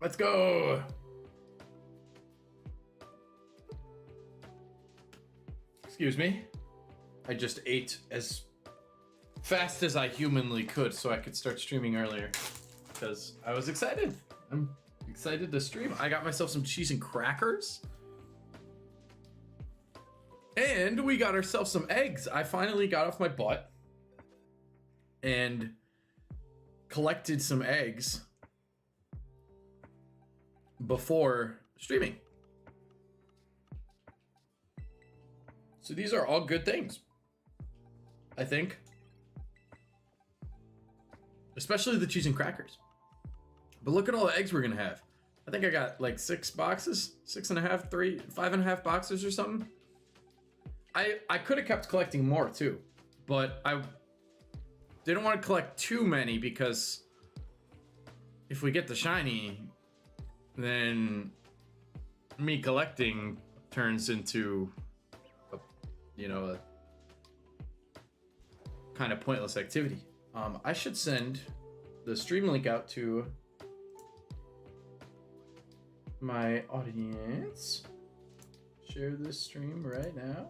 Let's go. Excuse me. I just ate as fast as I humanly could so I could start streaming earlier because I was excited. I'm excited to stream. I got myself some cheese and crackers. And we got ourselves some eggs. I finally got off my butt and collected some eggs before streaming. So these are all good things, I think. Especially the cheese and crackers. But look at all the eggs we're gonna have. I think I got like 6 boxes, 6.5, 3, 5.5 boxes or something. I could have kept collecting more too, but I didn't want to collect too many because if we get the shiny, then me collecting turns into a, you know, a kind of pointless activity. I should send the stream link out to my audience. Share this stream right now.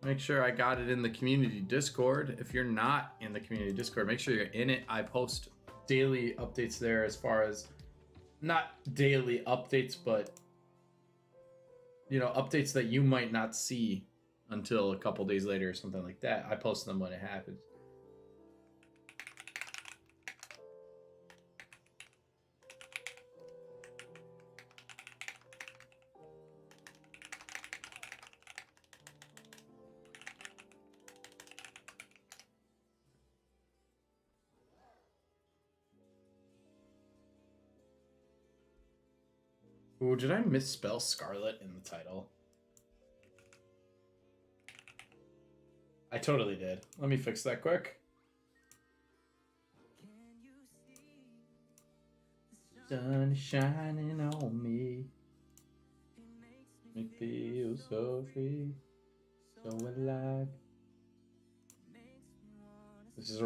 Make sure I got it in the community Discord. If you're not in the community Discord, make sure you're in it. I post daily updates there, as far as not daily updates, but you know, updates that you might not see until a couple days later or something like that. I post them when it happens. Ooh, did I misspell Scarlet in the title? I totally did. Let me fix that quick. Sun is shining on me. Me feel so free, so alive. This is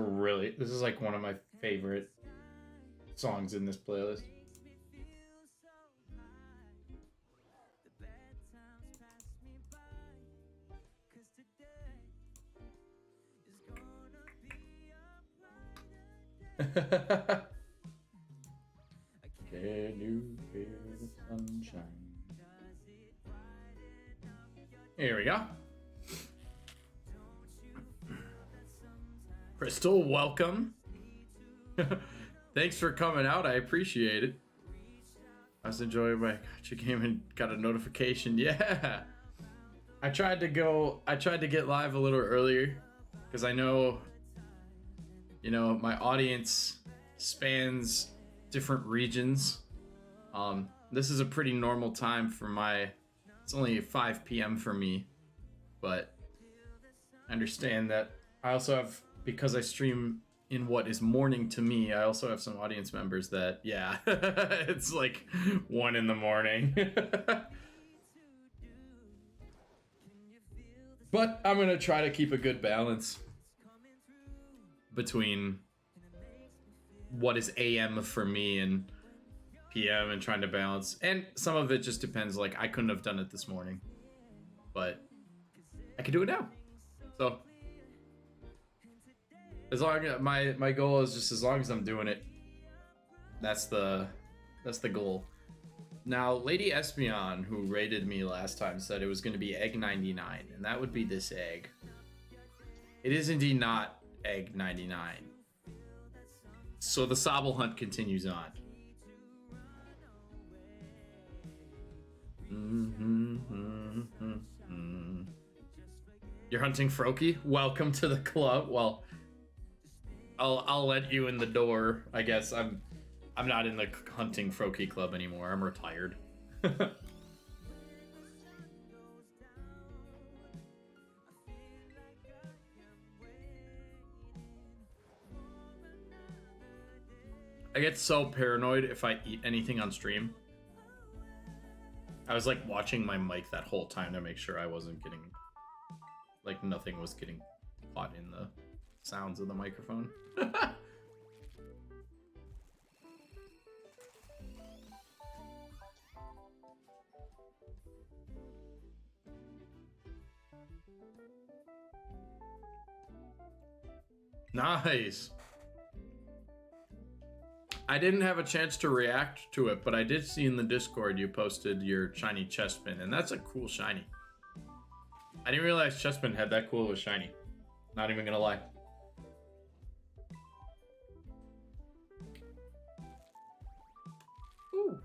like one of my favorite songs in this playlist. Can you feel the sunshine? Here we go. Crystal, welcome. Thanks for coming out. I appreciate it. I was enjoying my gacha game and got a notification. Yeah. I tried to get live a little earlier because I know, you know, my audience spans different regions. This is a pretty normal time for my, it's only 5 p.m. for me, but I understand that I also have, because I stream in what is morning to me, I also have some audience members that, yeah, it's like 1 in the morning. But I'm gonna try to keep a good balance between what is AM for me and PM, and trying to balance. And some of it just depends, like I couldn't have done it this morning, but I can do it now. So as long as my goal is just as long as I'm doing it, that's the goal. Now, Lady Espeon, who rated me last time, said it was going to be egg 99, and that would be this egg. It is indeed not egg 99. So the Sobble hunt continues on. You're hunting Froakie? Welcome to the club. Well, I'll let you in the door. I guess I'm not in the hunting Froakie club anymore. I'm retired. I get so paranoid if I eat anything on stream. I was like watching my mic that whole time to make sure I wasn't getting, like nothing was getting caught in the sounds of the microphone. Nice. I didn't have a chance to react to it, but I did see in the Discord you posted your shiny Chespin, and that's a cool shiny. I didn't realize Chespin had that cool of a shiny. Not even gonna lie. Ooh.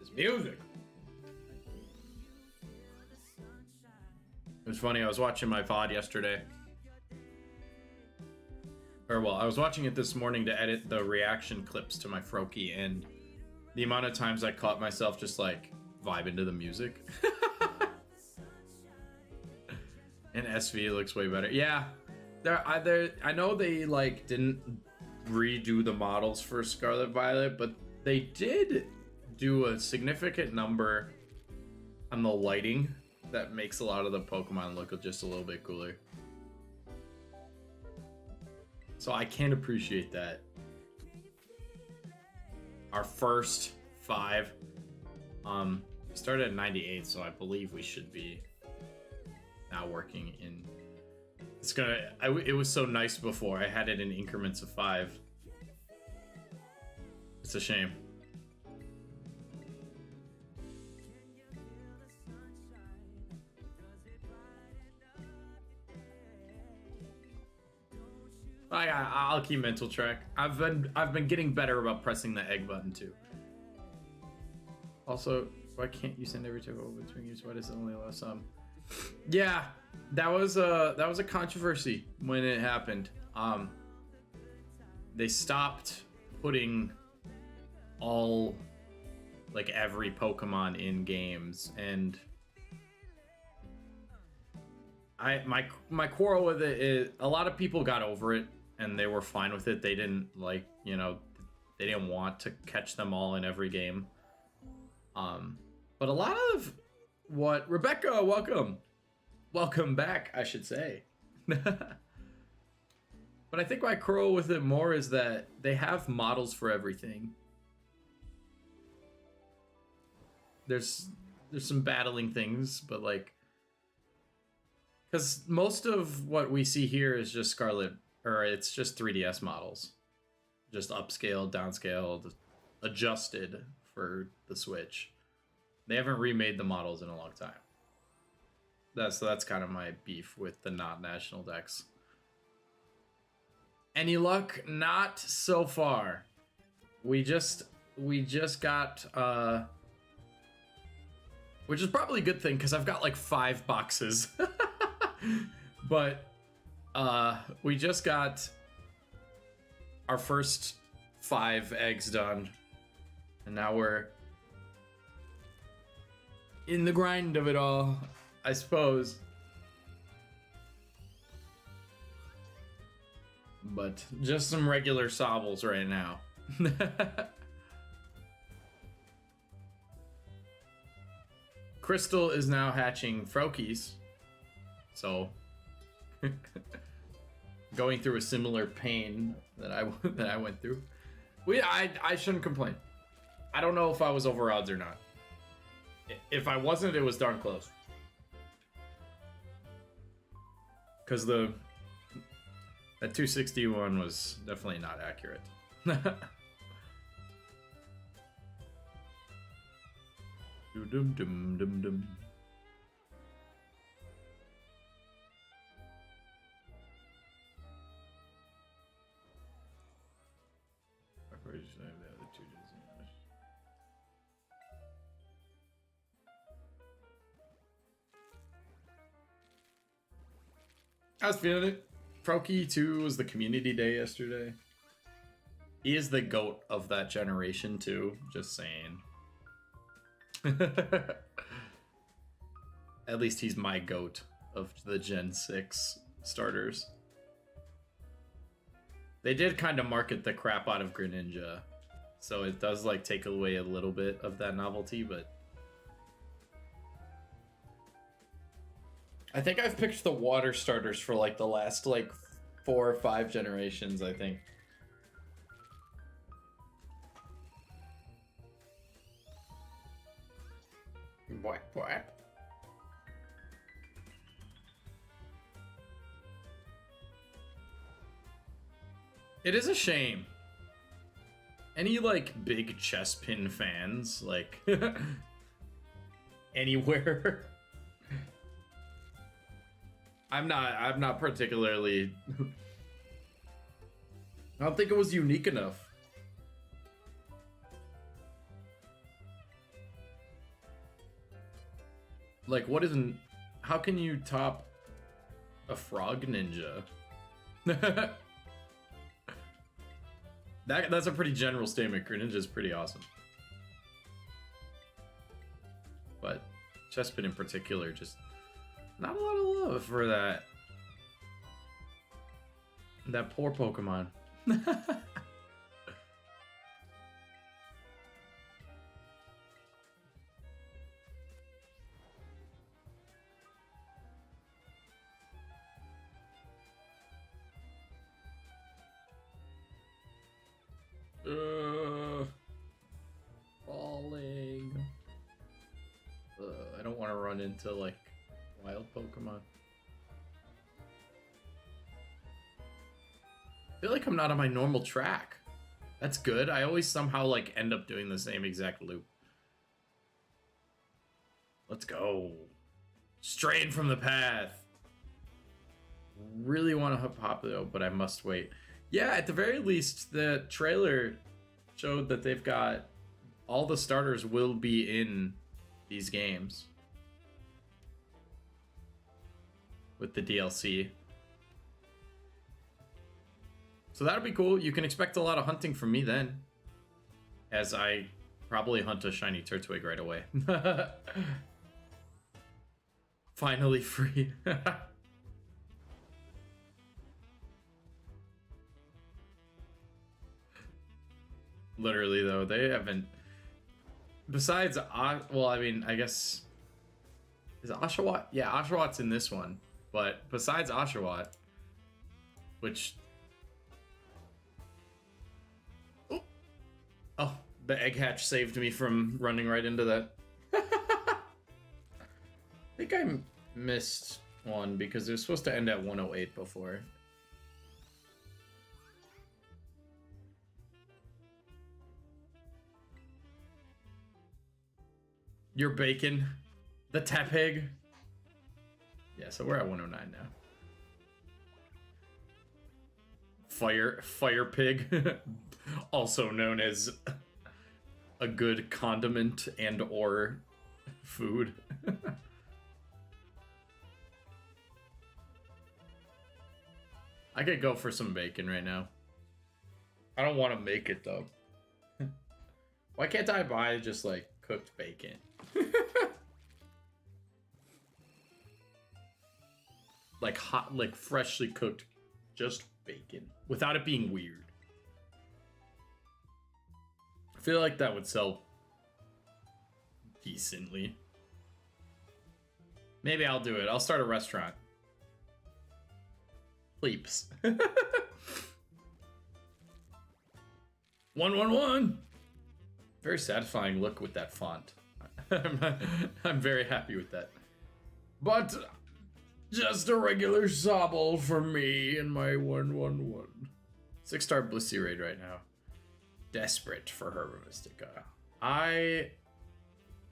This music. It was funny, I was watching my VOD yesterday. Or well, I was watching it this morning to edit the reaction clips to my Froakie, and the amount of times I caught myself just like vibing to the music. And SV looks way better. Yeah, I know they like didn't redo the models for Scarlet Violet, but they did do a significant number on the lighting that makes a lot of the Pokemon look just a little bit cooler. So I can appreciate that. Our first 5 started at 98, so I believe we should be now working in. It's gonna. It was so nice before. I had it in increments of 5. It's a shame. I'll keep mental track. I've been getting better about pressing the egg button too. Also, why can't you send every type over between you? Why does it only allow some? Yeah, that was a controversy when it happened. They stopped putting all like every Pokemon in games, and my quarrel with it is a lot of people got over it and they were fine with it. They didn't like, they didn't want to catch them all in every game. But a lot of what Rebecca, welcome back, I should say. But I think my quarrel with it more is that they have models for everything. There's some battling things, but like, because most of what we see here is just Scarlet, or it's just 3DS models. Just upscaled, downscaled, adjusted for the Switch. They haven't remade the models in a long time. That's kind of my beef with the not national decks. Any luck? Not so far. We just got which is probably a good thing because I've got like 5 boxes. But we just got our first 5 eggs done, and now we're in the grind of it all, I suppose. But just some regular sobbles right now. Crystal is now hatching Froakies, so going through a similar pain that I went through. I shouldn't complain. I don't know if I was over odds or not. If I wasn't, it was darn close. Because that 261 was definitely not accurate. Dum dum dum dum. I was feeling it. Froakie 2 was the community day yesterday. He is the GOAT of that generation too, just saying. At least he's my GOAT of the Gen 6 starters. They did kind of market the crap out of Greninja, so it does like take away a little bit of that novelty, but I think I've picked the water starters for like the last like 4 or 5 generations, I think. What? It is a shame. Any like big Chespin fans, like anywhere. I'm not particularly I don't think it was unique enough. Like, what isn't... How can you top a frog ninja? That's a pretty general statement. Greninja's pretty awesome. But Chespin in particular, just not a lot of love for that. That poor Pokemon. Falling. I don't want to run into like wild Pokemon. I feel like I'm not on my normal track. That's good. I always somehow like end up doing the same exact loop. Let's go. Strayed from the path. Really want to pop though, but I must wait. Yeah, at the very least, the trailer showed that they've got all the starters will be in these games with the DLC. So that'll be cool. You can expect a lot of hunting from me then, as I probably hunt a shiny Turtwig right away. Finally free. Literally, though, they haven't... Besides, well, I mean, I guess... Is Oshawott? Yeah, Oshawott's in this one. But besides Oshawott, which... Oh, the egg hatch saved me from running right into that. I think I missed one because it was supposed to end at 108 before. Your bacon, the Tepig. Yeah, so we're at 109 now. Fire pig, also known as a good condiment and or food. I could go for some bacon right now. I don't want to make it though. Why can't I buy just like cooked bacon? Like hot, like freshly cooked, just bacon without it being weird. I feel like that would sell decently. Maybe I'll do it. I'll start a restaurant. Pleeps. 111. Very satisfying look with that font. I'm very happy with that. But just a regular Sobble for me and my 111. 6-star Blissey raid right now. Desperate for Herba Mystica.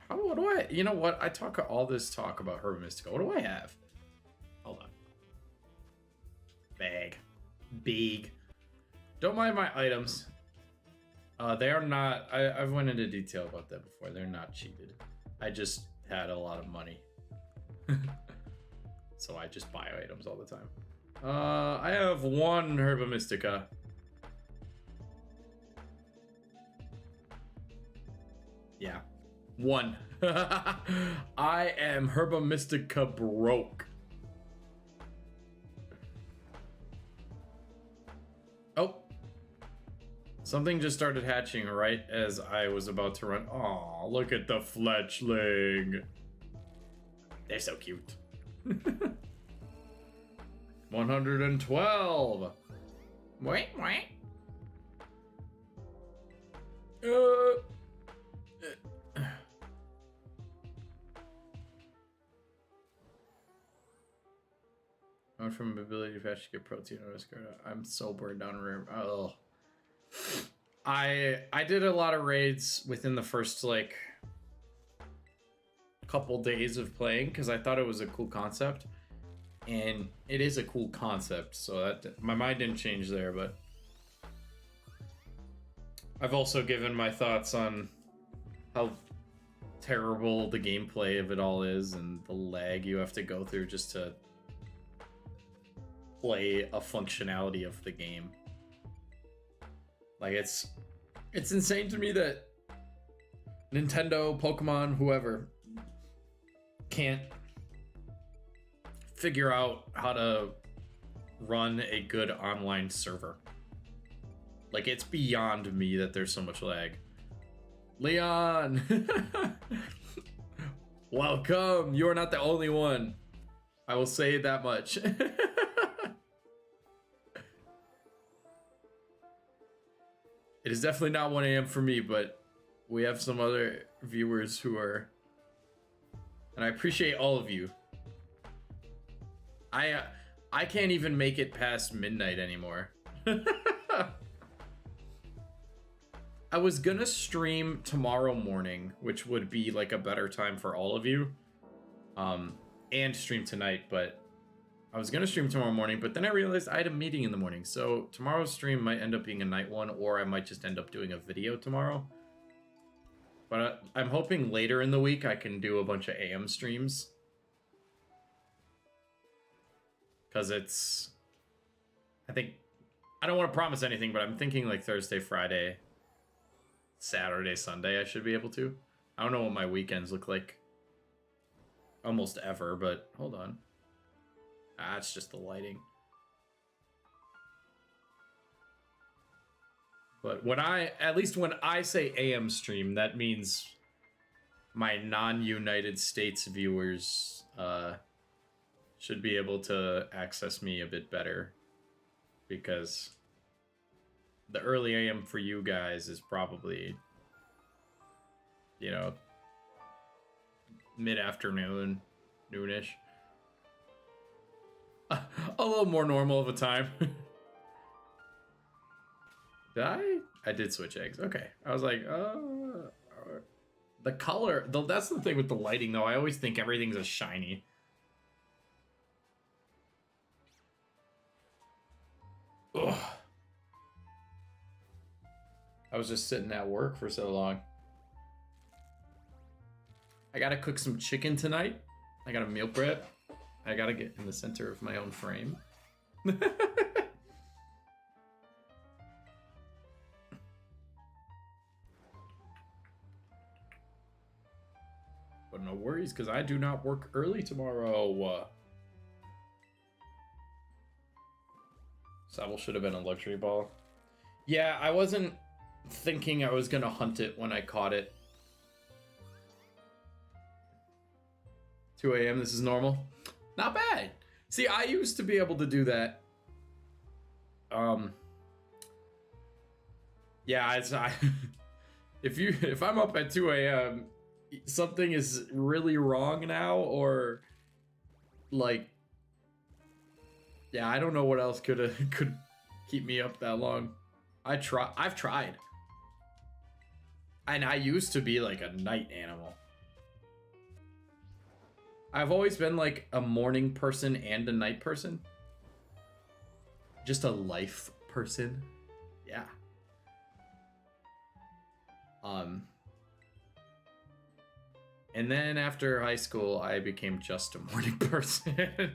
What do I, you know what? I talk all this talk about Herba Mystica. What do I have? Hold on. Big. Don't mind my items. They are not, I've went into detail about that before. They're not cheated. I just had a lot of money. So I just buy items all the time. I have one Herba Mystica. Yeah. One. I am Herba Mystica broke. Oh. Something just started hatching right as I was about to run. Aw, look at the fletchling. They're so cute. 112. Wait. went from ability patch to get protein on Scarlet. I'm so burned down. Oh. I did a lot of raids within the first like couple days of playing because I thought it was a cool concept, and it is a cool concept, so that my mind didn't change there. But I've also given my thoughts on how terrible the gameplay of it all is and the lag you have to go through just to play a functionality of the game. Like it's insane to me that Nintendo, Pokemon, whoever can't figure out how to run a good online server. Like, it's beyond me that there's so much lag. Leon! Welcome! You're not the only one. I will say that much. It is definitely not 1 a.m. for me, but we have some other viewers who are... And I appreciate all of you. I can't even make it past midnight anymore. I was gonna stream tomorrow morning, which would be like a better time for all of you. And stream tonight, but I was gonna stream tomorrow morning, but then I realized I had a meeting in the morning. So tomorrow's stream might end up being a night one, or I might just end up doing a video tomorrow. But I'm hoping later in the week I can do a bunch of AM streams. Because it's... I think... I don't want to promise anything, but I'm thinking like Thursday, Friday, Saturday, Sunday I should be able to. I don't know what my weekends look like. Almost ever, but hold on. Ah, it's just the lighting. But when at least when I say AM stream, that means my non-United States viewers should be able to access me a bit better, because the early AM for you guys is probably, you know, mid-afternoon, noonish. A little more normal of a time. Did I? I did switch eggs. Okay. I was like, the color, that's the thing with the lighting, though. I always think everything's a shiny. Ugh. I was just sitting at work for so long. I gotta cook some chicken tonight. I gotta meal prep. I gotta get in the center of my own frame. But no worries, because I do not work early tomorrow. Sobble should have been a luxury ball. Yeah, I wasn't thinking I was gonna hunt it when I caught it. 2 a.m. This is normal. Not bad. See, I used to be able to do that. Yeah, if I'm up at 2 a.m., something is really wrong now, or like, yeah, I don't know what else could keep me up that long. I've tried. And I used to be like a night animal. I've always been like a morning person and a night person. Just a life person. Yeah. And then after high school, I became just a morning person.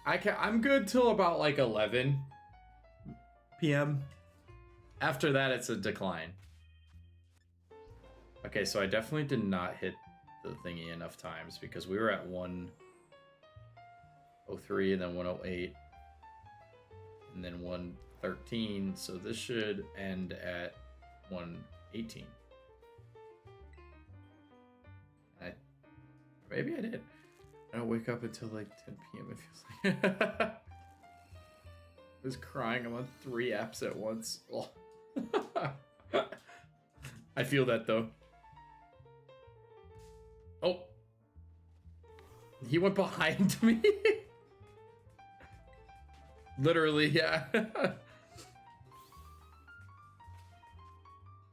I'm good till about like 11 p.m. After that, it's a decline. Okay, so I definitely did not hit the thingy enough times, because we were at 103 and then 108 and then 113, so this should end at 118. Maybe I did. I don't wake up until like 10 p.m. it feels like. I was crying. I'm on 3 apps at once. Oh. I feel that though. Oh. He went behind me. Literally, yeah.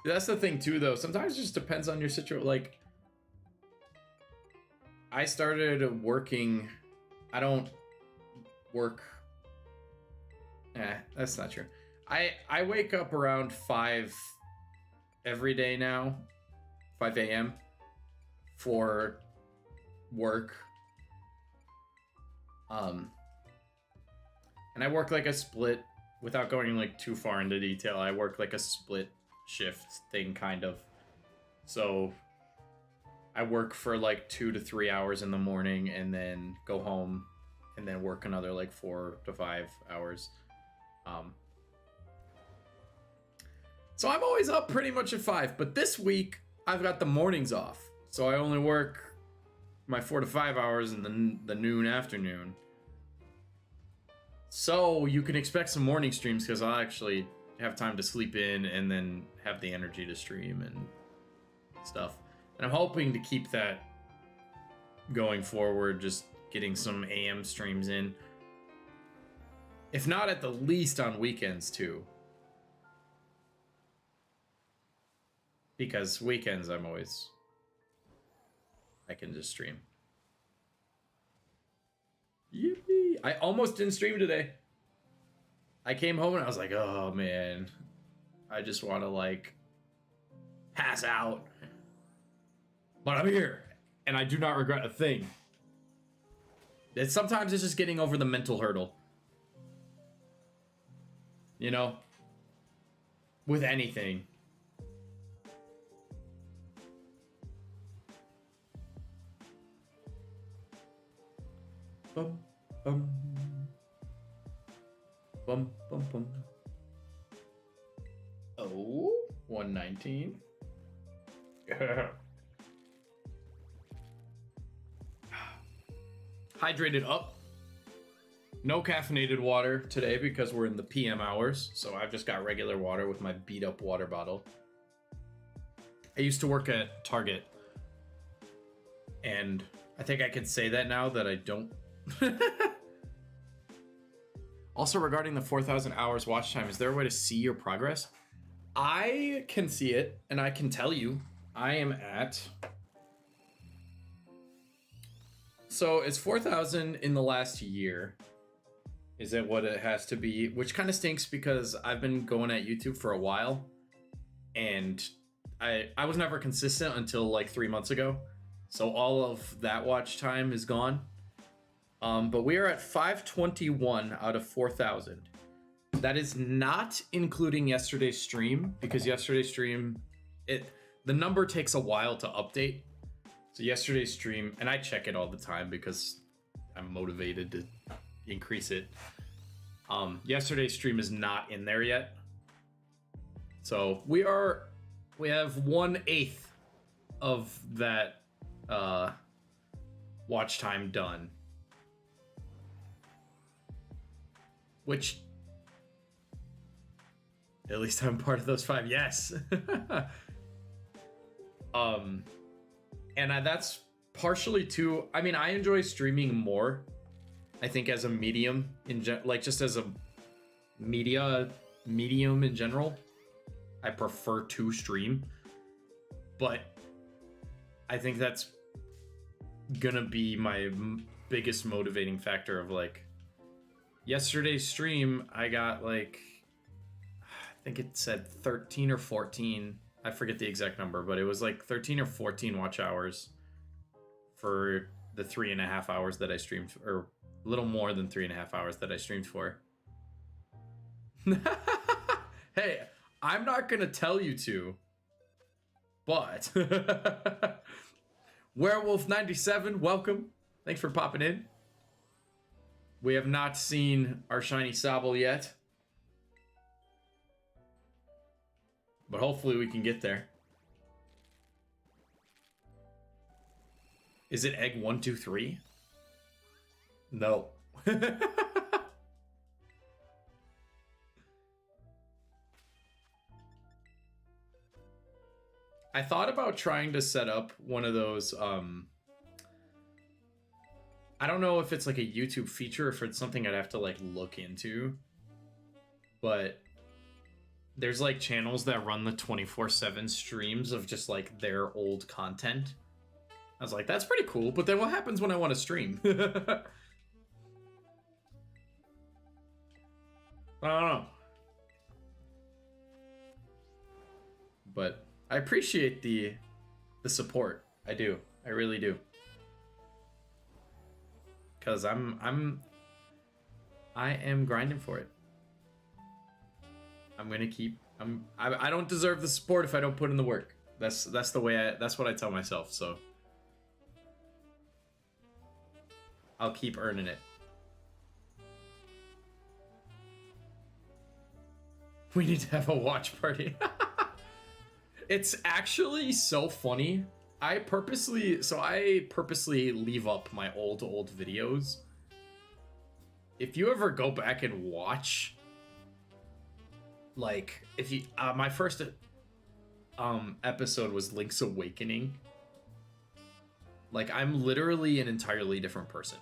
That's the thing too, though. Sometimes it just depends on your situation. Like, I started working. I don't work. That's not true. I wake up around 5 every day now, 5 a.m. for work. And I work like a split, without going like too far into detail. I work like a split shift thing, kind of. So I work for like 2 to 3 hours in the morning and then go home and then work another like 4 to 5 hours. So I'm always up pretty much at 5, but this week I've got the mornings off. So I only work my 4 to 5 hours in the noon afternoon. So you can expect some morning streams because I'll actually have time to sleep in and then have the energy to stream and stuff. And I'm hoping to keep that going forward, just getting some AM streams in. If not, at the least on weekends too. Because weekends I can just stream. Yippee! I almost didn't stream today. I came home and I was like, oh man, I just want to like pass out. But I'm here and I do not regret a thing. Sometimes it's just getting over the mental hurdle. You know? With anything. Bum, bum. Bum, bum, bum. Oh, 119. Hydrated up. No caffeinated water today because we're in the PM hours. So I've just got regular water with my beat up water bottle. I used to work at Target. And I think I can say that now that I don't. Also, regarding the 4,000 hours watch time, is there a way to see your progress? I can see it, and I can tell you, I am at... So it's 4,000 in the last year. Is it what it has to be? Which kind of stinks because I've been going at YouTube for a while, and I was never consistent until like 3 months ago. So all of that watch time is gone. But we are at 521 out of 4,000. That is not including yesterday's stream, because yesterday's stream, the number takes a while to update. So yesterday's stream, and I check it all the time because I'm motivated to increase it. Yesterday's stream is not in there yet. So we have 1/8 of that watch time done. Which, at least I'm part of those 5. Yes. And that's partially too. I mean, I enjoy streaming more. I think as a medium like just as a medium in general, I prefer to stream. But I think that's gonna be my biggest motivating factor of like. Yesterday's stream, I got like, I think it said 13 or 14. I forget the exact number, but it was like 13 or 14 watch hours for the 3.5 hours that I streamed, or a little more than 3.5 hours that I streamed for. Hey, I'm not gonna tell you to, but Werewolf97, welcome. Thanks for popping in. We have not seen our shiny Sobble yet. But hopefully we can get there. Is it egg 1, 2, 3? No. I thought about trying to set up one of those I don't know if it's like a YouTube feature or if it's something I'd have to like look into. But there's like channels that run the 24/7 streams of just like their old content. I was like, that's pretty cool, but then what happens when I want to stream? I don't know. But I appreciate the support. I do. I really do. Cause I am grinding for it. I'm gonna keep. I don't deserve the support if I don't put in the work. That's the way that's what I tell myself. So I'll keep earning it. We need to have a watch party. It's actually so funny. I purposely leave up my old videos. If you ever go back and watch, like, if you my first episode was Link's Awakening. Like, I'm literally an entirely different person.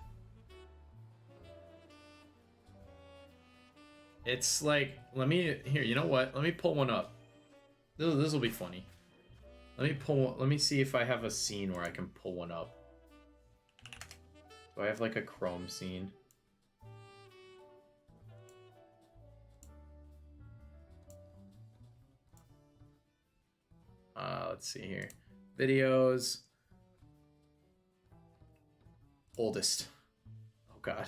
It's like, here, you know what? Let me pull one up. This will be funny. Let me see if I have a scene where I can pull one up. Do I have like a Chrome scene? Let's see here. Videos. Oldest. Oh god.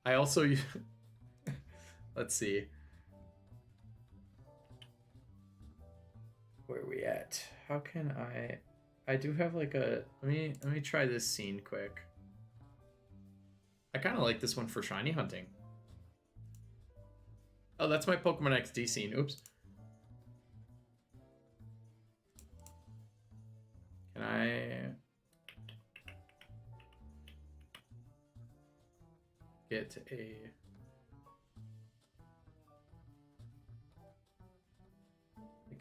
I also let's see. Where are we at? How can I do have like a let me try this scene quick. I kind of like this one for shiny hunting. Oh, that's my Pokemon XD scene. Oops. Can I get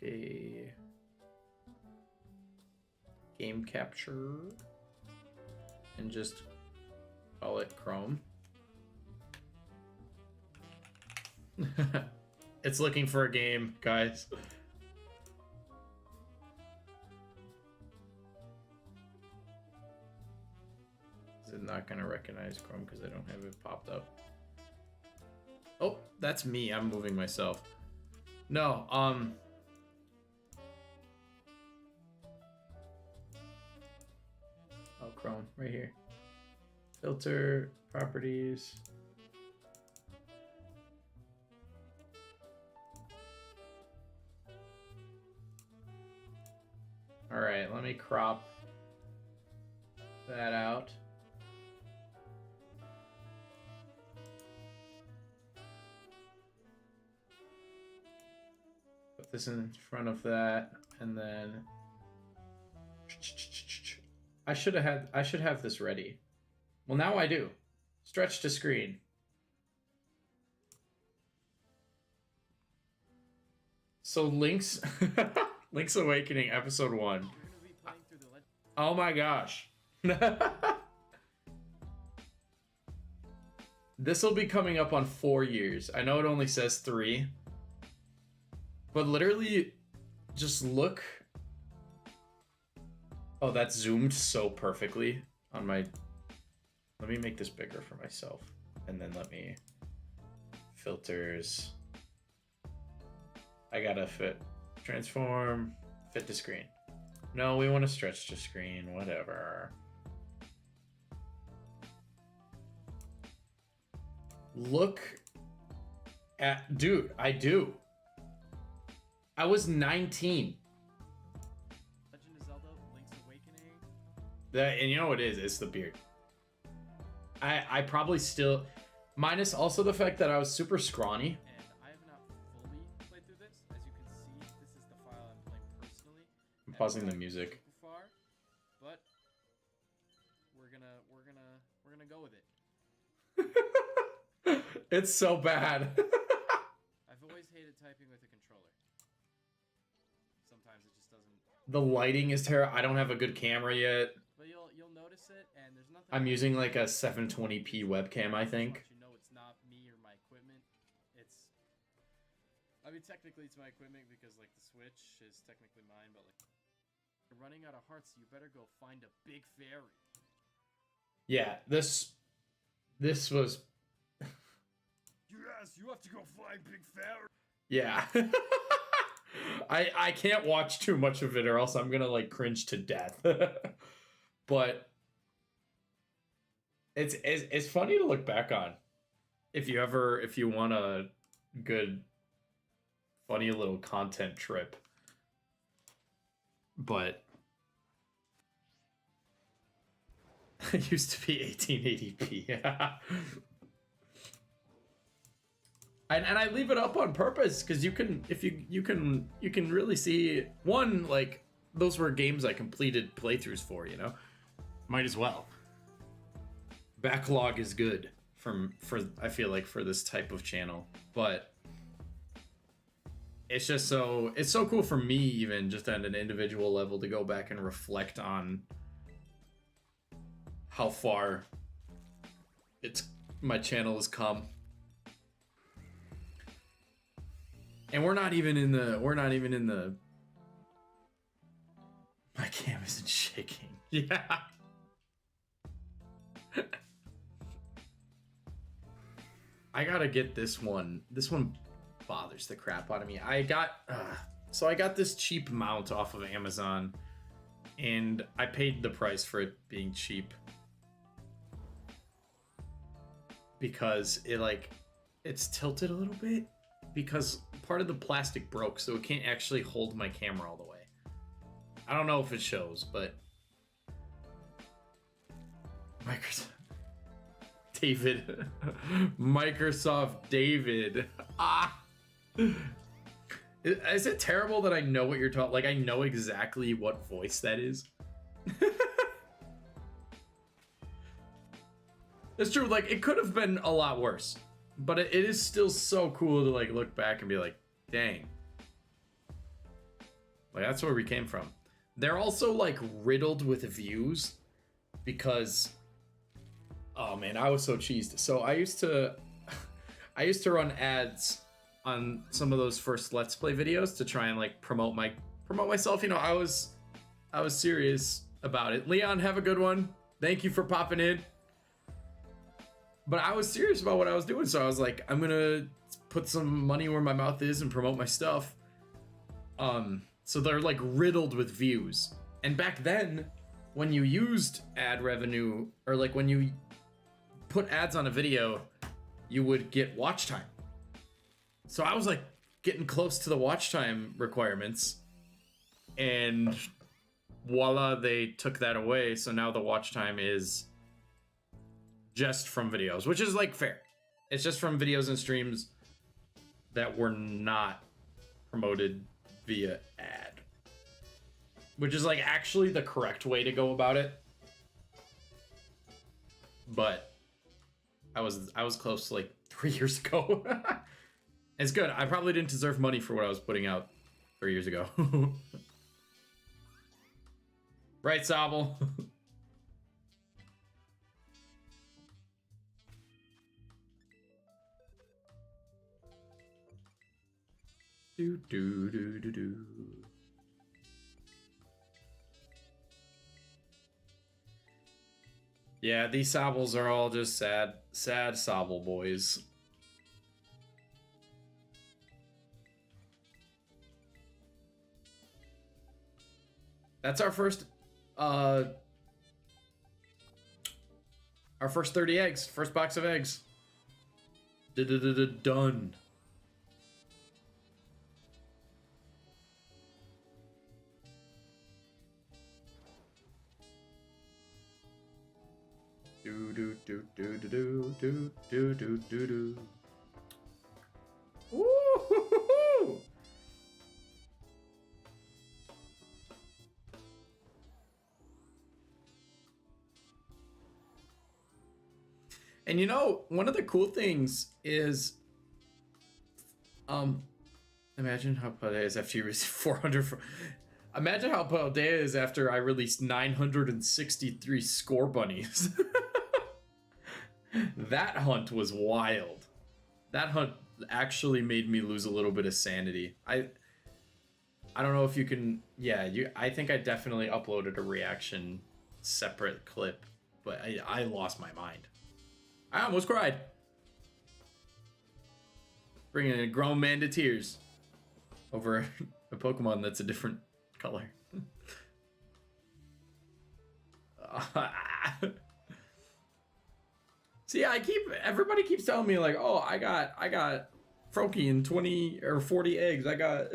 a game capture and just call it Chrome? It's looking for a game, guys. Is it not gonna recognize Chrome because I don't have it popped up? Oh, that's me. I'm moving myself. No, oh, Chrome, right here. Filter, properties. All right, let me crop that out. Put this in front of that, and then I should have this ready. Well, now I do. Stretch to screen. So Link's Link's Awakening episode 1. Oh my gosh. This will be coming up on 4 years. I know it only says 3. But literally just look. Oh, that's zoomed so perfectly on my... Let me make this bigger for myself. And then let me... Filters. I gotta fit. Transform. Fit to screen. No, we want to stretch to screen. Whatever. Look at... Dude, I do. I was 19. Legend of Zelda: Link's Awakening. And you know what it is? It's the beard. I probably still, minus also the fact that I was super scrawny. And I have not fully played through this. As you can see, this is the file I'm playing personally. I'm pausing the music. Super far, but we're gonna go with it. It's so bad. I've always hated typing with a controller. Sometimes it just doesn't. The lighting is terrible. I don't have a good camera yet. But you'll notice it, and I'm using like a 720p webcam, I think. You know it's not me or my equipment. It's, I mean, technically it's my equipment because like the Switch is technically mine, but like you're running out of hearts, so you better go find a big fairy. Yeah, this was. Yes, you have to go find big fairy. Yeah. I can't watch too much of it or else I'm gonna like cringe to death. But it's funny to look back on. If you want a good funny little content trip. But it used to be 1880p. And I leave it up on purpose because you can really see one, like those were games I completed playthroughs for, you know. Might as well. Backlog is good for I feel like for this type of channel, but it's just it's so cool for me even just at an individual level to go back and reflect on how far my channel has come. And we're not even in the my cam isn't shaking. Yeah. I gotta get this one. This one bothers the crap out of me. I got this cheap mount off of Amazon and I paid the price for it being cheap. Because it's tilted a little bit. Because part of the plastic broke, so it can't actually hold my camera all the way. I don't know if it shows, but Microsoft David. Is it terrible that I know what you're talking? Like I know exactly what voice that is. It's true. Like it could have been a lot worse. But it is still so cool to like look back and be like, dang. Like that's where we came from. They're also like riddled with views because oh man, I was so cheesed. So I used to run ads on some of those first Let's Play videos to try and like promote myself. You know, I was serious about it. Leon, have a good one. Thank you for popping in. But I was serious about what I was doing, so I was like, I'm gonna put some money where my mouth is and promote my stuff. So they're like riddled with views. And back then, when you used ad revenue, or like when you put ads on a video, you would get watch time. So I was like getting close to the watch time requirements. And voila, they took that away. So now the watch time is just from videos, which is like fair. It's just from videos and streams that were not promoted via ad, which is like actually the correct way to go about it. But I was close to like 3 years ago. It's good. I probably didn't deserve money for what I was putting out 3 years ago. Right, Sobble? Do do do do do. Yeah, these Sobbles are all just sad Sobble boys. That's our first 30 eggs, first box of eggs. Done. Do do do do do do do do do do. Woo! And you know, one of the cool things is, imagine how Paldea is after you receive 400. Imagine how Paldea is after I released 963 score bunnies. That hunt was wild. That hunt actually made me lose a little bit of sanity. I don't know if you can. Yeah, I think I definitely uploaded a reaction separate clip, but I lost my mind. I almost cried. Bringing a grown man to tears over a Pokemon that's a different color. See, everybody keeps telling me like, oh, I got Froakie in 20 or 40 eggs. I got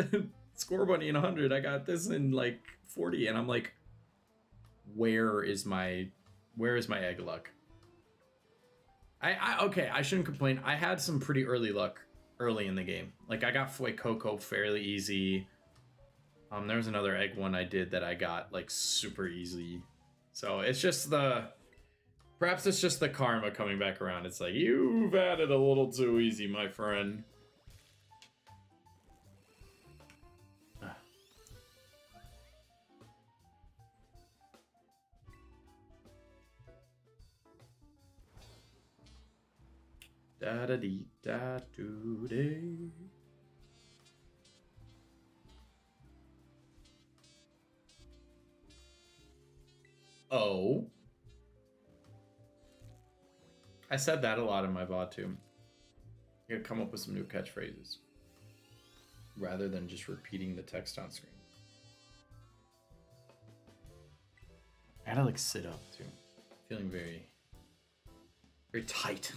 Scorbunny in 100. I got this in like 40, and I'm like, where is my egg luck? Okay, I shouldn't complain. I had some pretty early luck early in the game. Like I got Fuecoco fairly easy. There was another egg one I did that I got like super easy. So it's just perhaps it's just the karma coming back around. It's like, you've had it a little too easy, my friend. Da da dee da do day. Oh. I said that a lot in my VOD too. You gotta come up with some new catchphrases rather than just repeating the text on screen. I gotta like sit up too. Feeling very, very tight.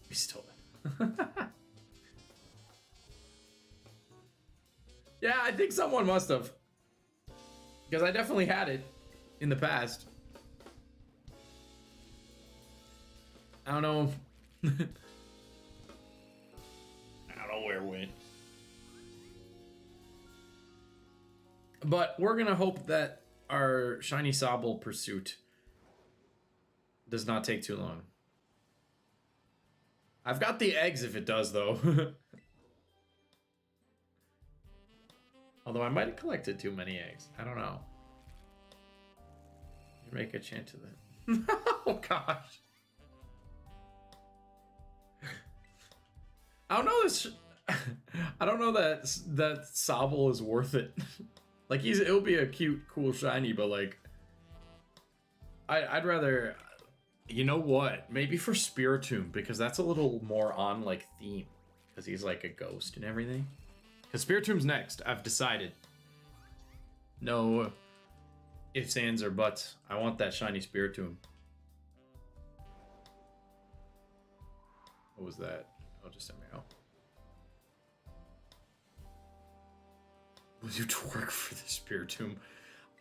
We stole it. Yeah, I think someone must have. Because I definitely had it in the past. I don't know. I don't know where it went. But we're gonna hope that our shiny Sobble pursuit does not take too long. I've got the eggs if it does, though. Although I might have collected too many eggs. I don't know. Make a chant of that. Oh gosh. I don't know this. I don't know that Sobble is worth it. Like it'll be a cute, cool shiny, but like, I'd rather. You know what? Maybe for Spiritomb, because that's a little more on like theme, because he's like a ghost and everything. Because Spiritomb's next. I've decided. No ifs, ands, or buts. I want that shiny Spiritomb. What was that? Oh, just a meow. Would you twerk for the Spiritomb?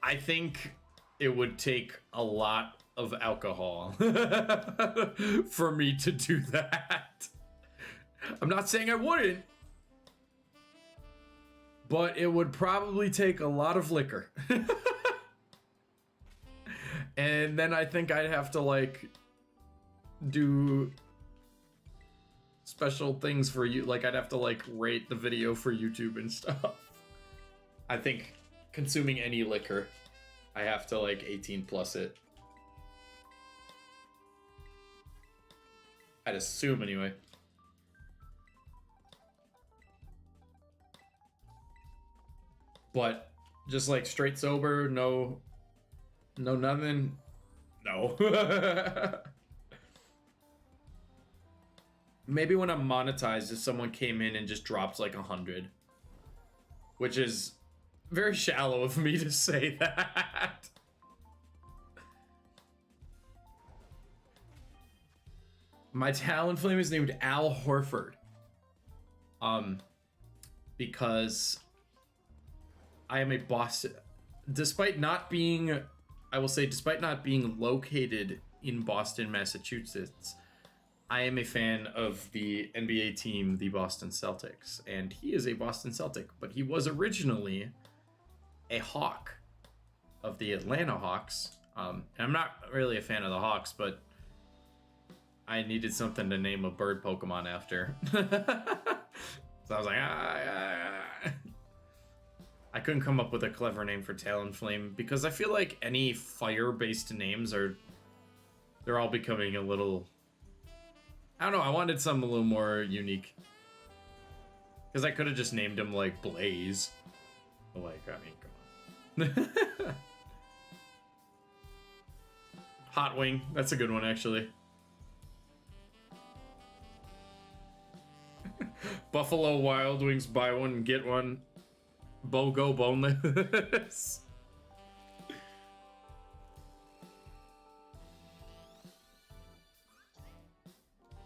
I think it would take a lot of alcohol for me to do that. I'm not saying I wouldn't, but it would probably take a lot of liquor. And then I think I'd have to like do special things for you. Like I'd have to like rate the video for YouTube and stuff. I think consuming any liquor, I have to like 18 plus it. I'd assume anyway. But just like straight sober, no nothing. No. Maybe when I'm monetized, if someone came in and just drops like 100, which is very shallow of me to say that. My Talonflame is named Al Horford. Because I am a Boston, despite not being located in Boston, Massachusetts, I am a fan of the NBA team, the Boston Celtics, and he is a Boston Celtic, but he was originally a Hawk of the Atlanta Hawks. And I'm not really a fan of the Hawks, but I needed something to name a bird Pokemon after. So I was like, I couldn't come up with a clever name for Talonflame because I feel like any fire-based names they're all becoming a little, I don't know, I wanted something a little more unique. Because I could have just named him like Blaze. Like, I mean, come on. Hot Wing, that's a good one actually. Buffalo Wild Wings, buy one, get one. BOGO boneless.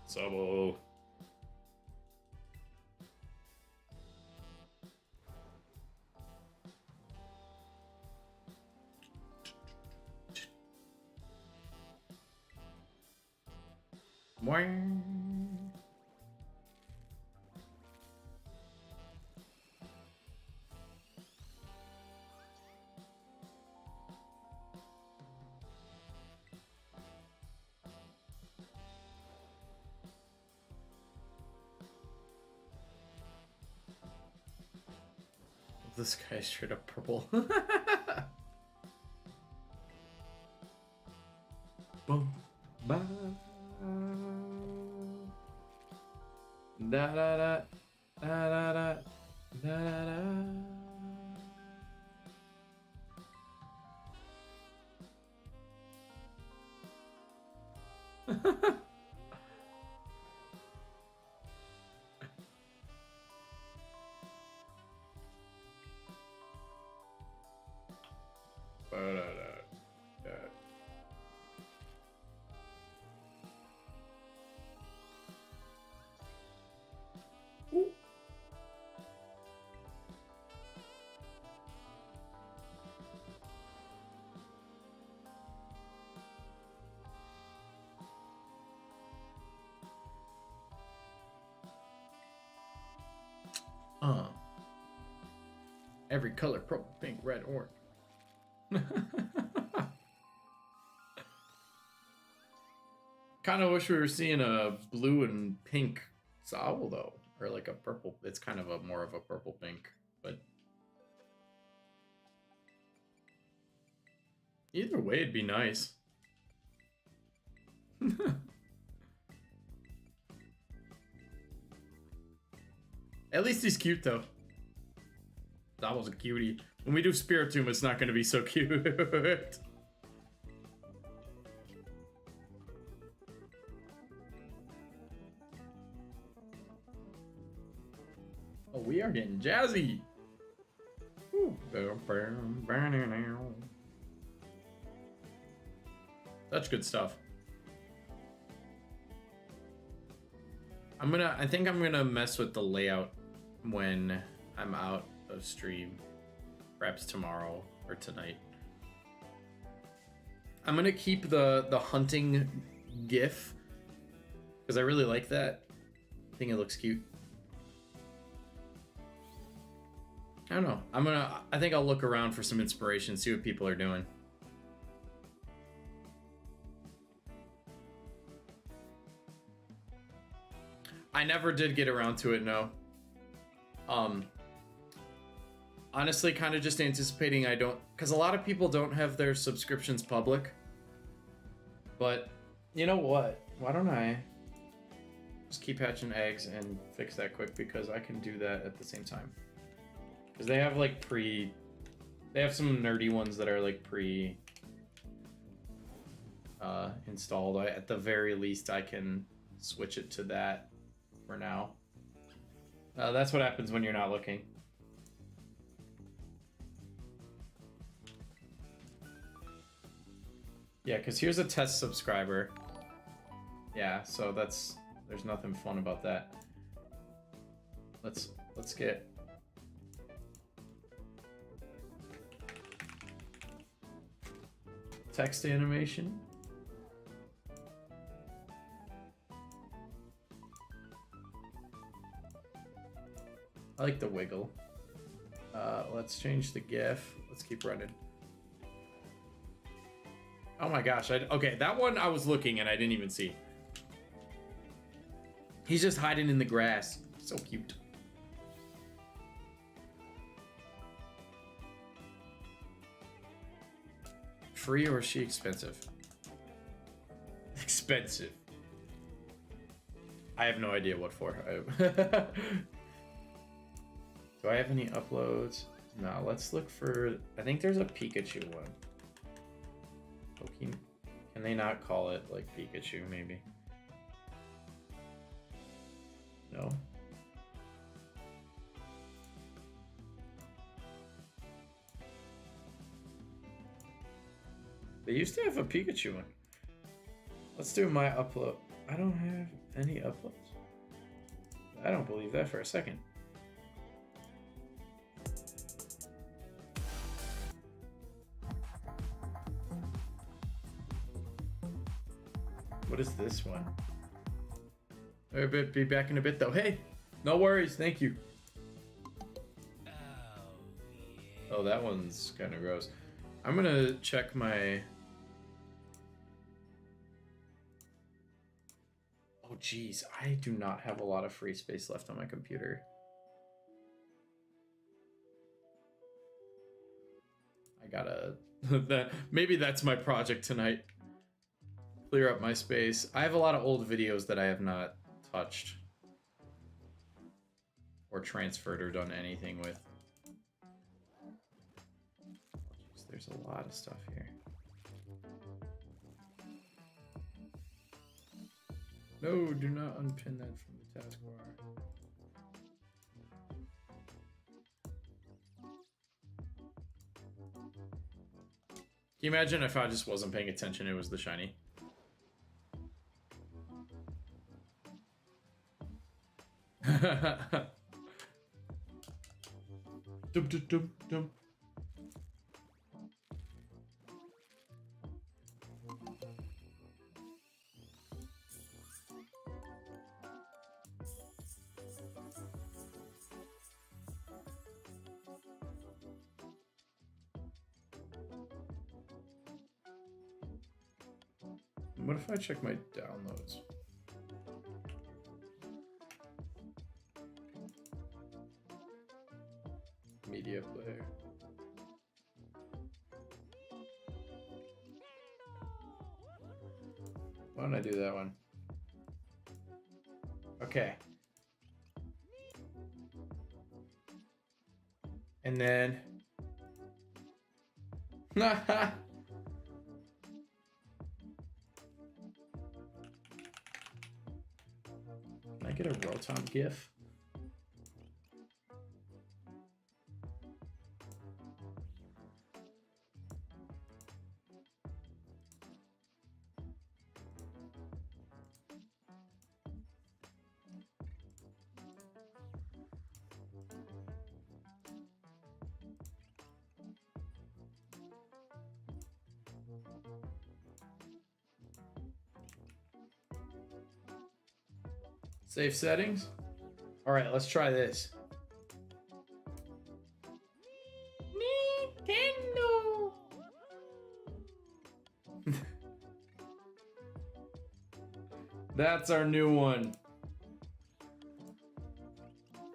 Sabo. Boing. This guy's straight up purple. Boom, ba, da da da da da da da. Every color, purple, pink, red, orange. Kind of wish we were seeing a blue and pink Sowl though, or like a purple. It's kind of a more of a purple pink, but either way, it'd be nice. At least he's cute though. That was a cutie. When we do Spiritomb, it's not going to be so cute. Oh, we are getting jazzy. Ooh. Such good stuff. I think I'm gonna mess with the layout when I'm out of stream, perhaps tomorrow or tonight. I'm gonna keep the hunting GIF because I really like that. I think it looks cute. I don't know. I think I'll look around for some inspiration, see what people are doing. I never did get around to it, no. Honestly, kind of just anticipating I don't, because a lot of people don't have their subscriptions public. But you know what? Why don't I just keep hatching eggs and fix that quick, because I can do that at the same time. Because they have like they have some nerdy ones that are like installed. At the very least, I can switch it to that for now. That's what happens when you're not looking. Yeah, because here's a test subscriber. Yeah, so there's nothing fun about that. Let's get text animation. I like the wiggle. Let's change the GIF. Let's keep running. Oh my gosh, okay, that one I was looking and I didn't even see. He's just hiding in the grass. So cute. free or is she expensive? Expensive. I have no idea what for. Do I have any uploads? No, let's look for... I think there's a Pikachu one. Pokemon. Can they not call it like Pikachu, maybe? No. They used to have a Pikachu one. Let's do my upload. I don't have any uploads. I don't believe that for a second. What is this one? I'll be back in a bit though. Hey, no worries. Thank you. Oh, that one's kind of gross. I'm gonna check my... Oh, geez. I do not have a lot of free space left on my computer. I gotta... Maybe that's my project tonight. Clear up my space. I have a lot of old videos that I have not touched. Or transferred or done anything with. Jeez, there's a lot of stuff here. No, do not unpin that from the taskbar. Can you imagine if I just wasn't paying attention, it was the shiny? Dum, dum, dum, dum. What if I check my downloads? Media player. Why don't I do that one? Okay. And then... Can I get a Rotom GIF? Save settings. All right, let's try this. Nintendo. That's our new one.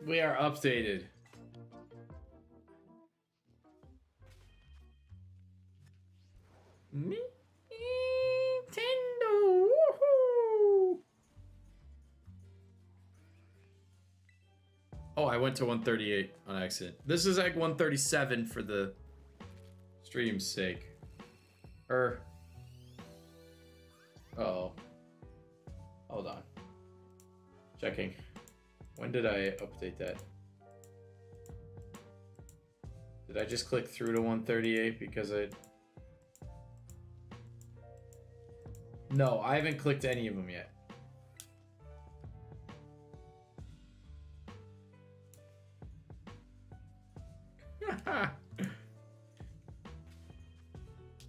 We are updated. Nintendo. Woohoo! Oh, I went to 138 on accident. This is like 137 for the stream's sake. Uh-oh. Hold on. Checking. When did I update that? Did I just click through to 138 because I... No, I haven't clicked any of them yet.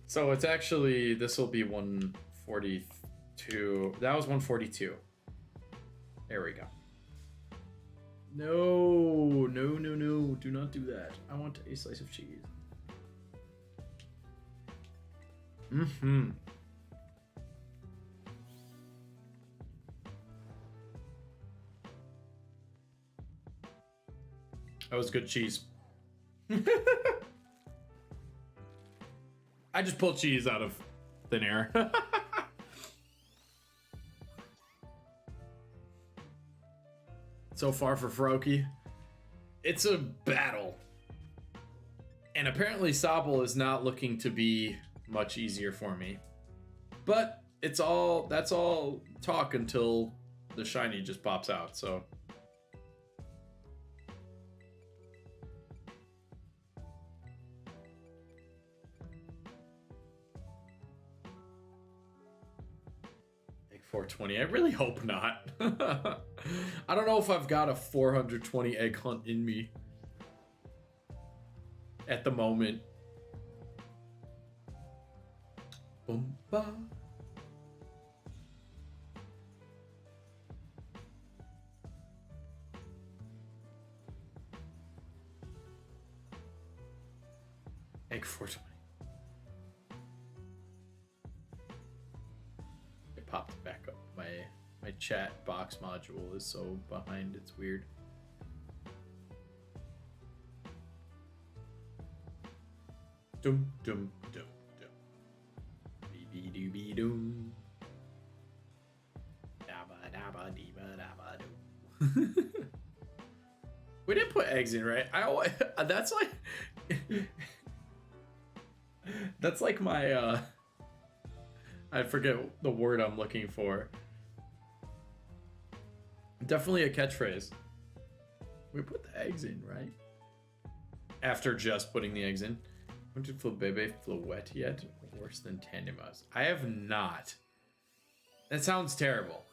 So it's actually, this will be 142. That was 142. There we go. No, no, no, no. Do not do that. I want a slice of cheese. Mm-hmm. That was good cheese. I just pulled cheese out of thin air. So far for Froakie, it's a battle. And apparently Sobble is not looking to be much easier for me. But that's all talk until the shiny just pops out, so. Egg 420, I really hope not. I don't know if I've got a 420 egg hunt in me at the moment. Boomba. Egg 420. It popped back up. My chat box module is so behind, it's weird. Dum dum dum dum. Dee doo be doom. Dabba dabba dee ba dabba doo. We didn't put eggs in, right? I always, that's like my I forget the word I'm looking for. Definitely a catchphrase. We put the eggs in, right? After just putting the eggs in. When did Flabebe Floette yet? Worse than Tandemaus. I have not. That sounds terrible.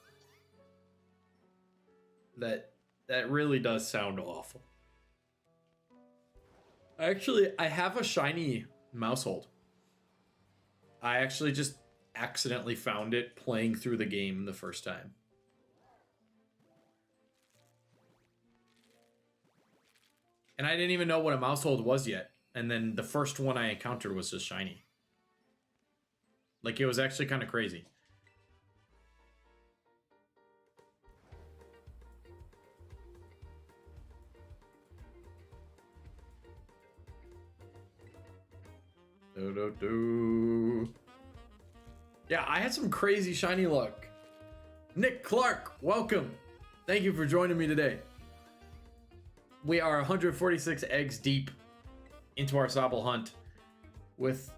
That really does sound awful. Actually, I have a shiny Mousehold. I actually just accidentally found it playing through the game the first time. And I didn't even know what a Mousehold was yet. And then the first one I encountered was just shiny. Like, it was actually kind of crazy. Yeah, I had some crazy shiny luck. Nick Clark, welcome. Thank you for joining me today. We are 146 eggs deep into our Sobble hunt with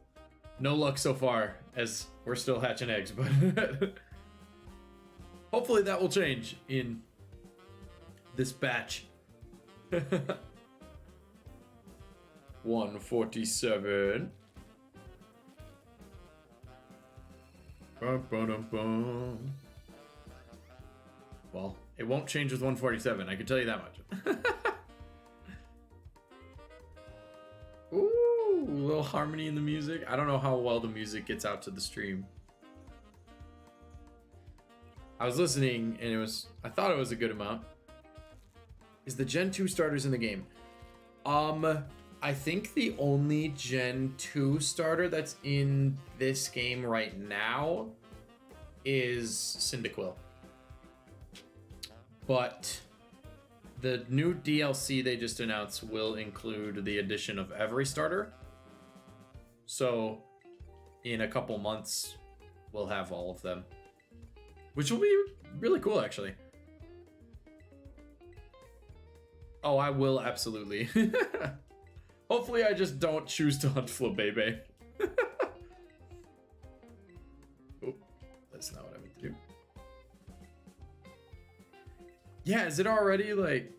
no luck so far, as we're still hatching eggs, but hopefully that will change in this batch. 147. Well, it won't change with 147, I can tell you that much. Ooh, a little harmony in the music. I don't know how well the music gets out to the stream. I was listening and I thought it was a good amount. Is the Gen 2 starters in the game? I think the only Gen 2 starter that's in this game right now is Cyndaquil. But the new DLC they just announced will include the addition of every starter. So in a couple months, we'll have all of them. Which will be really cool, actually. Oh, I will absolutely. Hopefully I just don't choose to hunt Flabebe. Oh, that's not what I meant to do. Yeah, is it already like...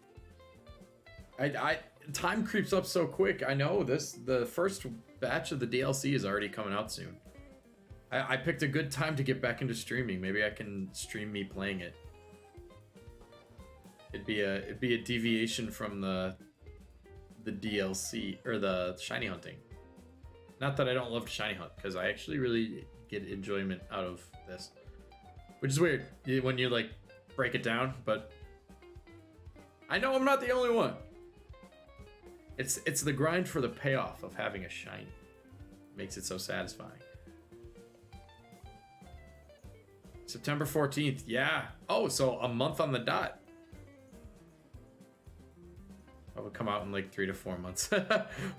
time creeps up so quick. I know the first batch of the DLC is already coming out soon. I picked a good time to get back into streaming. Maybe I can stream me playing it. It'd be a deviation from the DLC or the shiny hunting. Not that I don't love to shiny hunt, because I actually really get enjoyment out of this, which is weird when you like break it down. But I know I'm not the only one. It's the grind for the payoff of having a shiny. Makes it so satisfying. September 14th, yeah. Oh, so a month on the dot. That would come out in like 3 to 4 months.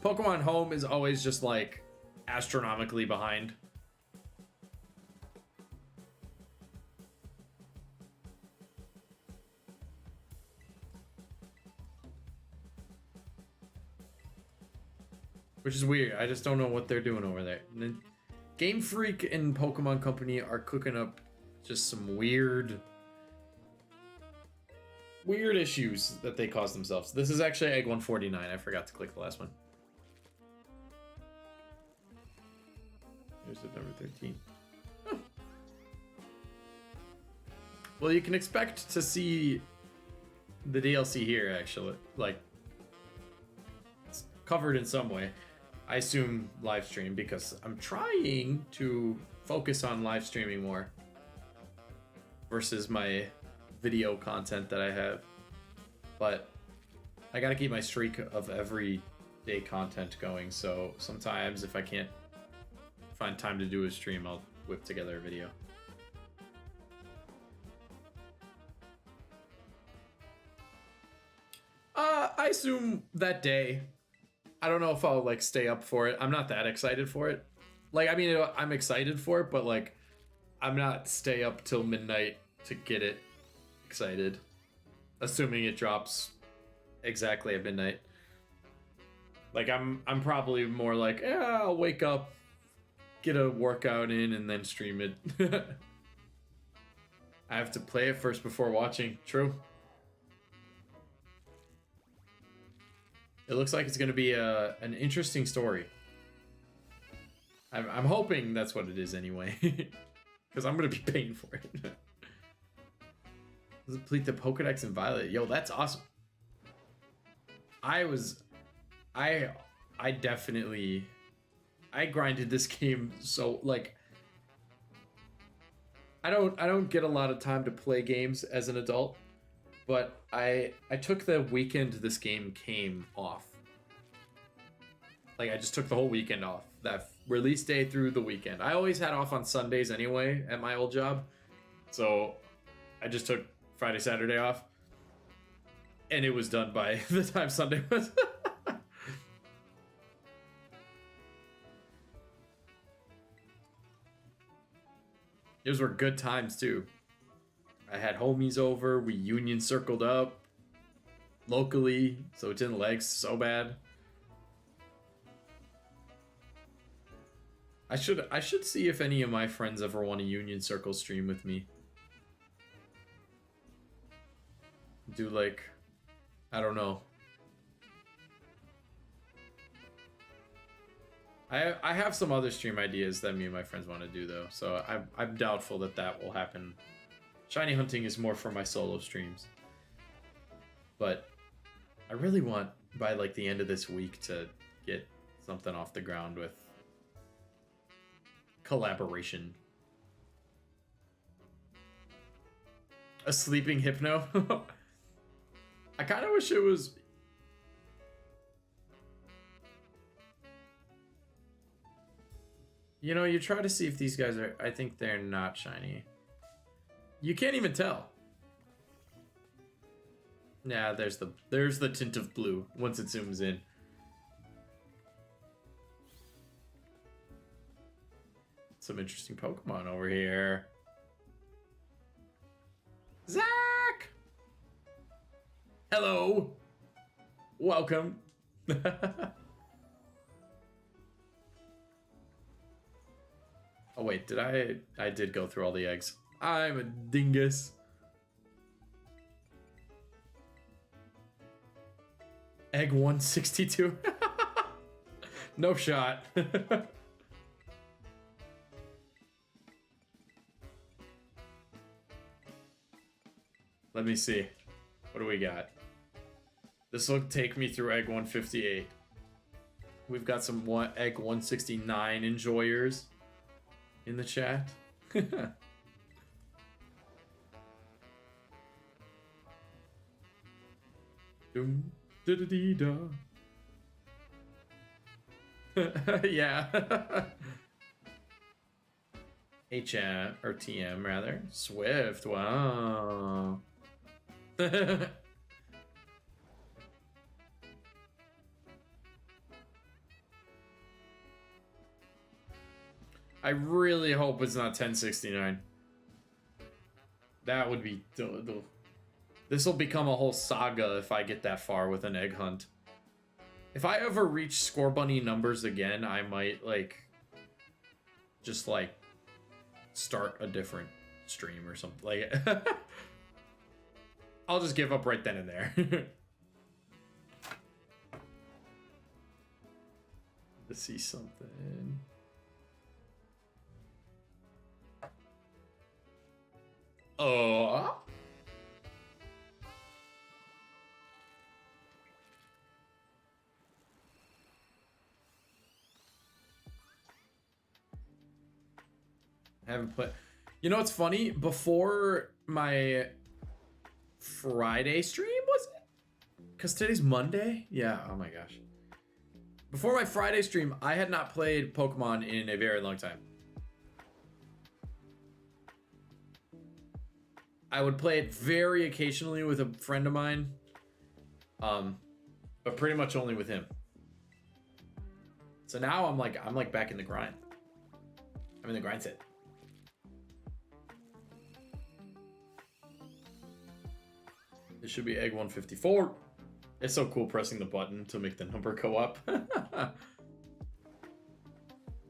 Pokemon Home is always just like astronomically behind. Which is weird. I just don't know what they're doing over there. And then Game Freak and Pokemon Company are cooking up just some weird issues that they cause themselves. This is actually Egg 149. I forgot to click the last one. Here's the number 13. Huh. Well, you can expect to see the DLC here, actually. Like, it's covered in some way. I assume live stream, because I'm trying to focus on live streaming more versus my video content that I have. But I gotta keep my streak of everyday content going, so sometimes if I can't find time to do a stream, I'll whip together a video. I assume that day. I don't know if I'll like stay up for it. I'm not that excited for it. Like, I mean, I'm excited for it, but like, I'm not stay up till midnight to get it excited. Assuming it drops exactly at midnight. Like, I'm probably more like, yeah, I'll wake up, get a workout in, and then stream it. I have to play it first before watching. True. It looks like it's going to be an interesting story. I'm hoping that's what it is anyway. Because I'm going to be paying for it. Complete the Pokedex in Violet. Yo, that's awesome. I definitely... I grinded this game so, like... I don't get a lot of time to play games as an adult. But I took the weekend this game came off. Like, I just took the whole weekend off. That release day through the weekend. I always had off on Sundays anyway at my old job. So I just took Friday, Saturday off. And it was done by the time Sunday was. Those were good times too. I had homies over, we union circled up locally, so it didn't lag so bad. I should see if any of my friends ever want a union circle stream with me. Do like, I don't know. I have some other stream ideas that me and my friends want to do though, so I'm doubtful that will happen. Shiny hunting is more for my solo streams. But I really want, by like the end of this week, to get something off the ground with collaboration. A sleeping hypno? I kind of wish it was... You know, you try to see if these guys are... I think they're not shiny. You can't even tell. Yeah, there's the tint of blue once it zooms in. Some interesting Pokemon over here. Zach! Hello! Welcome. Oh wait, I did go through all the eggs. I'm a dingus. Egg 162. No shot. Let me see. What do we got? This will take me through Egg 158. We've got some Egg 169 enjoyers in the chat. Doom, da da dee da. Yeah. HM or TM rather. Swift. Wow. I really hope it's not 1069. That would be... This will become a whole saga if I get that far with an egg hunt. If I ever reach Score Bunny numbers again, I might, like... Just, like... Start a different stream or something. Like... I'll just give up right then and there. To see something... Oh. I haven't played. You know what's funny? Before my Friday stream, was it? Because today's Monday? Yeah, oh my gosh. Before my Friday stream, I had not played Pokemon in a very long time. I would play it very occasionally with a friend of mine. But pretty much only with him. So now I'm like back in the grind. I'm in the grind set. This should be egg 154. It's so cool pressing the button to make the number go up.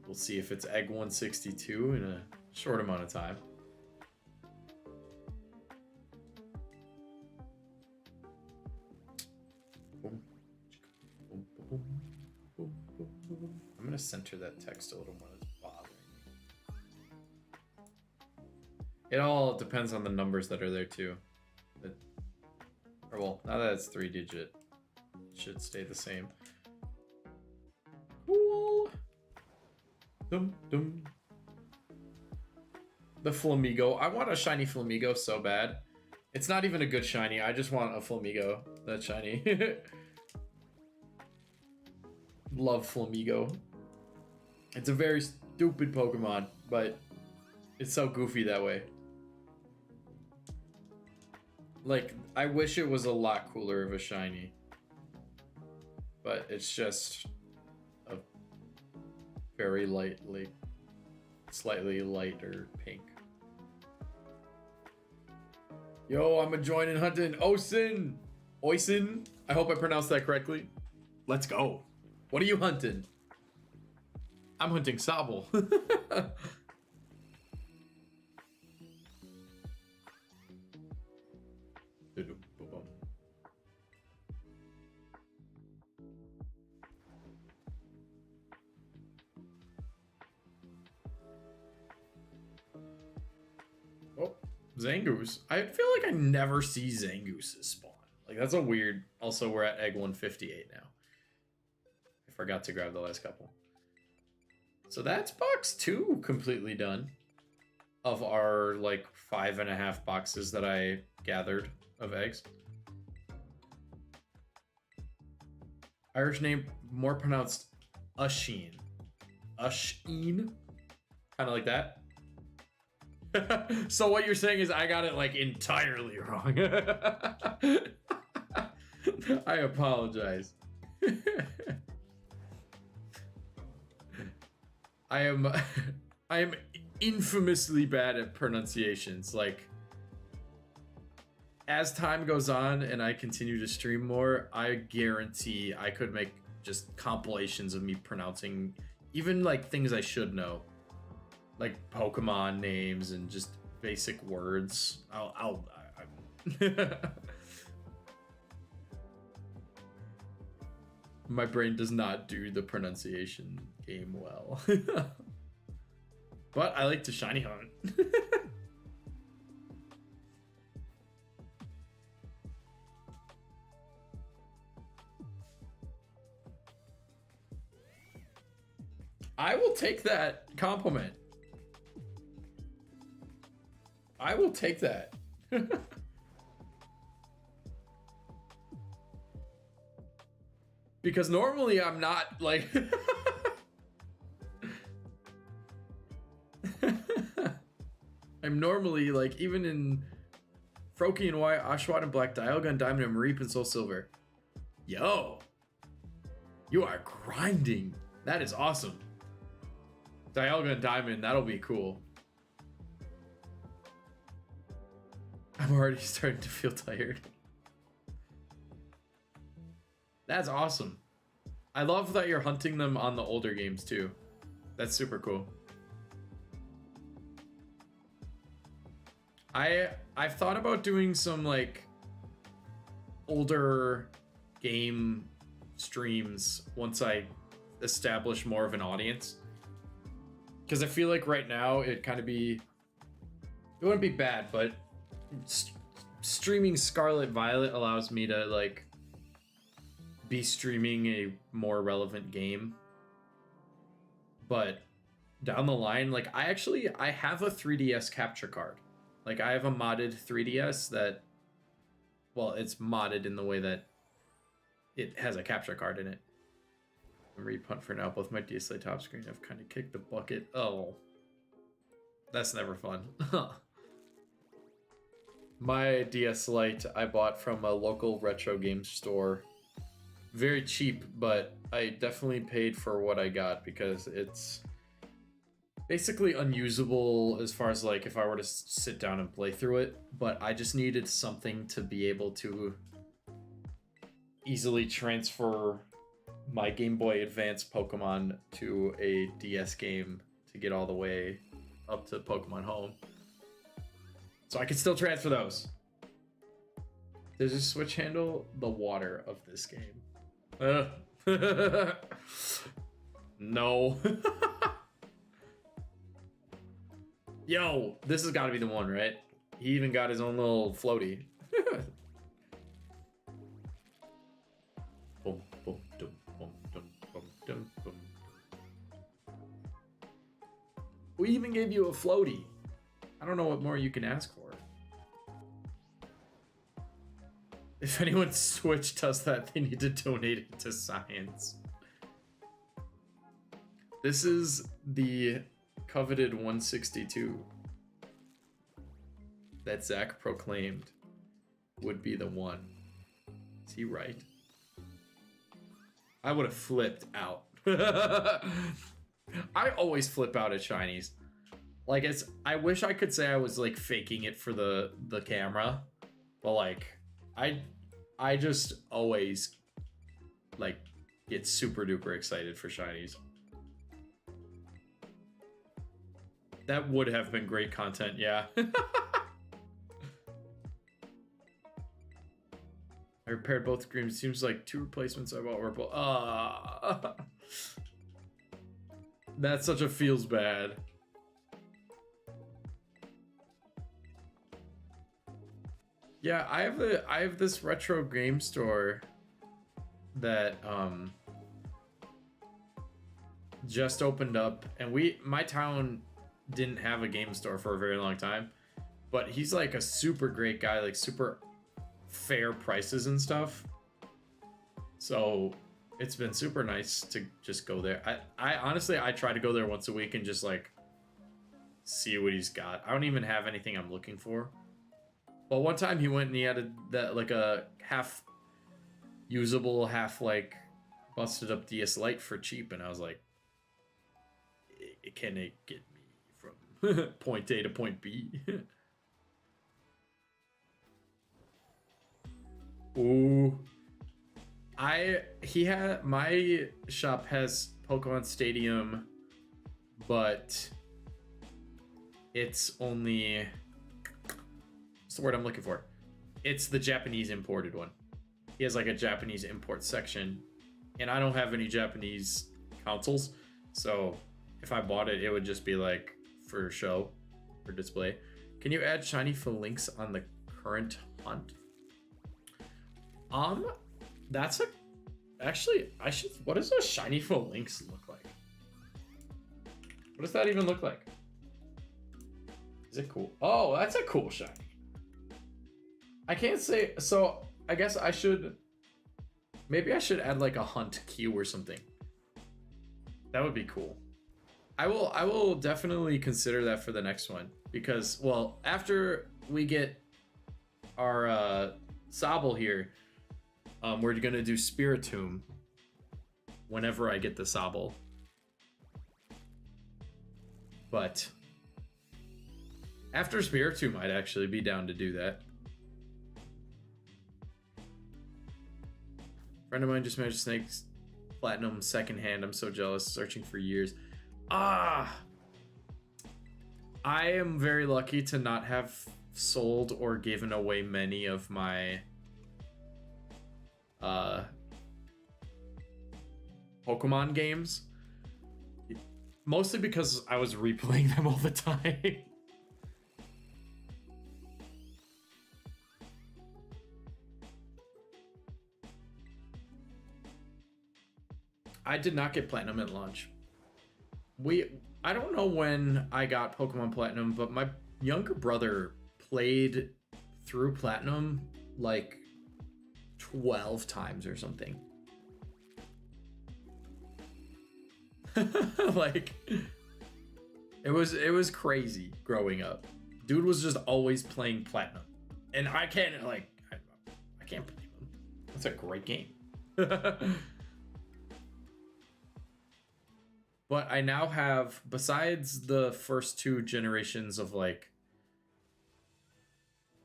We'll see if it's egg 162 in a short amount of time. I'm gonna center that text a little more. That's bothering me. It all depends on the numbers that are there too. Or well, now that it's 3-digit, it should stay the same. Cool. Dum dum. The Flamigo. I want a shiny Flamigo so bad. It's not even a good shiny. I just want a Flamigo that's shiny. Love Flamigo. It's a very stupid Pokemon, but it's so goofy that way. Like, I wish it was a lot cooler of a shiny. But it's just a very lightly, slightly lighter pink. Yo, I'm joining hunting Oisin. Oisin. I hope I pronounced that correctly. Let's go. What are you hunting? I'm hunting Sobble. Oh, Zangoose. I feel like I never see Zangooses spawn. Like, that's a weird... Also, we're at egg 158 now. I forgot to grab the last couple. So that's box 2 completely done. Of our, like, 5.5 boxes that I gathered of eggs. Irish name, more pronounced Usheen. Usheen? Kind of like that. So what you're saying is I got it, like, entirely wrong. I apologize. I am infamously bad at pronunciations. Like, as time goes on and I continue to stream more, I guarantee I could make just compilations of me pronouncing even like things I should know, like Pokemon names and just basic words. My brain does not do the pronunciation game well. But I like to shiny hunt. I will take that compliment. I will take that. Because normally I'm not like... I'm normally like, even in Froakie and White, Oshawott and Black, Dialga, Diamond and Mareep and Soul Silver. Yo, you are grinding. That is awesome. Dialga and Diamond, that'll be cool. I'm already starting to feel tired. That's awesome. I love that you're hunting them on the older games too. That's super cool. I've thought about doing some like older game streams once I establish more of an audience. Because I feel like right now it wouldn't be bad, but streaming Scarlet Violet allows me to like be streaming a more relevant game. But down the line, like I have a 3DS capture card. Like I have a modded 3DS that, well, it's modded in the way that it has a capture card in it. I'm repunt for now. Both my DSLA top screen have kind of kicked the bucket. Oh, that's never fun. My DS Lite I bought from a local retro game store. Very cheap, but I definitely paid for what I got because it's basically unusable as far as like if I were to sit down and play through it. But I just needed something to be able to easily transfer my Game Boy Advance Pokemon to a DS game to get all the way up to Pokemon Home. So I can still transfer those. Does this Switch handle the water of this game? No. Yo, this has got to be the one, right? He even got his own little floaty. Boom, boom, dum, boom, dum, boom, dum, boom. We even gave you a floaty. I don't know what more you can ask for. If anyone's Switch does that, they need to donate it to science. This is the coveted 162 that Zach proclaimed would be the one. Is he right? I would have flipped out. I always flip out at shinies. Like I wish I could say I was like faking it for the camera, but like I just always like get super duper excited for shinies. That would have been great content, yeah. I repaired both screens. Seems like 2 replacements I bought were both. That's such a feels bad. Yeah, I have this retro game store that just opened up, and my town didn't have a game store for a very long time, but he's like a super great guy, like super fair prices and stuff. So it's been super nice to just go there. I honestly try to go there once a week and just like see what he's got. I don't even have anything I'm looking for. But one time he went and he had that like a half usable, half like busted up DS Lite for cheap, and I was like, can it get me from point A to point B? Ooh. My shop has Pokemon Stadium, but it's only, what's the word I'm looking for? It's the Japanese imported one. He has like a Japanese import section, and I don't have any Japanese consoles, so if I bought it, it would just be like for show, for display. Can you add shiny Phalanx on the current hunt? That's actually, what does a shiny Phalanx look like? What does that even look like? Is it cool? Oh, that's a cool shiny. I can't say, so I guess maybe I should add like a hunt queue or something. That would be cool. I will definitely consider that for the next one, because, well, after we get our Sobble here, we're gonna do Spiritomb whenever I get the Sobble. But after Spiritomb, I'd actually be down to do that. Friend of mine just managed Snake's Platinum secondhand. I'm so jealous, searching for years. I am very lucky to not have sold or given away many of my Pokemon games. Mostly because I was replaying them all the time. I did not get Platinum at launch. I don't know when I got Pokemon Platinum, but my younger brother played through Platinum like 12 times or something. Like it was crazy growing up. Dude was just always playing Platinum. And I can't blame him. That's a great game. But I now have, besides the first 2 generations of like,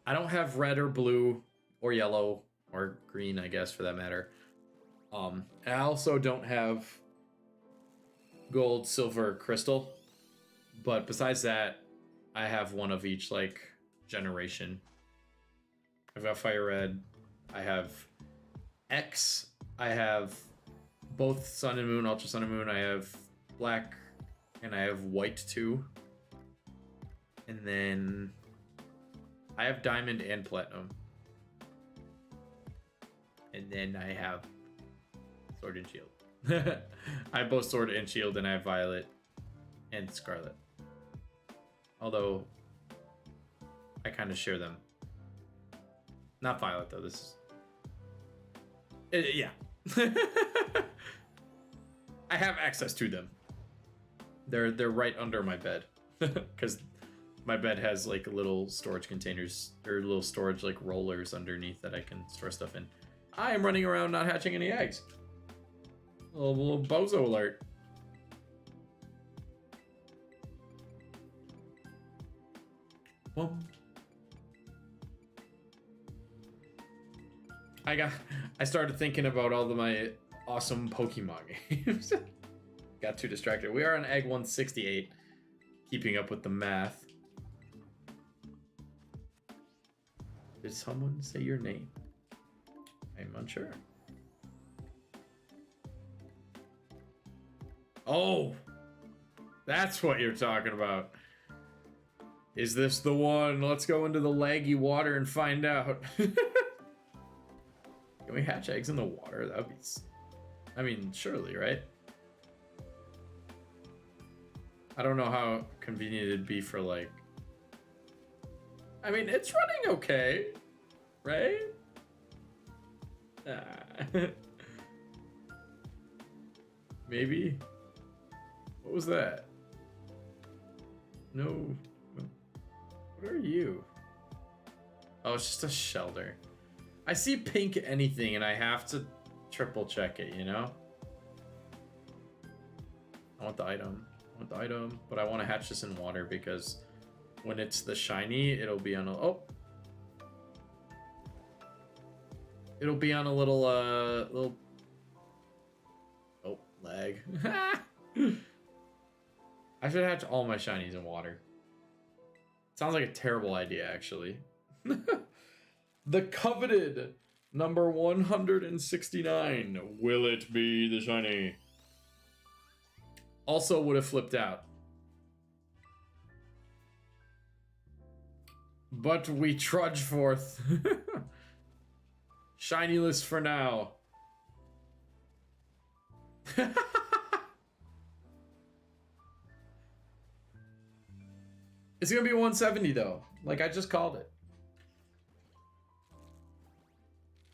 I don't have red or blue or yellow or green, I guess, for that matter. And I also don't have gold, silver, crystal. But besides that, I have one of each like generation. I've got fire red. I have X. I have both sun and moon, ultra sun and moon. I have black, and I have white too. And then I have diamond and platinum. And then I have sword and shield. I have both sword and shield, and I have violet and scarlet. Although I kind of share them. Not violet though. This is yeah. I have access to them. They're right under my bed, because my bed has like little storage containers or little storage like rollers underneath that I can store stuff in. I am running around not hatching any eggs. Little bozo alert. I started thinking about all of my awesome Pokemon games. Got too distracted. We are on egg 168, keeping up with the math. Did someone say your name? I'm unsure. Oh, that's what you're talking about. Is this the one? Let's go into the laggy water and find out. Can we hatch eggs in the water? That would be... I mean, surely, right? I don't know how convenient it'd be for, like... I mean, it's running okay, right? Maybe? What was that? No. What are you? Oh, it's just a shelter. I see pink anything and I have to triple check it, you know? I want the item. But I want to hatch this in water because when it's the shiny, it'll be on a... Oh! It'll be on a little, little... Oh, lag. I should hatch all my shinies in water. Sounds like a terrible idea, actually. The coveted number 169. Will it be the shiny? Also would have flipped out. But we trudge forth. Shinyless for now. It's gonna be 170 though. Like I just called it.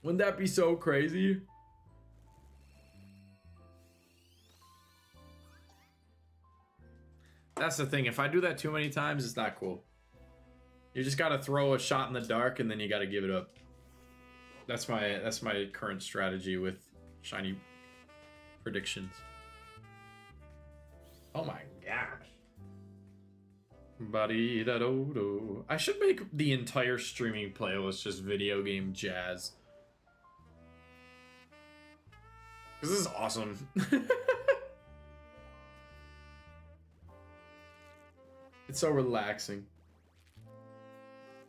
Wouldn't that be so crazy? That's the thing. If I do that too many times, it's not cool. You just gotta throw a shot in the dark and then you gotta give it up. That's my current strategy with shiny predictions. Oh my gosh. Ba-dee-da-do-do. I should make the entire streaming playlist just video game jazz. This is awesome. It's so relaxing.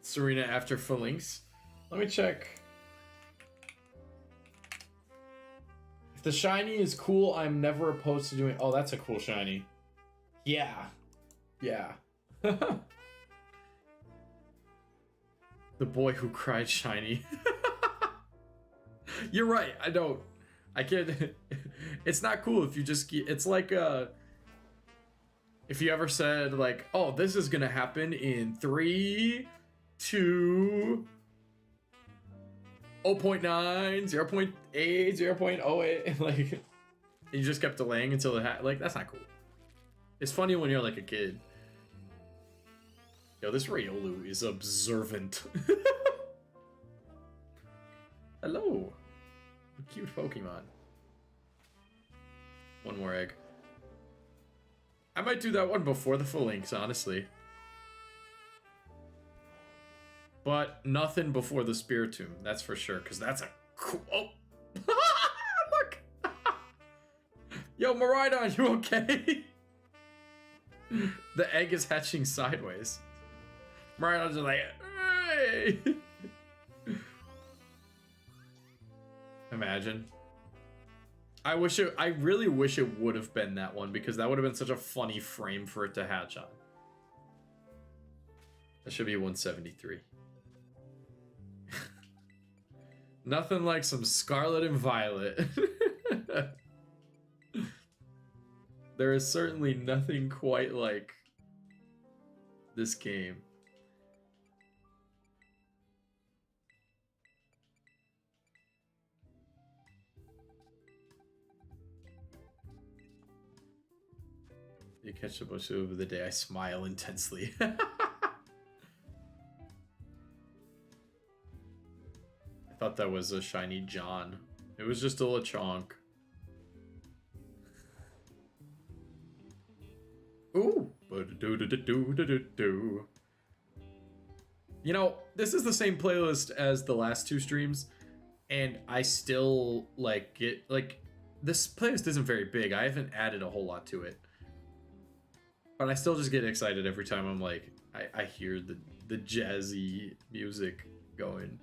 Serena after Phalanx. Let me check. If the shiny is cool, I'm never opposed to doing... Oh, that's a cool shiny. Yeah. Yeah. The boy who cried shiny. You're right. I don't. I can't. It's not cool if you just. It's like if you ever said like, "Oh, this is gonna happen in 3, 2, 0.9, 0.8, 0.08," like, you just kept delaying until it had. Like, that's not cool. It's funny when you're like a kid. Yo, this Riolu is observant. Hello. Cute Pokemon. One more egg. I might do that one before the Phalanx, honestly. But nothing before the Spiritomb, that's for sure, because that's a cool... Oh! Look! Yo, Miraidon, you okay? The egg is hatching sideways. Miraidon's just like, hey! Imagine. I really wish it would have been that one, because that would have been such a funny frame for it to hatch on. That should be 173. Nothing like some Scarlet and Violet. There is certainly nothing quite like this game. You catch the bush over the day, I smile intensely. I thought that was a shiny John. It was just a Lechonk. Ooh. You know, this is the same playlist as the last two streams, and I still like it. Like, this playlist isn't very big. I haven't added a whole lot to it. But I still just get excited every time I'm like, I hear the jazzy music going.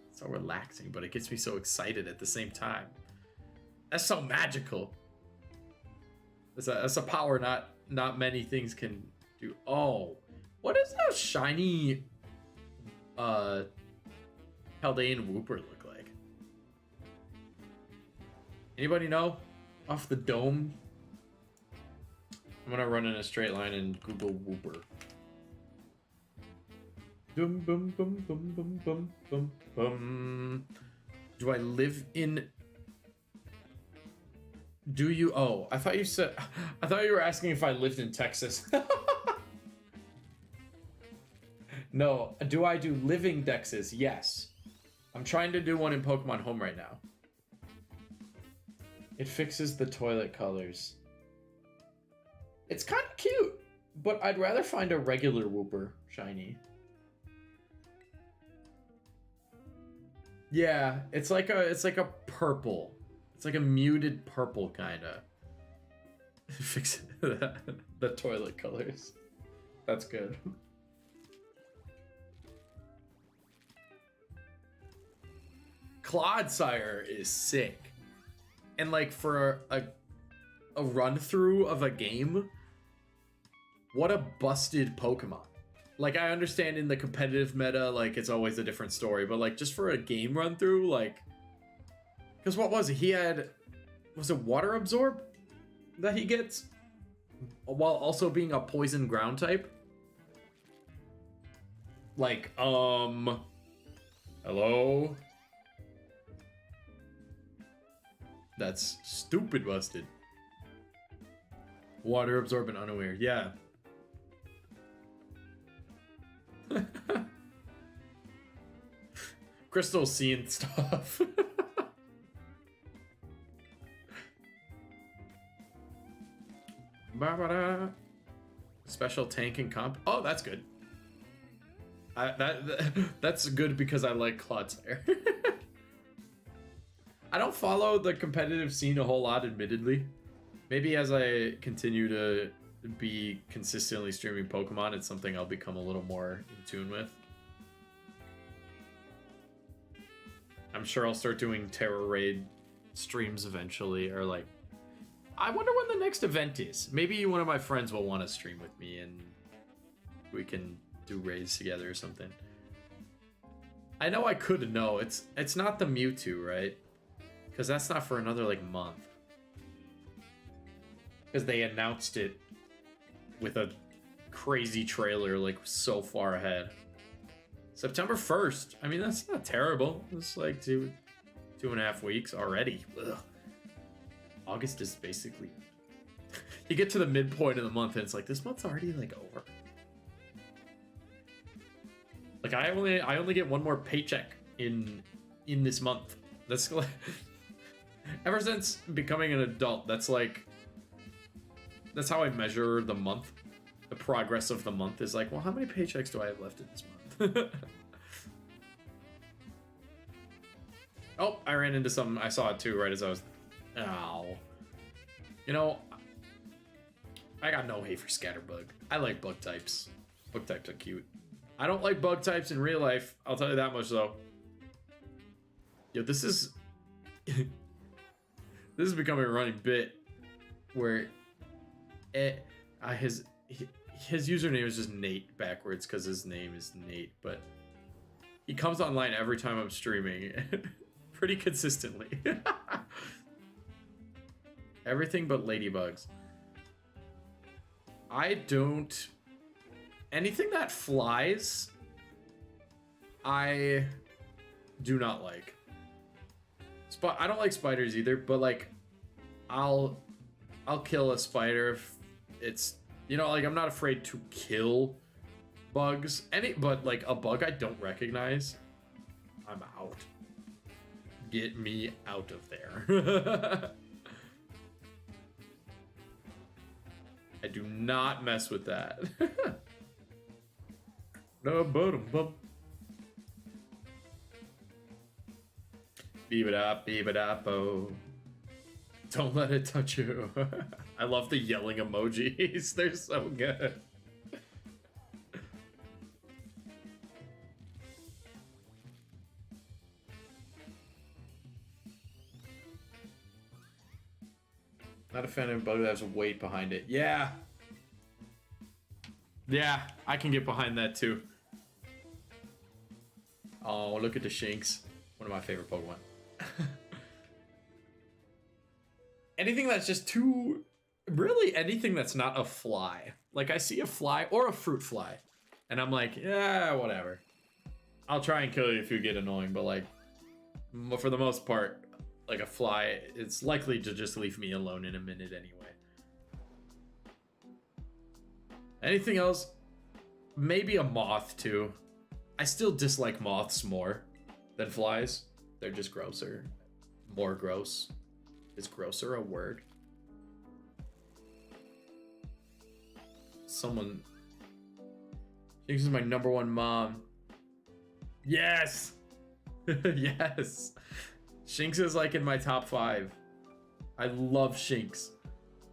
It's so relaxing, but it gets me so excited at the same time. That's so magical. That's a power not many things can do. Oh, what does a shiny Paldean Wooper look like? Anybody know? Off the dome? I'm gonna run in a straight line and Google Wooper. Dum bum bum bum bum bum bum bum. Do I live in... Do you... Oh, I thought you said... I thought you were asking if I lived in Texas. No, do I do living Dexes? Yes. I'm trying to do one in Pokemon Home right now. It fixes the toilet colors. It's kind of cute, but I'd rather find a regular Wooper shiny. Yeah, it's like a purple. It's like a muted purple kinda. Fix the toilet colors. That's good. Clodsire is sick. And like for a run through of a game, what a busted Pokemon. Like, I understand in the competitive meta, like, it's always a different story, but like just for a game run through, like, because what was it? He had, was it Water Absorb that he gets while also being a poison ground type? Like, hello? That's stupid busted. Water Absorb and Unaware, yeah. Crystal seeing stuff. Special tank and comp. Oh, that's good. That's good because I like Clodsire. I don't follow the competitive scene a whole lot, admittedly. Maybe as I continue to be consistently streaming Pokemon, it's something I'll become a little more in tune with. I'm sure I'll start doing Terra Raid streams eventually, or like, I wonder when the next event is. Maybe one of my friends will want to stream with me and we can do raids together or something. I know I could know. It's not the Mewtwo, right? Because that's not for another like month. Because they announced it with a crazy trailer like so far ahead. September 1st. I mean, that's not terrible. It's like 2.5 weeks already. Ugh. August is basically... You get to the midpoint of the month and it's like, this month's already like over. Like I only get one more paycheck in this month. That's like... Ever since becoming an adult, that's how I measure the month. The progress of the month is like, well, how many paychecks do I have left in this month? Oh, I ran into something. I saw it too right as I was... Ow. You know, I got no hate for Scatterbug. I like bug types. Bug types are cute. I don't like bug types in real life. I'll tell you that much though. Yo, this is... this is becoming a running bit where his username is just Nate backwards because his name is Nate, but he comes online every time I'm streaming pretty consistently. Everything but ladybugs. I don't... Anything that flies, I do not like. I don't like spiders either, but like, I'll kill a spider if it's, you know, like I'm not afraid to kill bugs. But like a bug I don't recognize, I'm out. Get me out of there. I do not mess with that. No, bum. Beep-a-da-beep-a-da-bo. Don't let it touch you. I love the yelling emojis. They're so good. Not a fan of a bug that has weight behind it. Yeah. Yeah, I can get behind that too. Oh, look at the Shinx. One of my favorite Pokemon. Anything that's just too... Really, anything that's not a fly. Like, I see a fly or a fruit fly. And I'm like, yeah, whatever. I'll try and kill you if you get annoying. But, like, for the most part, like a fly, it's likely to just leave me alone in a minute anyway. Anything else? Maybe a moth, too. I still dislike moths more than flies. They're just grosser. More gross. Is grosser a word? Someone... This is my #1 mom. Yes! Yes! Shinx is like in my top 5. I love Shinx.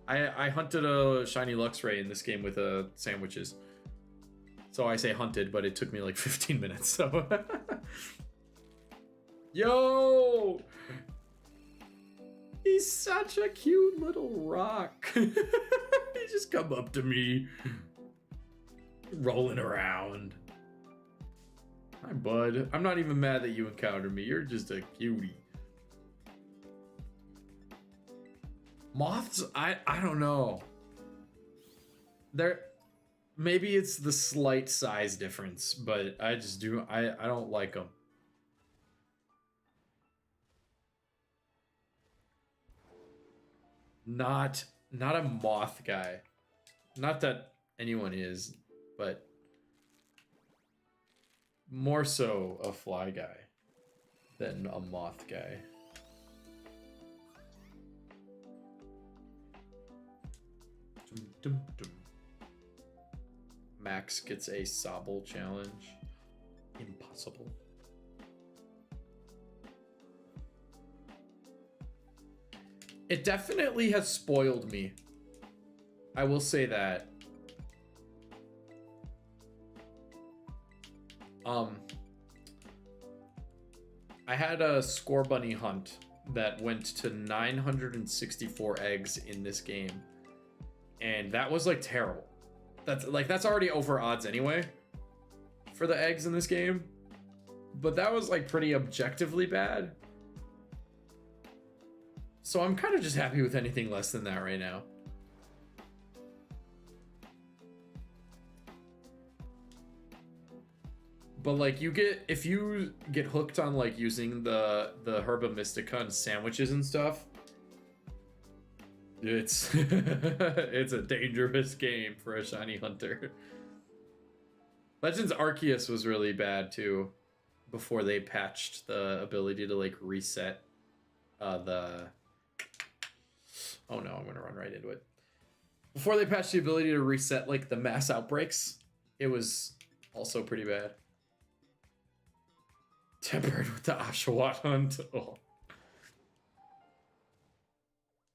I hunted a shiny Luxray in this game with sandwiches. So I say hunted, but it took me like 15 minutes, so... Yo! He's such a cute little rock. He just come up to me. Rolling around. Hi, bud. I'm not even mad that you encountered me. You're just a cutie. Moths? I don't know. Maybe it's the slight size difference, but I don't like them. Not a moth guy. Not that anyone is, but more so a fly guy than a moth guy. Dum, dum, dum. Max gets a Sobble challenge. Impossible. It definitely has spoiled me. I will say that. I had a Score Bunny hunt that went to 964 eggs in this game. And that was like terrible. That's already over odds anyway for the eggs in this game. But that was like pretty objectively bad. So I'm kind of just happy with anything less than that right now. But like if you get hooked on like using the Herba Mystica and sandwiches and stuff, it's it's a dangerous game for a shiny hunter. Legends Arceus was really bad too, before they patched the ability to like reset the. Oh no, I'm gonna run right into it. Before they patched the ability to reset like the mass outbreaks, it was also pretty bad. Tempered with the Oshawott hunt. Oh.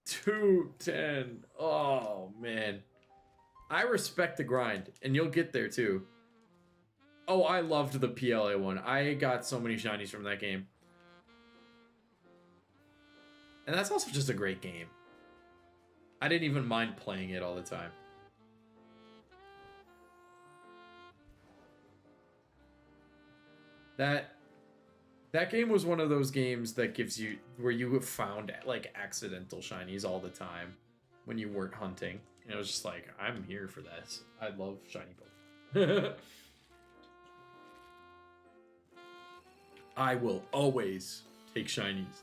210. Oh man. I respect the grind, and you'll get there too. Oh, I loved the PLA one. I got so many shinies from that game. And that's also just a great game. I didn't even mind playing it all the time. That game was one of those games that gives you, where you have found like accidental shinies all the time when you weren't hunting. And it was just like, I'm here for this. I love shiny Pokemon. I will always take shinies.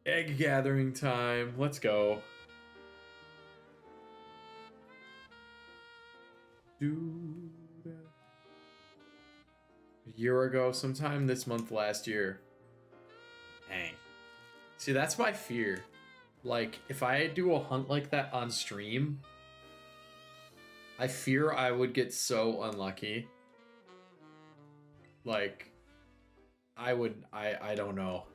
Egg gathering time. Let's go. A year ago, sometime this month last year. Dang. See, that's my fear. Like, if I do a hunt like that on stream, I fear I would get so unlucky. Like, I don't know.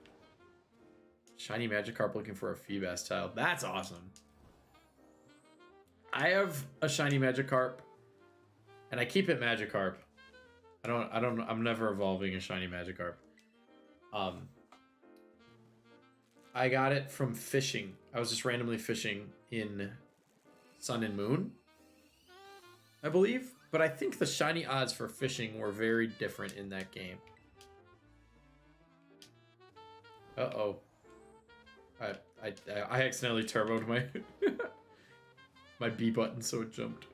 Shiny Magikarp looking for a Feebas child. That's awesome. I have a shiny Magikarp, and I keep it Magikarp. I'm never evolving a shiny Magikarp. I got it from fishing. I was just randomly fishing in Sun and Moon, I believe. But I think the shiny odds for fishing were very different in that game. Uh-oh. I accidentally turboed my my B button, so it jumped.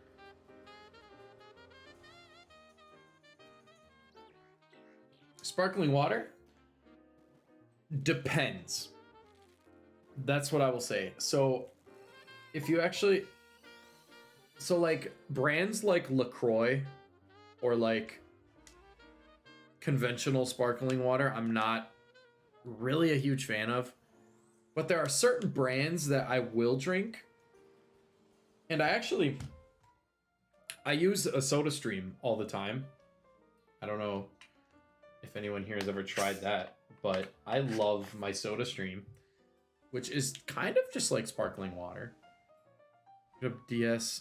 Sparkling water? Depends. That's what I will say. So, if you actually... So, like, brands like LaCroix or, like, conventional sparkling water, I'm not really a huge fan of. But there are certain brands that I will drink. And I use a SodaStream all the time. I don't know if anyone here has ever tried that, but I love my SodaStream, which is kind of just like sparkling water. DS.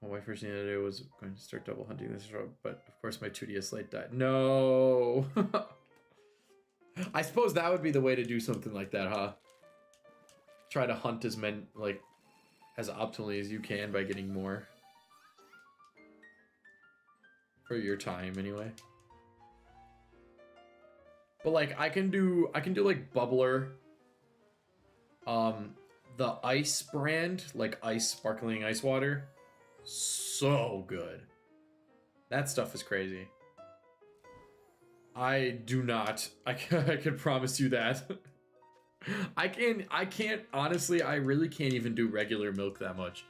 My first thing to do was going to start double hunting this road, but of course my 2DS Lite died. No! I suppose that would be the way to do something like that, huh? Try to hunt as optimally as you can by getting more. For your time, anyway. But like I can do like Bubbler. The ice brand, like ice sparkling ice water. So good. That stuff is crazy. I can promise you that. I can't honestly, I really can't even do regular milk that much.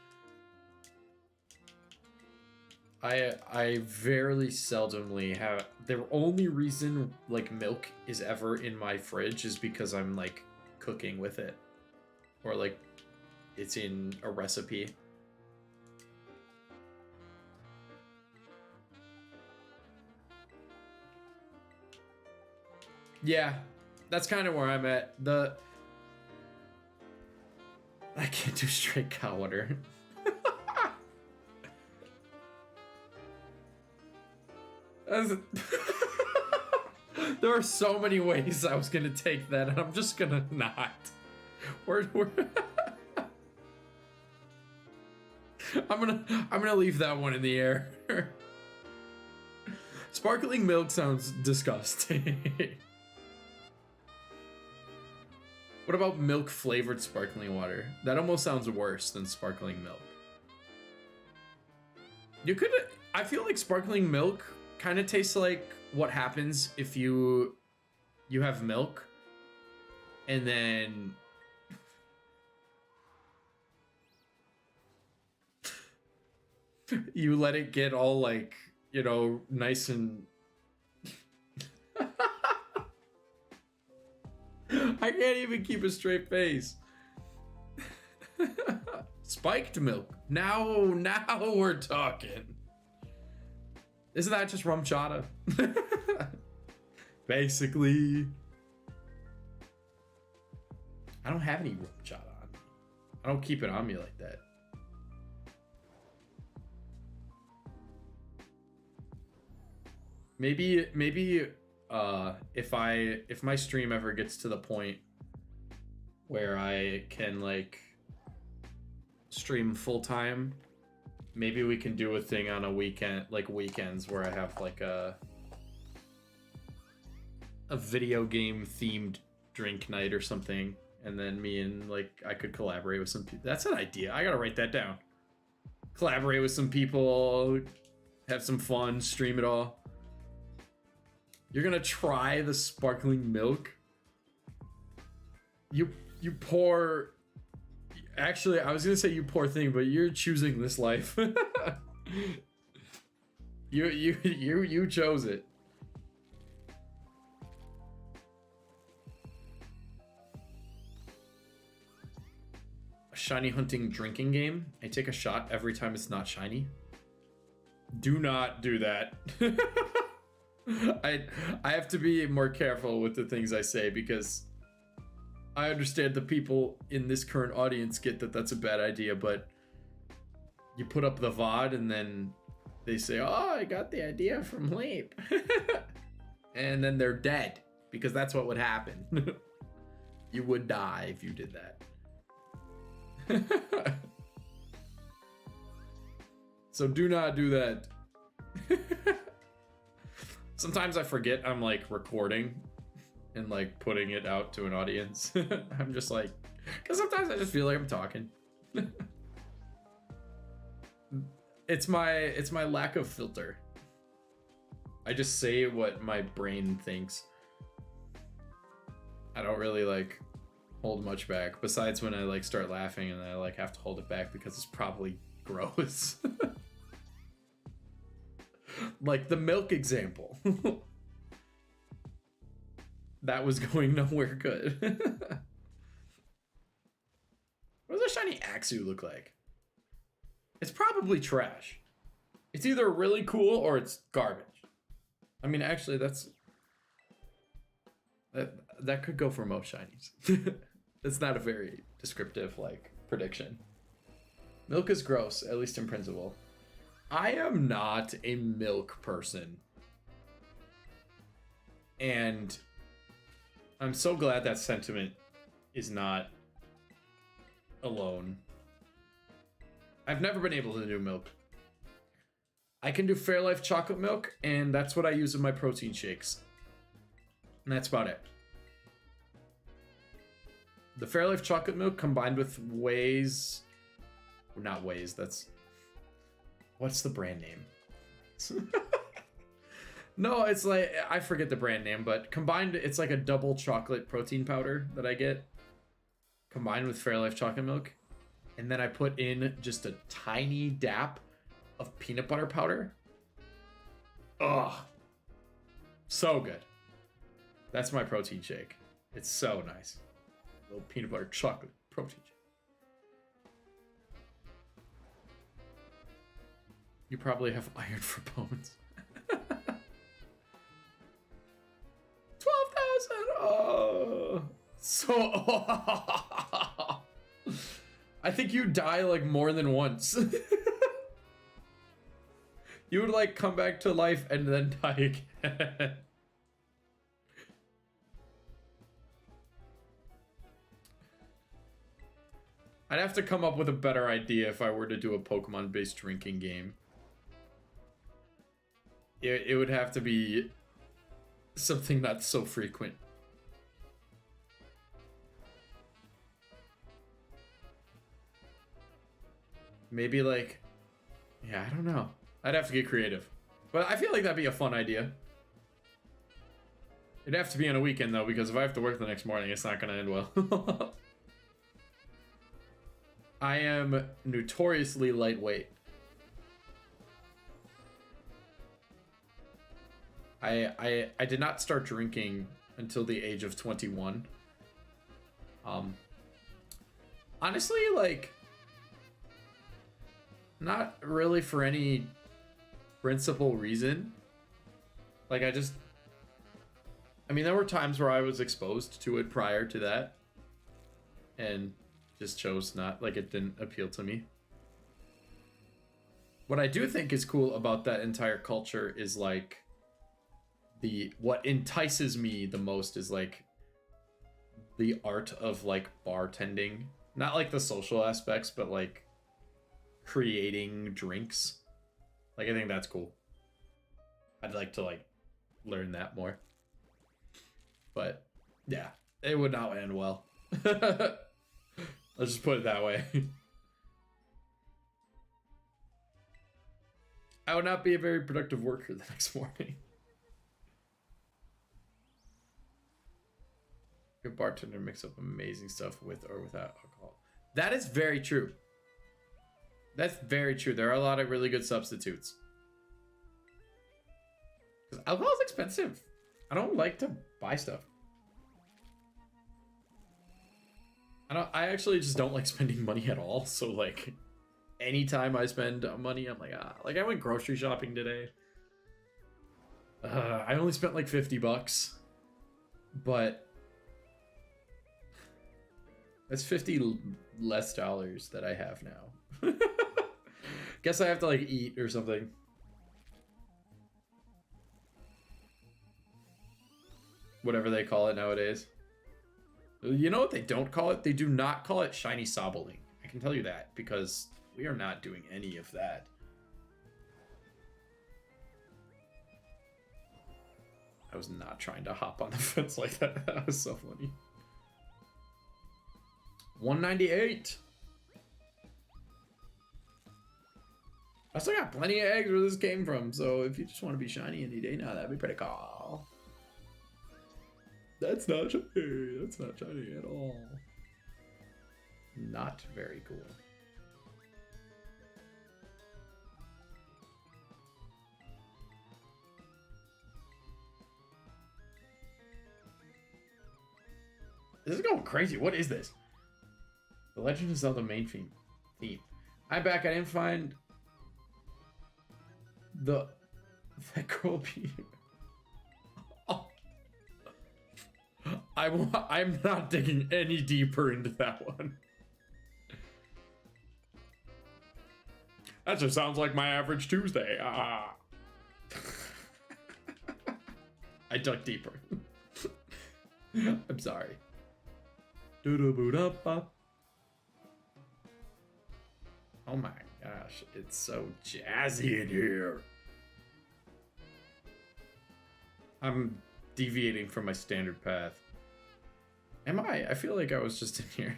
I very seldomly have, the only reason like milk is ever in my fridge is because I'm like cooking with it or like it's in a recipe. Yeah, that's kind of where I'm at. I can't do straight cow water. There are so many ways I was gonna take that, and I'm just gonna not. We're I'm gonna leave that one in the air. Sparkling milk sounds disgusting. What about milk flavored sparkling water? That almost sounds worse than sparkling milk. You could, I feel like sparkling milk kind of tastes like what happens if you have milk and then you let it get all like, you know, nice and I can't even keep a straight face. Spiked milk. Now we're talking. Isn't that just rum chata? Basically. I don't have any rum chata on me. I don't keep it on me like that. Maybe if my stream ever gets to the point where I can like stream full time, maybe we can do a thing on a weekend, like weekends, where I have like a video game themed drink night or something, and then me and like I could collaborate with some people. That's an idea. I gotta write that down. Collaborate with some people, have some fun, stream it all. You're gonna try the sparkling milk? You poor... Actually, I was gonna say you poor thing, but you're choosing this life. You chose it. A shiny hunting drinking game. I take a shot every time it's not shiny. Do not do that. I have to be more careful with the things I say, because I understand the people in this current audience get that that's a bad idea, but you put up the VOD and then they say, oh, I got the idea from HLEEP. And then they're dead, because that's what would happen. You would die if you did that. So do not do that. Sometimes I forget I'm like recording and like putting it out to an audience. I'm just like, because sometimes I just feel like I'm talking. It's my lack of filter. I just say what my brain thinks. I don't really like hold much back, besides when I like start laughing and I like have to hold it back because it's probably gross. Like the milk example. That was going nowhere good. What does a shiny Axu look like? It's probably trash. It's either really cool or it's garbage. I mean, actually, that could go for most shinies. It's not a very descriptive like prediction. Milk is gross, at least in principle. I am not a milk person. And I'm so glad that sentiment is not alone. I've never been able to do milk. I can do Fairlife chocolate milk, and that's what I use in my protein shakes. And that's about it. The Fairlife chocolate milk combined with Ways... Not Ways, that's... What's the brand name? No, it's like, I forget the brand name, but combined, it's like a double chocolate protein powder that I get. Combined with Fairlife chocolate milk. And then I put in just a tiny dap of peanut butter powder. Ugh. So good. That's my protein shake. It's so nice. A little peanut butter chocolate protein shake. You probably have iron for bones. 12,000. Oh. So I think you die like more than once. You would like come back to life and then die again. I'd have to come up with a better idea if I were to do a Pokemon-based drinking game. It would have to be something not so frequent. Maybe like, yeah, I don't know. I'd have to get creative. But I feel like that'd be a fun idea. It'd have to be on a weekend though, because if I have to work the next morning, it's not gonna end well. I am notoriously lightweight. I did not start drinking until the age of 21. Honestly, like, not really for any principal reason. Like, I mean, there were times where I was exposed to it prior to that, and just chose not, like, it didn't appeal to me. What I do think is cool about that entire culture is, like, what entices me the most is, like, the art of, like, bartending. Not, like, the social aspects, but, like, creating drinks. Like, I think that's cool. I'd like to, like, learn that more. But, yeah, it would not end well. Let's just put it that way. I would not be a very productive worker the next morning. Good bartender mix up amazing stuff with or without alcohol. That is very true. That's very true. There are a lot of really good substitutes. Because alcohol is expensive. I don't like to buy stuff. I actually just don't like spending money at all. So, like, anytime I spend money, I'm like, like, I went grocery shopping today. I only spent like $50, but that's 50 less dollars that I have now. Guess I have to, like, eat or something. Whatever they call it nowadays. You know what they don't call it? They do not call it shiny Sobbling. I can tell you that, because we are not doing any of that. I was not trying to hop on the fence like that. That was so funny. 198. I still got plenty of eggs where this came from, so if you just want to be shiny any day now, that'd be pretty cool. That's not shiny. That's not shiny at all. Not very cool. This is going crazy. What is this? The Legend of Zelda main theme. I'm back. I didn't find that girl be. Oh. I'm not digging any deeper into that one. That just sounds like my average Tuesday. I dug deeper. I'm sorry. Oh my gosh, it's so jazzy in here. I'm deviating from my standard path. Am I? I feel like I was just in here.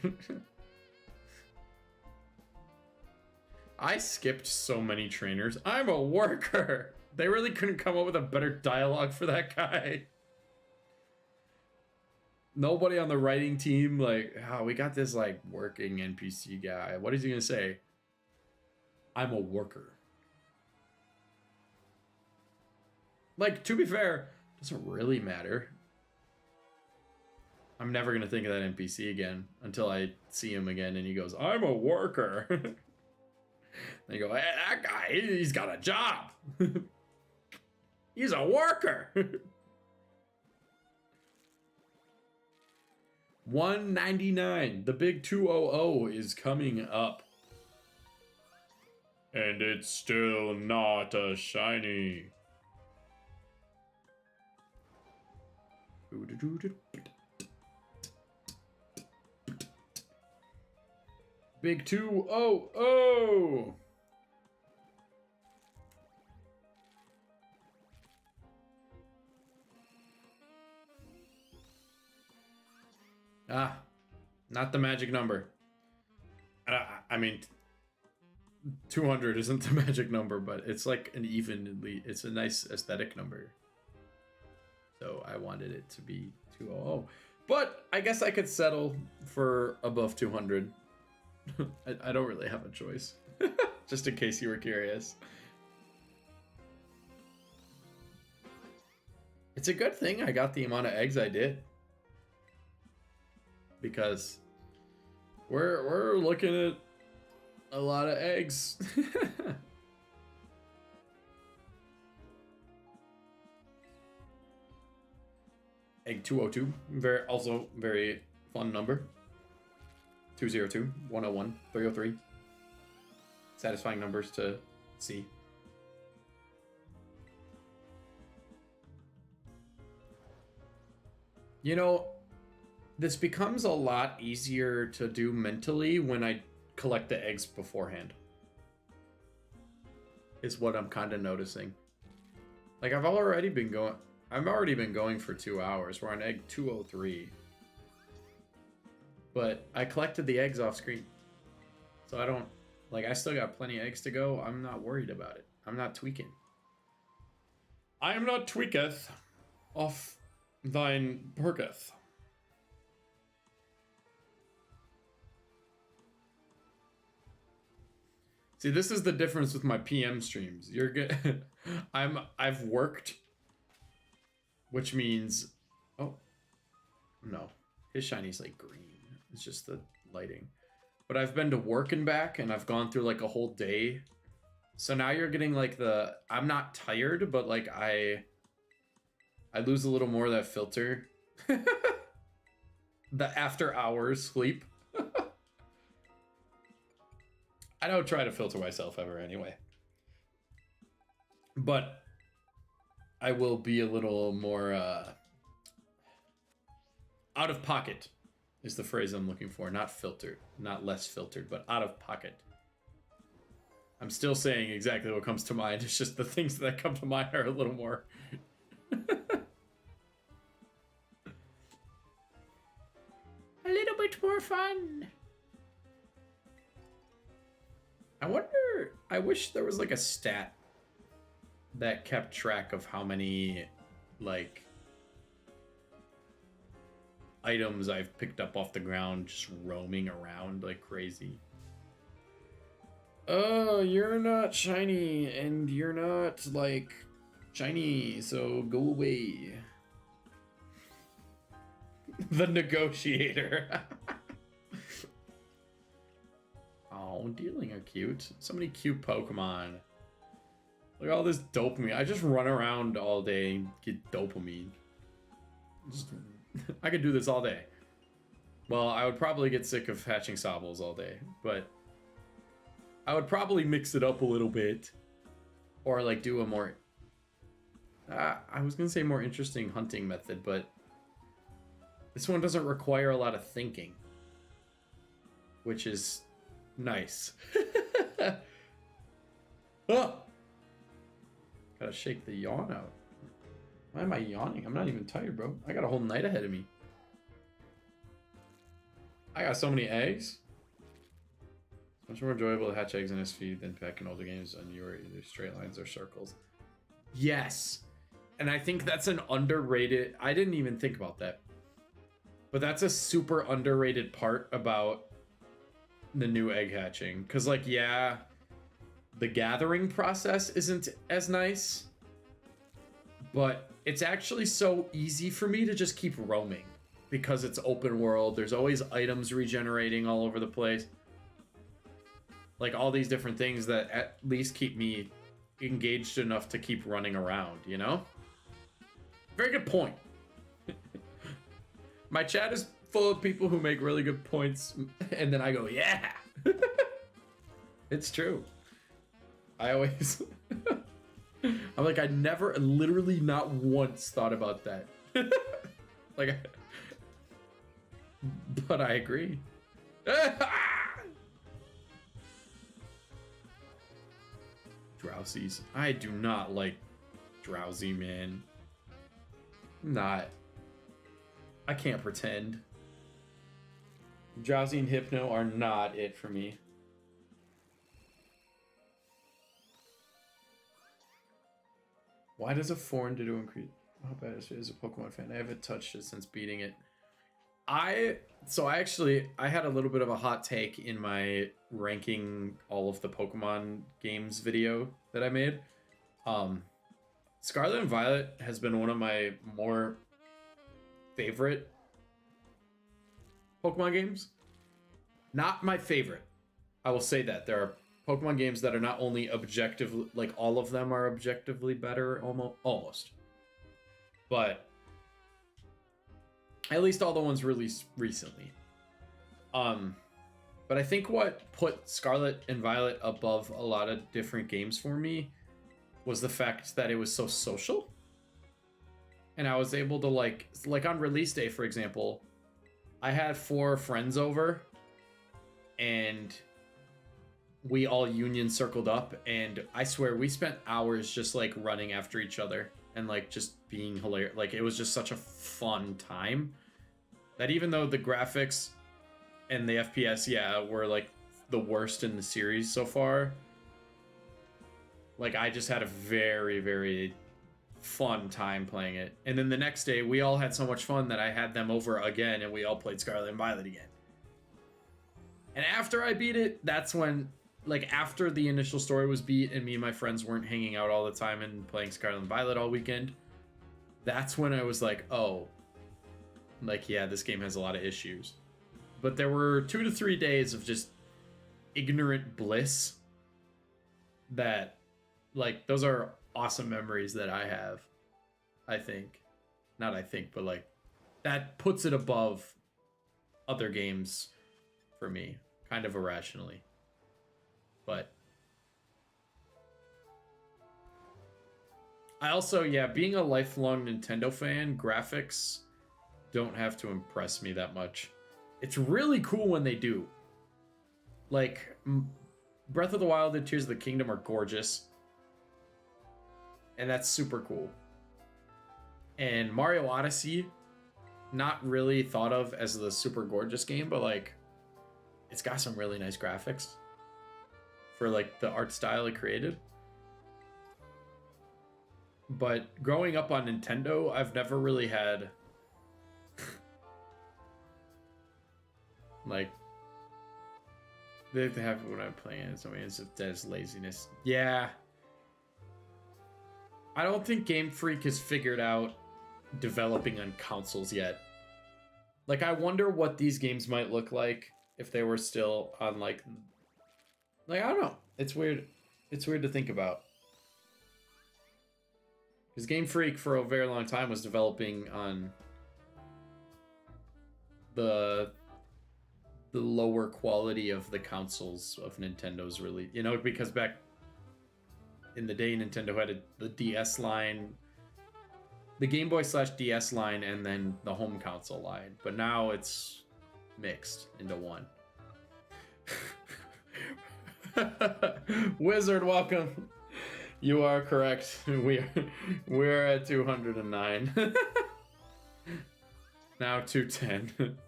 I skipped so many trainers. I'm a worker. They really couldn't come up with a better dialogue for that guy. Nobody on the writing team, like, oh, we got this, like, working NPC guy. What is he gonna say? I'm a worker. Like, to be fair, doesn't really matter. I'm never gonna think of that NPC again until I see him again and he goes, I'm a worker. you go, hey, that guy, he's got a job. He's a worker. 199. The big 200 is coming up. And it's still not a shiny. Big 200. Ah, not the magic number. I mean, 200 isn't the magic number, but it's like an evenly, it's a nice aesthetic number. So I wanted it to be 200. But I guess I could settle for above 200. I don't really have a choice. Just in case you were curious. It's a good thing I got the amount of eggs I did. Because we're looking at a lot of eggs. Egg 202, also very fun number. 202, 101, 303. Satisfying numbers to see. You know, this becomes a lot easier to do mentally when I collect the eggs beforehand. Is what I'm kind of noticing. Like I've already been going for 2 hours. We're on egg 203. But I collected the eggs off screen. So I don't, like, I still got plenty of eggs to go. I'm not worried about it. I'm not tweaking. I am not tweaketh off thine perketh. See, this is the difference with my PM streams. You're good. I've worked, which means, oh, no, his shiny's like green. It's just the lighting. But I've been to work and back, and I've gone through like a whole day. So now you're getting like the, I'm not tired, but like I lose a little more of that filter. The after hours sleep. I don't try to filter myself ever anyway. But I will be a little more out of pocket is the phrase I'm looking for. Not filtered, not less filtered, but out of pocket. I'm still saying exactly what comes to mind. It's just the things that come to mind are a little more. A little bit more fun. I wonder, I wish there was like a stat that kept track of how many like items I've picked up off the ground just roaming around like crazy. Oh, you're not shiny and you're not like shiny, so go away. The negotiator. Oh, dealing are cute. So many cute Pokemon. Look at all this dopamine. I just run around all day and get dopamine. I could do this all day. Well, I would probably get sick of hatching Sobbles all day, but I would probably mix it up a little bit. Or like do a more... I was going to say more interesting hunting method, but this one doesn't require a lot of thinking. Which is nice. Oh! Gotta shake the yawn out. Why am I yawning? I'm not even tired, bro. I got a whole night ahead of me. I got so many eggs. It's much more enjoyable to hatch eggs in SV than back in older games on your either straight lines or circles. Yes. And I think that's an underrated... I didn't even think about that. But that's a super underrated part about the new egg hatching. Because, like, yeah, the gathering process isn't as nice. But it's actually so easy for me to just keep roaming. Because it's open world. There's always items regenerating all over the place. like all these different things that at least keep me engaged enough to keep running around, you know? Very good point. My chat is full of people who make really good points, and then I go, yeah. It's true. I always... I'm like, I never, literally not once thought about that. Like, but I agree. Drowsies. I do not like drowsy, man. Not. I can't pretend. Drowsy and Hypno are not it for me. Why does a 4 into 2 increase? How bad is it as a Pokemon fan? I haven't touched it since beating it. I had a little bit of a hot take in my ranking all of the Pokemon games video that I made. Scarlet and Violet has been one of my more favorite Pokemon games. Not my favorite. I will say that. There are Pokemon games that are not only objectively, like all of them are objectively better, almost. But at least all the ones released recently. But I think what put Scarlet and Violet above a lot of different games for me was the fact that it was so social. And I was able to like on release day, for example, I had 4 friends over and we all union circled up, and I swear we spent hours just like running after each other and like just being hilarious. Like it was just such a fun time that even though the graphics and the FPS, yeah, were like the worst in the series so far, like I just had a very, very fun time playing it. And then the next day we all had so much fun that I had them over again and we all played Scarlet and Violet again. And after I beat it, that's when, like after the initial story was beat and me and my friends weren't hanging out all the time and playing Scarlet and Violet all weekend, that's when I was like, oh, like, yeah, this game has a lot of issues. But there were 2 to 3 days of just ignorant bliss that, like, those are awesome memories that I have, I think. Not I think, but like, that puts it above other games for me, kind of irrationally. But I also, yeah, being a lifelong Nintendo fan, graphics don't have to impress me that much. It's really cool when they do. Like, Breath of the Wild and Tears of the Kingdom are gorgeous. And that's super cool. And Mario Odyssey, not really thought of as the super gorgeous game, but like, it's got some really nice graphics for like the art style it created. But growing up on Nintendo, I've never really had like, they have when I'm playing it, so it's there's laziness. Yeah. I don't think Game Freak has figured out developing on consoles yet. Like, I wonder what these games might look like if they were still on like I don't know. It's weird. It's weird to think about. Because Game Freak for a very long time was developing on the lower quality of the consoles of Nintendo's release. You know, because back in the day, Nintendo had the DS line, the Game Boy / DS line, and then the home console line. But now it's mixed into one. Wizard, welcome. You are correct. We're at 209. Now 210.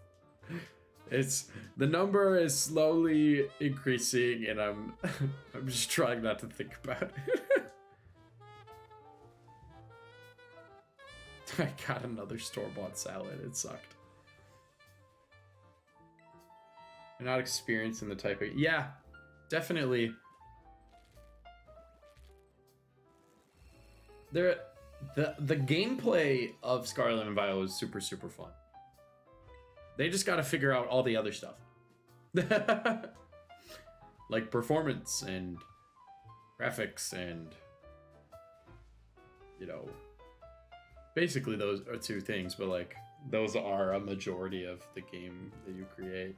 It's the number is slowly increasing, and I'm just trying not to think about it. I got another store-bought salad. It sucked. You're not experienced in the type of... Yeah, definitely. The gameplay of Scarlet and Violet is super, super fun. They just got to figure out all the other stuff. like performance and graphics and, you know, basically those are two things, but like those are a majority of the game that you create.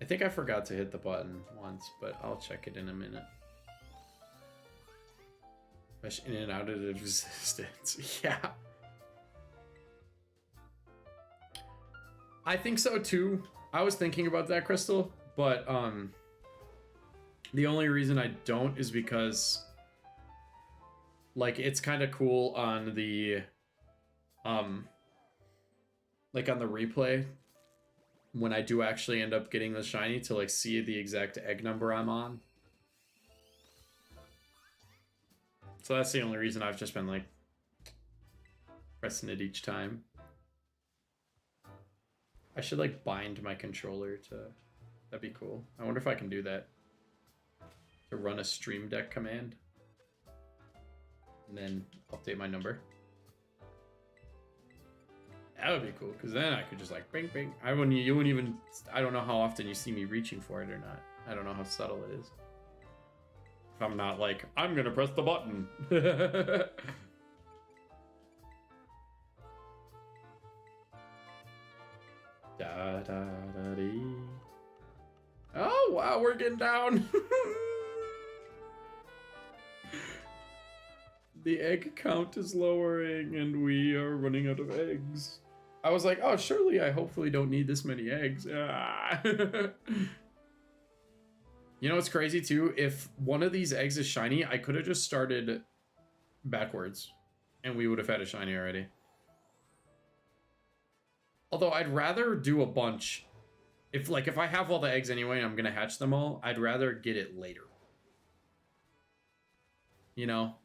I think I forgot to hit the button once, but I'll check it in a minute. Push in and out of existence. Yeah. I think so too. I was thinking about that, Crystal, but the only reason I don't is because like it's kind of cool on the like on the replay when I do actually end up getting the shiny to like see the exact egg number I'm on. So that's the only reason I've just been like pressing it each time. I should like bind my controller to, that'd be cool. I wonder if I can do that. To run a Stream Deck command. And then update my number. That would be cool, because then I could just like bing bing. You wouldn't even, I don't know how often you see me reaching for it or not. I don't know how subtle it is. If I'm not like, I'm gonna press the button. Da, da, da, dee. Oh wow, we're getting down. The egg count is lowering and we are running out of eggs. I was like, oh, surely I hopefully don't need this many eggs. Ah. You know what's crazy too? If one of these eggs is shiny, I could have just started backwards and we would have had a shiny already. Although I'd rather do a bunch. If I have all the eggs anyway and I'm gonna hatch them all, I'd rather get it later. You know?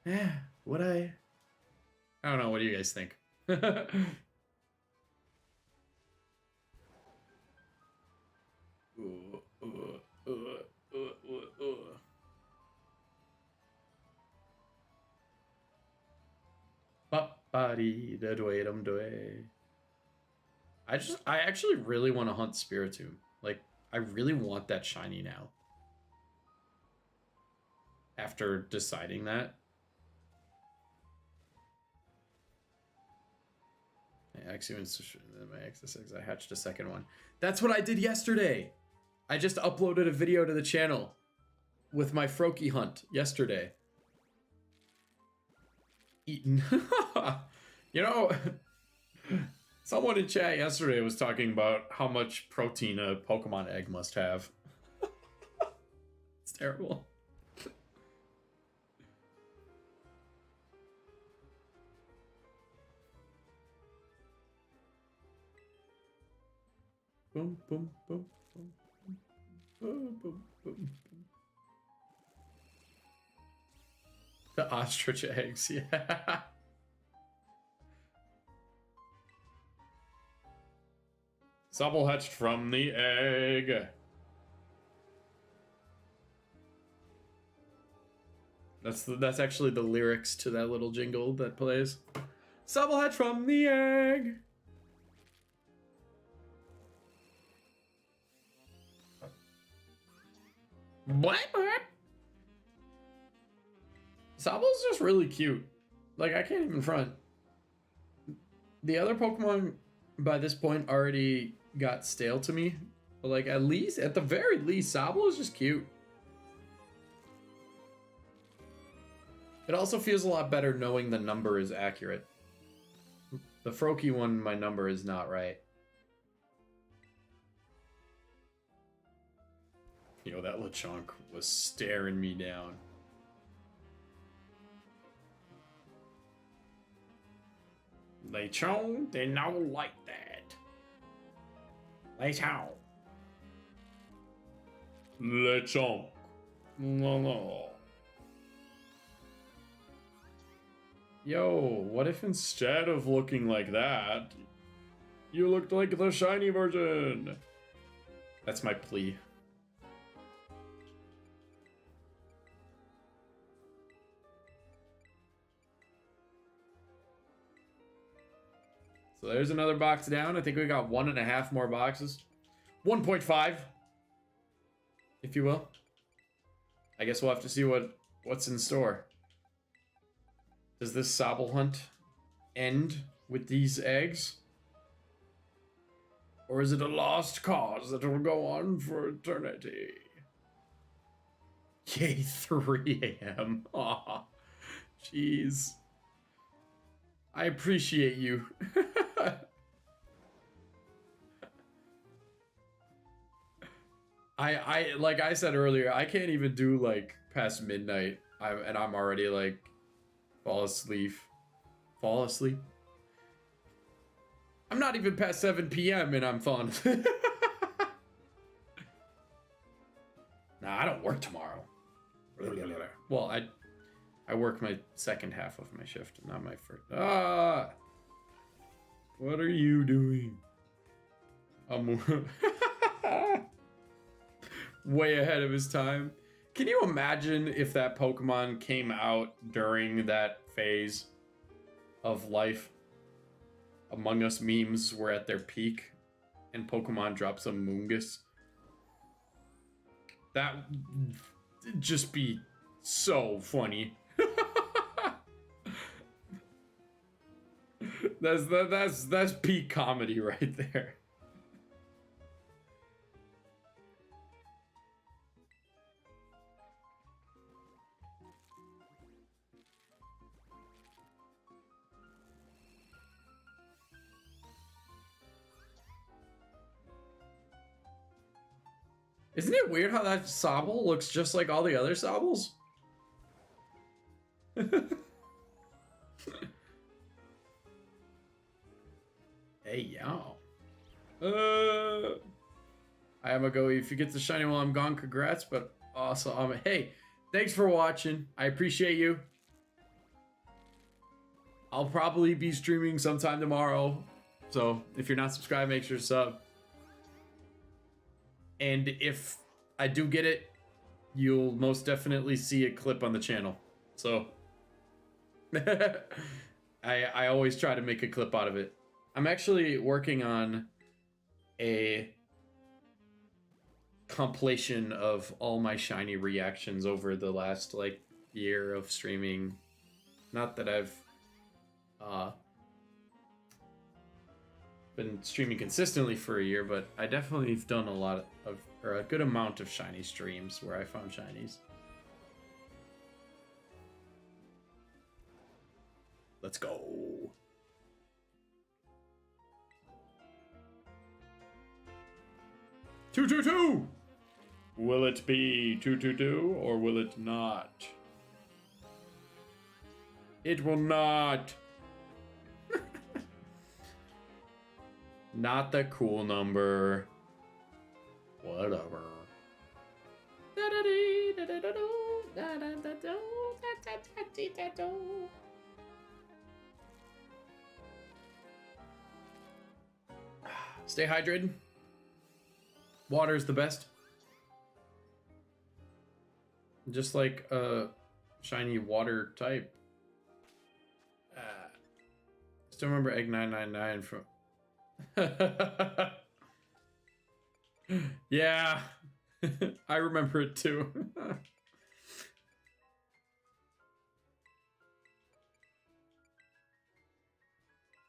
Yeah, I don't know, what do you guys think? I actually really want to hunt Spiritomb. Like, I really want that shiny now. After deciding that. My XS6, I hatched a second one. That's what I did yesterday. I just uploaded a video to the channel with my Froakie hunt yesterday. Eaten. You know, someone in chat yesterday was talking about how much protein a Pokemon egg must have. It's terrible. Boom, boom, boom, boom, boom, boom, boom. The ostrich eggs, yeah. Sobble hatched from the egg. That's actually the lyrics to that little jingle that plays. Sobble hatched from the egg. Sobble's just really cute. Like, I can't even front. The other Pokemon by this point already got stale to me. But like, at the very least, Sobble is just cute. It also feels a lot better knowing the number is accurate. The Froakie one, my number is not right. Yo, that Lechonk was staring me down. Lechonk, they don't like that. Lechonk. Lechonk. No. Yo, what if instead of looking like that, you looked like the shiny version? That's my plea. So there's another box down. I think we got 1.5 more boxes. 1.5, if you will. I guess we'll have to see what's in store. Does this Sobble hunt end with these eggs? Or is it a lost cause that will go on for eternity? Yay, 3 a.m. Aw, jeez. I appreciate you. I like I said earlier, I can't even do like past midnight. And I'm already like fall asleep. Fall asleep. I'm not even past 7 p.m. and I'm falling asleep. Nah, I don't work tomorrow. Well, I work my second half of my shift, not my first. Ah! What are you doing? I'm way ahead of his time. Can you imagine if that Pokemon came out during that phase of life? Among Us memes were at their peak and Pokemon drops a Moongus. That would just be so funny. That's peak comedy right there. Isn't it weird how that Sobble looks just like all the other Sobbles? Hey, yo. I am a go. If you get the shiny while I'm gone, congrats. But also, hey, thanks for watching. I appreciate you. I'll probably be streaming sometime tomorrow. So if you're not subscribed, make sure to sub. And if I do get it, you'll most definitely see a clip on the channel. So I always try to make a clip out of it. I'm actually working on a compilation of all my shiny reactions over the last like year of streaming. Not that I've been streaming consistently for a year, but I definitely have done a lot of, or a good amount of shiny streams where I found shinies. Let's go. Two. Will it be 222 or will it not? It will not. Not the cool number. Whatever. Stay hydrated. Water is the best. Just like a shiny water type. Still remember Egg 999 from... Yeah. I remember it too.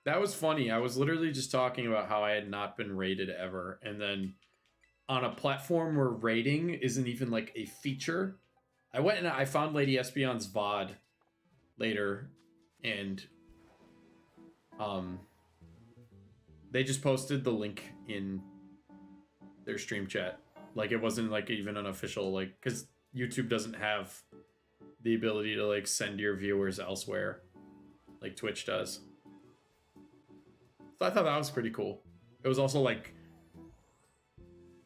That was funny. I was literally just talking about how I had not been rated ever, and then on a platform where rating isn't even like a feature, I went and I found Lady Espeon's VOD later, and they just posted the link in their stream chat. Like, it wasn't like even an official, like, because YouTube doesn't have the ability to like send your viewers elsewhere like Twitch does. So I thought that was pretty cool. It was also like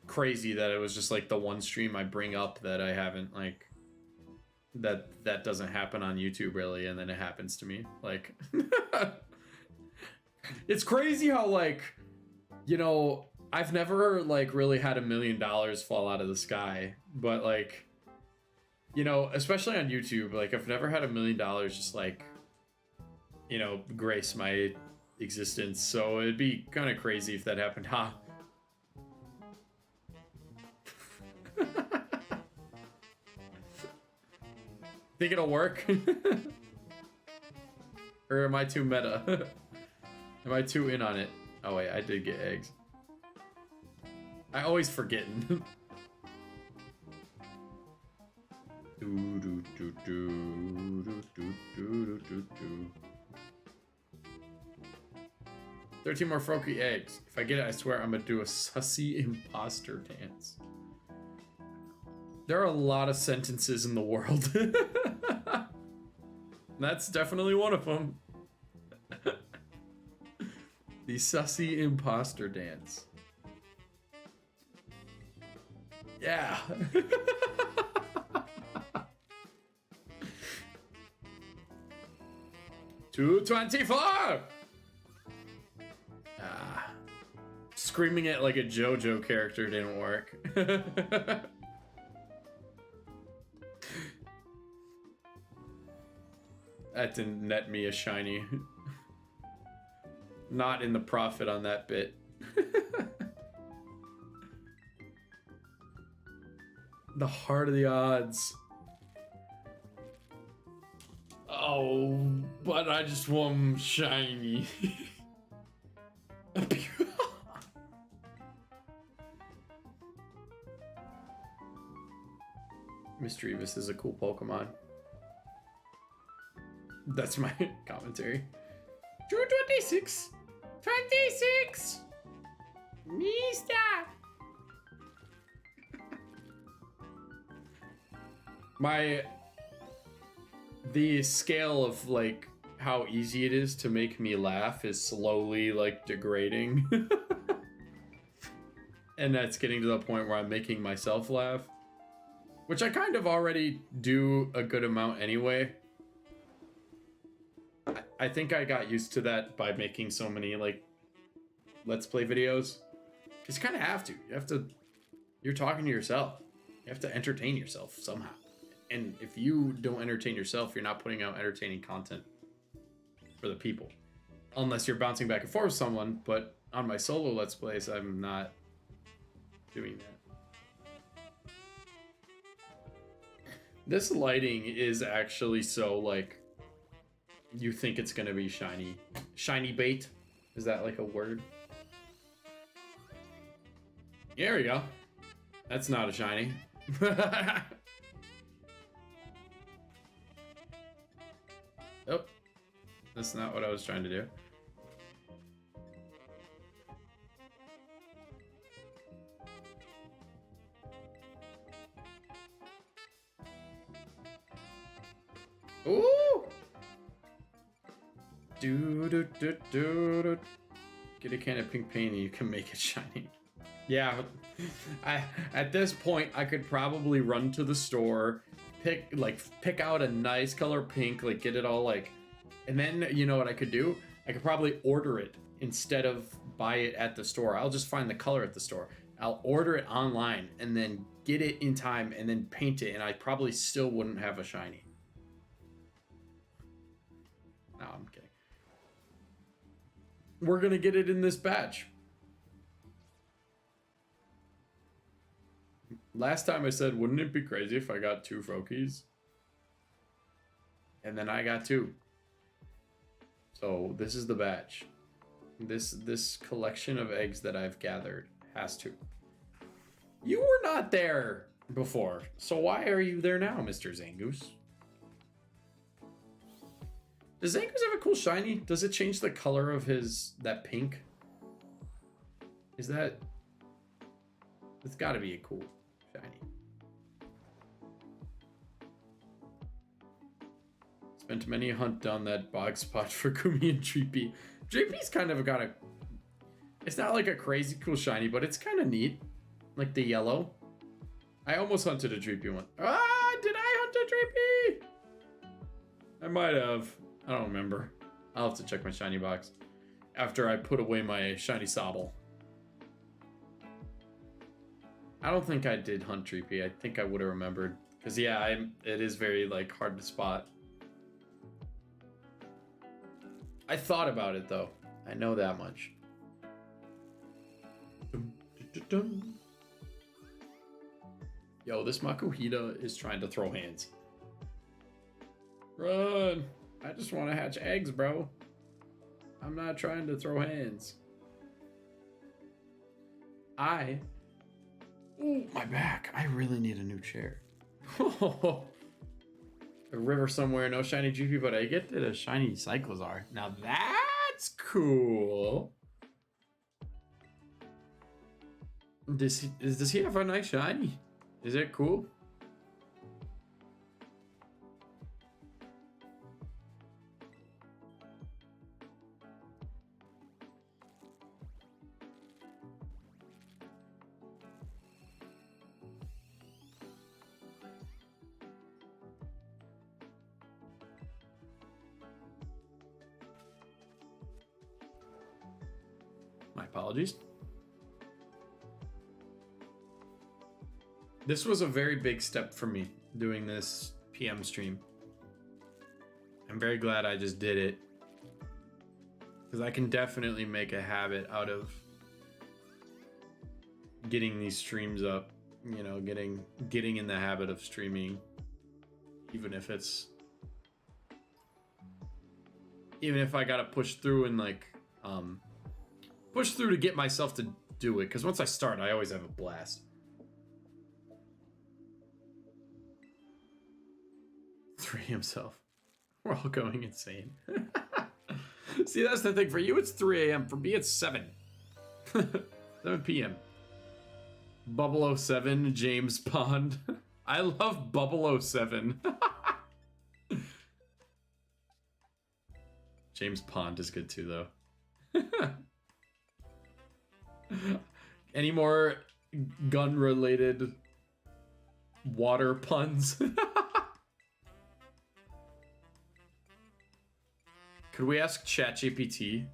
crazy that it was just like the one stream I bring up that I haven't like that doesn't happen on YouTube really, and then it happens to me. Like it's crazy how, like, you know, I've never like really had $1 million fall out of the sky, but like, you know, especially on YouTube, like I've never had $1 million just like, you know, grace my existence. So it'd be kind of crazy if that happened. Ha. Think it'll work? Or am I too meta? Am I too in on it? Oh wait, I did get eggs. I always forgetting. 13 more Froakie eggs. If I get it, I swear I'm gonna do a sussy imposter dance. There are a lot of sentences in the world. That's definitely one of them. The sussy imposter dance. Yeah. 224. Screaming it like a JoJo character didn't work. That didn't net me a shiny. Not in the profit on that bit. The heart of the odds. Oh, but I just want 'em shiny. Mischievous is a cool Pokemon. That's my commentary. 226! 26! Mister! The scale of like how easy it is to make me laugh is slowly like degrading. And that's getting to the point where I'm making myself laugh, which I kind of already do a good amount anyway. I think I got used to that by making so many like Let's Play videos. Because you kind of have to. You're talking to yourself. You have to entertain yourself somehow. And if you don't entertain yourself, you're not putting out entertaining content for the people. Unless you're bouncing back and forth with someone, but on my solo Let's Plays, I'm not doing that. This lighting is actually so like, you think it's gonna be shiny. Shiny bait? Is that like a word? There we go. That's not a shiny. Oh, that's not what I was trying to do. Ooh! Do. Get a can of pink paint and you can make it shiny. Yeah, at this point I could probably run to the store, pick out a nice color pink, like get it all like, and then you know what I could do? I could probably order it instead of buy it at the store. I'll just find the color at the store. I'll order it online and then get it in time and then paint it, and I probably still wouldn't have a shiny. No, I'm kidding. We're gonna get it in this batch. Last time I said, wouldn't it be crazy if I got 2 Froakies? And then I got 2. So this is the batch. This collection of eggs that I've gathered has to. You were not there before, so why are you there now, Mr. Zangoose? Does Zangoose have a cool shiny? Does it change the color of that pink? Is that... It's gotta be a cool shiny. Spent many a hunt down that bog spot for Kumi and Dreepy. Dreepy's kind of got a... It's not like a crazy cool shiny, but it's kind of neat. Like the yellow. I almost hunted a Dreepy one. Ah, did I hunt a Dreepy? I might have. I don't remember. I'll have to check my shiny box after I put away my shiny Sobble. I don't think I did hunt Dreepy. I think I would have remembered. Because, yeah, it is very, like, hard to spot. I thought about it, though. I know that much. Yo, this Makuhita is trying to throw hands. Run! I just want to hatch eggs, bro. I'm not trying to throw hands. Ooh, my back. I really need a new chair. A river somewhere, no shiny GP, but I get that a shiny Cyclozar. Now that's cool. Does he have a nice shiny? Is it cool? My apologies. This was a very big step for me doing this PM stream. I'm very glad I just did it, because I can definitely make a habit out of getting these streams up, you know, getting in the habit of streaming, even if I gotta push through and like push through to get myself to do it, because once I start, I always have a blast. 3 himself. We're all going insane. See, that's the thing. For you, it's 3 a.m. For me, it's 7. 7 p.m. Bubble 07, James Pond. I love Bubble 07. James Pond is good too, though. Any more gun-related water puns? Could we ask ChatGPT?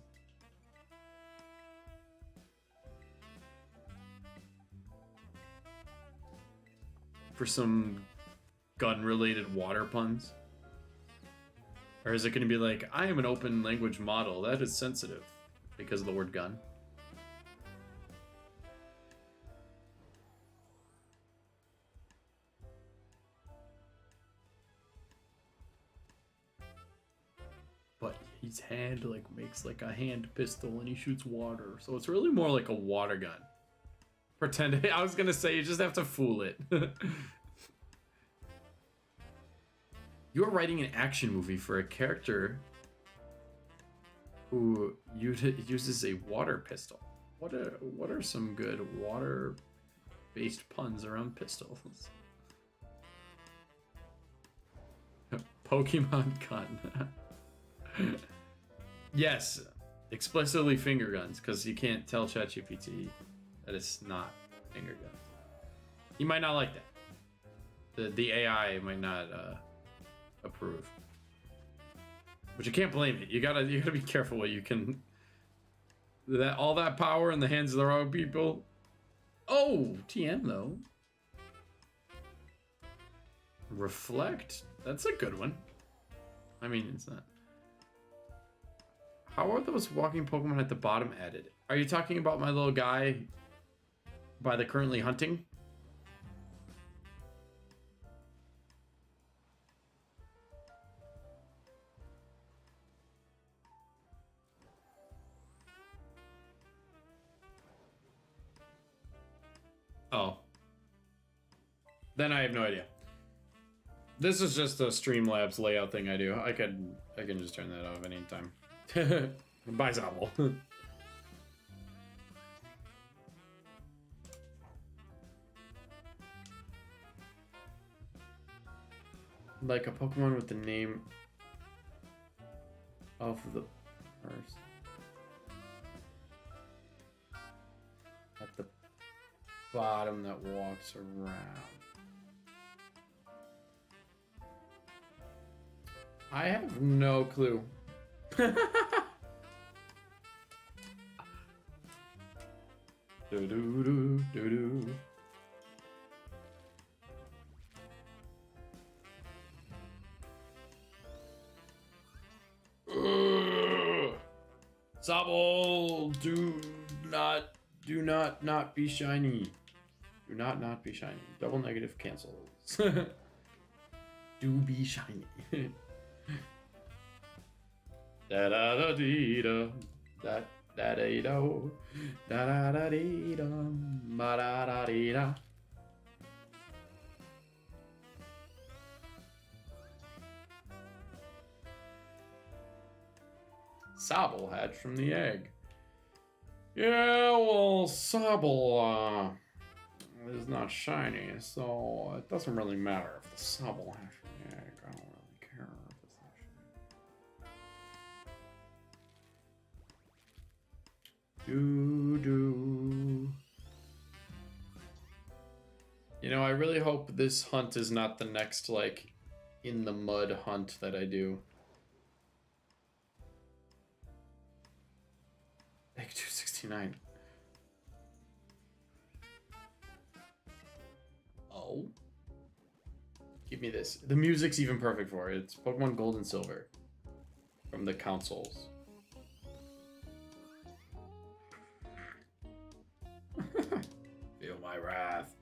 For some gun-related water puns? Or is it going to be like, I am an open language model that is sensitive because of the word gun? But his hand like makes like a hand pistol and he shoots water. So it's really more like a water gun. Pretend, I was gonna say you just have to fool it. You're writing an action movie for a character who uses a water pistol. What are some good water-based puns around pistols? Pokemon gun. Yes, explicitly finger guns, because you can't tell ChatGPT that it's not finger guns. He might not like that. The AI might not approve. But you can't blame it. You gotta be careful what you can. All that power in the hands of the wrong people. Oh, TM though. Reflect. That's a good one. I mean, it's not. How are those walking Pokemon at the bottom added? Are you talking about my little guy by the currently hunting? Oh. Then I have no idea. This is just a Streamlabs layout thing I do. I can just turn that off anytime. Bye, Zobble. Like a Pokemon with the name of the person. At the bottom that walks around. I have no clue. Do do do do do. Zobble, do not be shiny. Do not be shiny. Double negative cancels. Do be shiny. Da da da dee da da da dee do da da da dee da ba da da dee da. Sobble hatched from the egg. Yeah, well, Sobble is not shiny, so it doesn't really matter if the Sobble hatched from the egg. I don't really care if it's not shiny. Doo-doo. You know, I really hope this hunt is not the next, like, in the mud hunt that I do. Egg 269. Oh. Give me this. The music's even perfect for it. It's Pokemon Gold and Silver. From the consoles. Feel my wrath.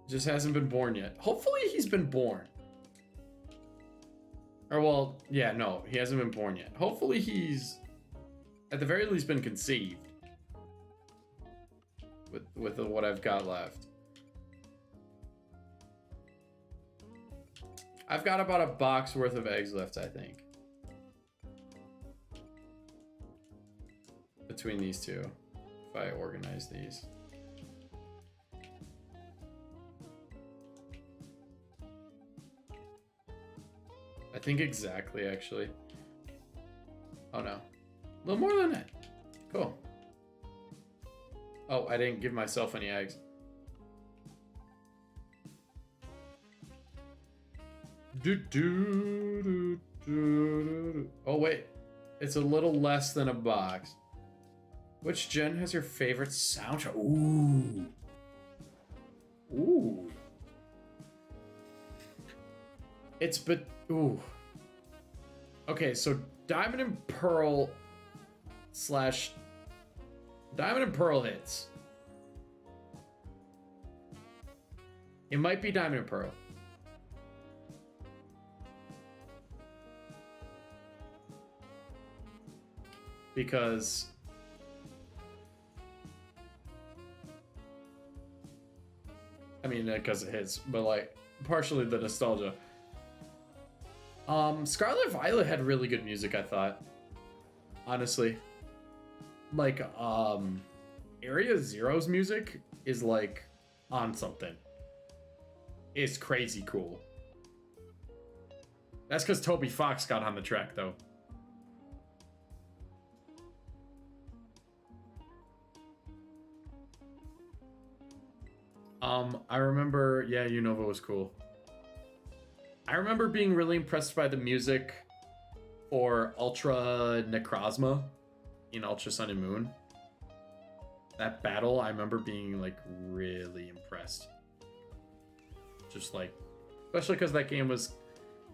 Just hasn't been born yet. Hopefully he's been born. Or well, yeah, no, he hasn't been born yet. Hopefully he's, at the very least, been conceived. With what I've got left. I've got about a box worth of eggs left, I think. Between these two, if I organize these. I think exactly, actually. Oh no. A little more than that. Cool. Oh, I didn't give myself any eggs. Oh wait. It's a little less than a box. Which gen has your favorite soundtrack? Ooh. Ooh. It's ooh. Okay, so Diamond and Pearl / Diamond and Pearl hits. It might be Diamond and Pearl. Because I mean, because it hits, but like partially the nostalgia. Scarlet Violet had really good music, I thought. Honestly. Like, Area Zero's music is like on something. It's crazy cool. That's because Toby Fox got on the track, though. I remember, yeah, Unova was cool. I remember being really impressed by the music for Ultra Necrozma in Ultra Sun and Moon. That battle, I remember being like really impressed. Just like, especially because that game was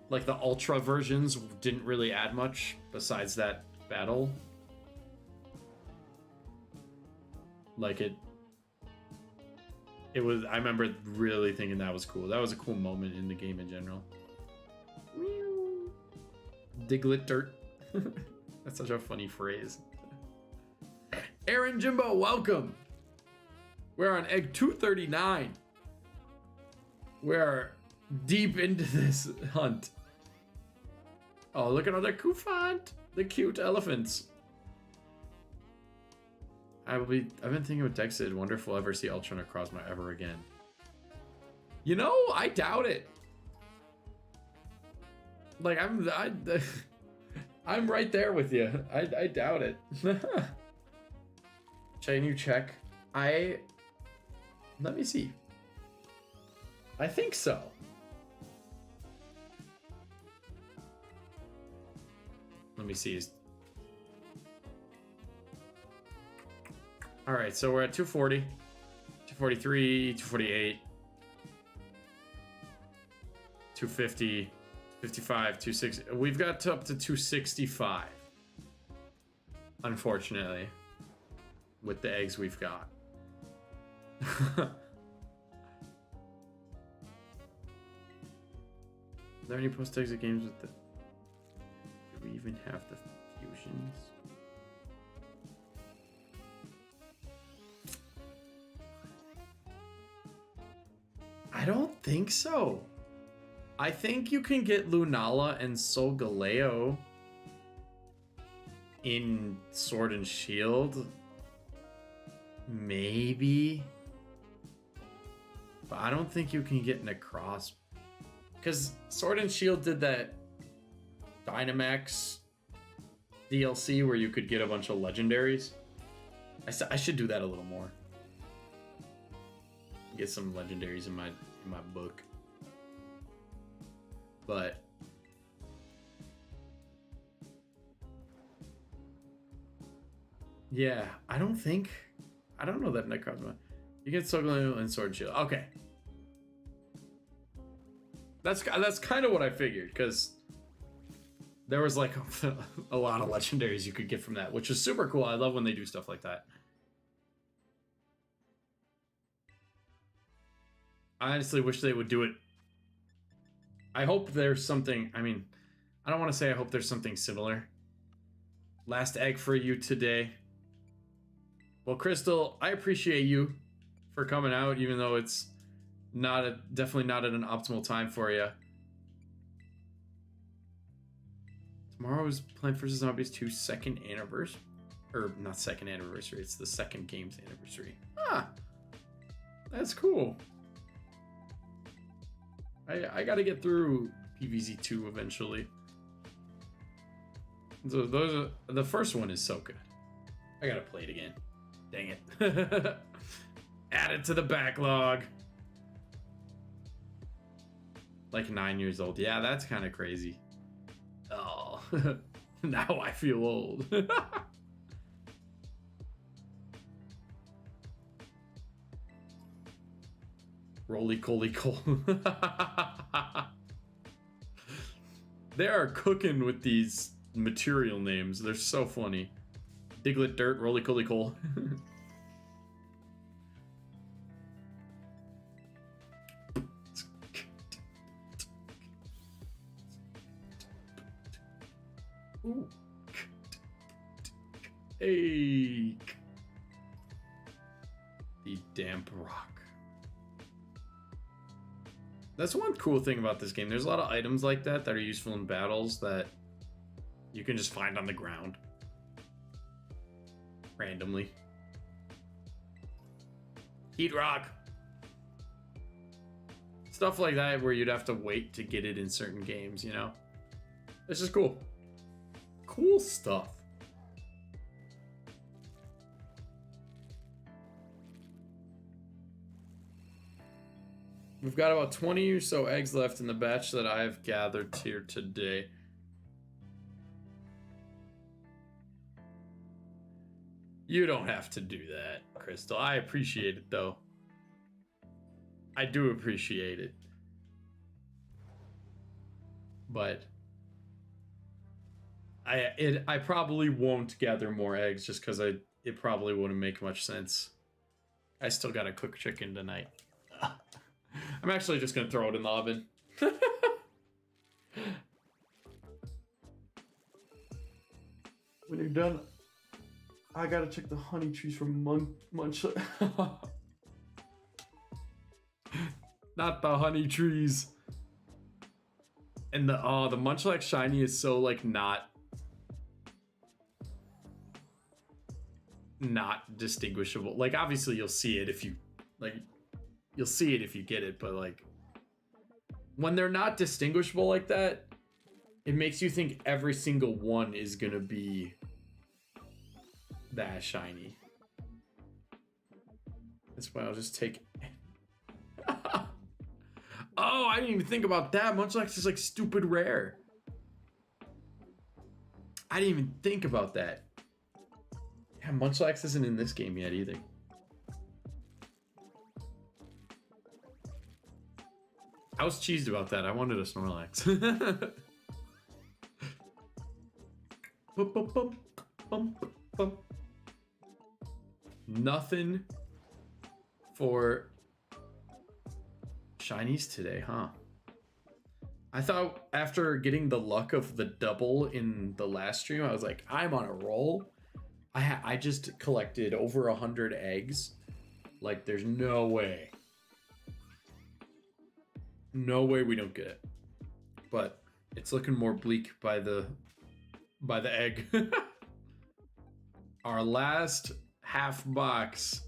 like the Ultra versions didn't really add much besides that battle. Like it was, I remember really thinking that was cool. That was a cool moment in the game in general. Diglett dirt. That's such a funny phrase. Aaron Jimbo, welcome. We're on egg 239. We're deep into this hunt. Oh, look at all the Koufant, the cute elephants. I've been thinking with Dexid, wonder if we'll ever see Ultra Necrozma ever again. You know, I doubt it. Like, I'm right there with you. I doubt it. Can you check? Let me see. I think so. Let me see. All right, so we're at 240, 243, 248, 250, 55, 260. We've got up to 265. Unfortunately, with the eggs we've got. Are there any post-exit games with the... Do we even have the fusions? I don't think so. I think you can get Lunala and Solgaleo in Sword and Shield. Maybe. But I don't think you can get Necros. Because Sword and Shield did that Dynamax DLC where you could get a bunch of legendaries. I should do that a little more. Get some legendaries in my book. But yeah, I don't know that Necros. You get Solgaleo and Sword and Shield. Okay. That's kind of what I figured, because there was like a lot of legendaries you could get from that, which is super cool. I love when they do stuff like that. I honestly wish they would do it. I hope there's something, I mean, I don't want to say I hope there's something similar. Last egg for you today. Well, Crystal, I appreciate you for coming out, even though it's definitely not at an optimal time for you. Tomorrow is Plant vs. Zombies 2's second anniversary. Or, not second anniversary, it's the second game's anniversary. Ah! That's cool. I gotta get through PvZ 2 eventually. So the first one is so good. I gotta play it again. Dang it. Add it to the backlog. Like 9 years old. Yeah, that's kind of crazy. Oh, now I feel old. Roly Coly Cole. They are cooking with these material names. They're so funny. Diglett Dirt, Roly Coly Cole. Ooh. Hey. The damp rock. That's one cool thing about this game. There's a lot of items like that are useful in battles that you can just find on the ground randomly. Heat rock. Stuff like that where you'd have to wait to get it in certain games, you know? It's just cool. Cool stuff. We've got about 20 or so eggs left in the batch that I have gathered here today. You don't have to do that, Crystal. I appreciate it, though. I do appreciate it. But I probably won't gather more eggs just because it probably wouldn't make much sense. I still gotta cook chicken tonight. I'm actually just gonna throw it in the oven. When you're done, I gotta check the honey trees from Munch. Not the honey trees. And the Munchlax shiny is so like not distinguishable. Like obviously you'll see it if you like. You'll see it if you get it, but like when they're not distinguishable like that, it makes you think every single one is gonna be that shiny. That's why I'll just take. Oh, I didn't even think about that. Munchlax is like stupid rare. I didn't even think about that. Yeah, Munchlax isn't in this game yet either. I was cheesed about that. I wanted a Snorlax. Nothing for shinies today, huh? I thought after getting the luck of the double in the last stream, I was like, I'm on a roll. I just collected over 100 eggs. Like, there's no way. No way we don't get it. But it's looking more bleak by the egg. Our last half box.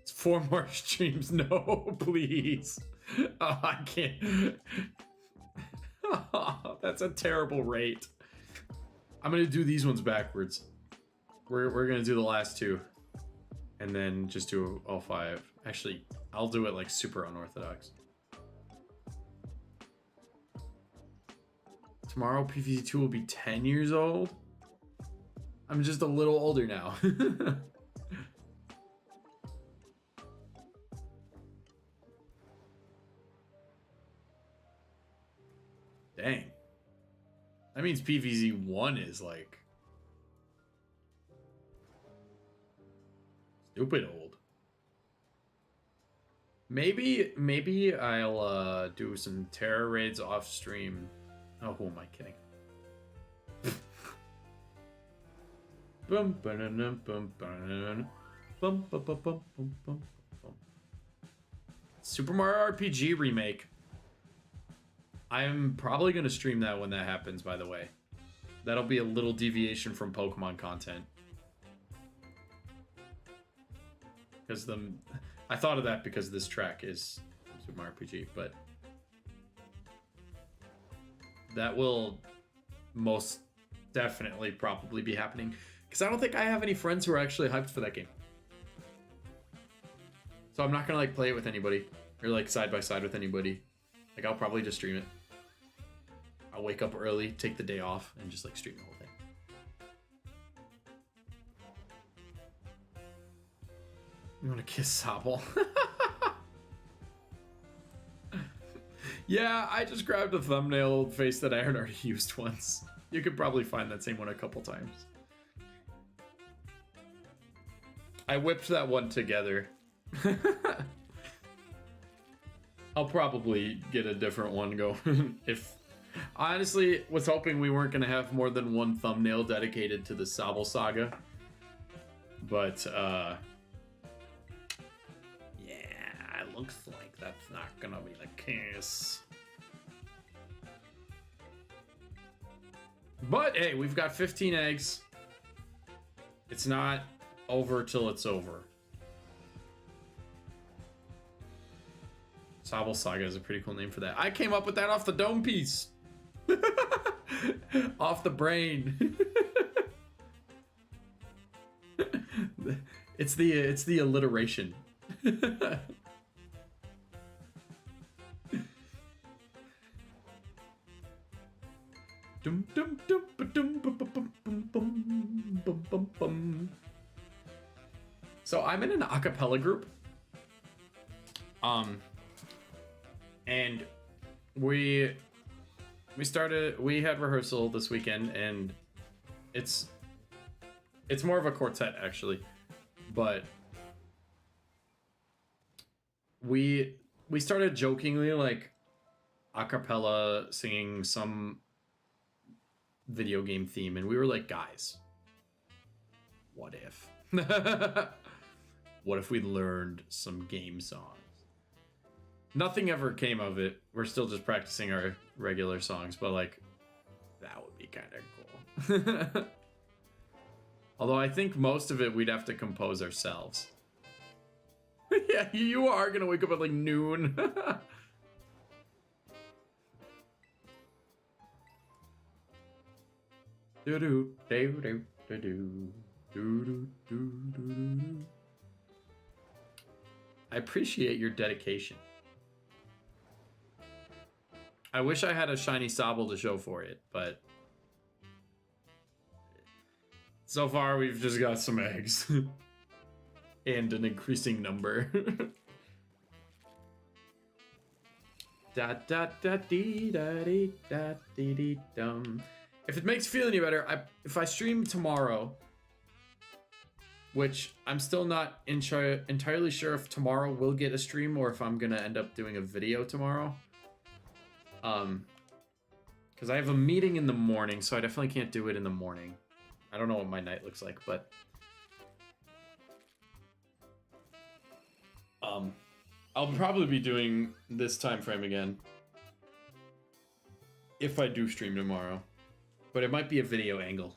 It's 4 more streams. No, please. Oh, I can't. Oh, that's a terrible rate. I'm gonna do these ones backwards. We're gonna do the last 2. And then just do all 5. Actually, I'll do it like super unorthodox. Tomorrow PVZ2 will be 10 years old. I'm just a little older now. Dang. That means PVZ1 is like stupid old. Maybe I'll do some terror raids off stream. Oh, who am I kidding? Bum, ba-da-dum, bum, ba-da-dum, bum, ba, ba, bum, bum, bum, bum. Super Mario RPG remake. I'm probably gonna stream that when that happens, by the way. That'll be a little deviation from Pokemon content. Because I thought of that because this track is Super Mario RPG, but that will most definitely probably be happening. Because I don't think I have any friends who are actually hyped for that game. So I'm not gonna like play it with anybody or like side by side with anybody. Like I'll probably just stream it. I'll wake up early, take the day off, and just like stream the whole thing. You want to kiss Sobble? Yeah, I just grabbed a thumbnail face that I had already used once. You could probably find that same one a couple times. I whipped that one together. I'll probably get a different one going. If I honestly was hoping we weren't going to have more than one thumbnail dedicated to the Sobble saga. But, yeah, it looks like that's not going to be the case. But, hey, we've got 15 eggs. It's not over till it's over. Sobble Saga is a pretty cool name for that. I came up with that off the dome piece. Off the brain. It's the alliteration. So I'm in an a cappella group. And we had rehearsal this weekend, and it's more of a quartet actually, but we started jokingly like a cappella singing some video game theme, and we were like, guys, what if what if we learned some game songs? Nothing ever came of it. We're still just practicing our regular songs, but like that would be kind of cool. Although I think most of it we'd have to compose ourselves. Yeah, you are gonna wake up at like noon. Do do do do do do do do do. I appreciate your dedication. I wish I had a shiny Sobble to show for it, but so far we've just got some eggs and an increasing number. Da da da dee da dee da dee dee dum. if it makes you feel any better, if I stream tomorrow, which I'm still not entirely sure if tomorrow will get a stream or if I'm gonna end up doing a video tomorrow. Because I have a meeting in the morning, so I definitely can't do it in the morning. I don't know what my night looks like, but I'll probably be doing this time frame again if I do stream tomorrow, but it might be a video angle.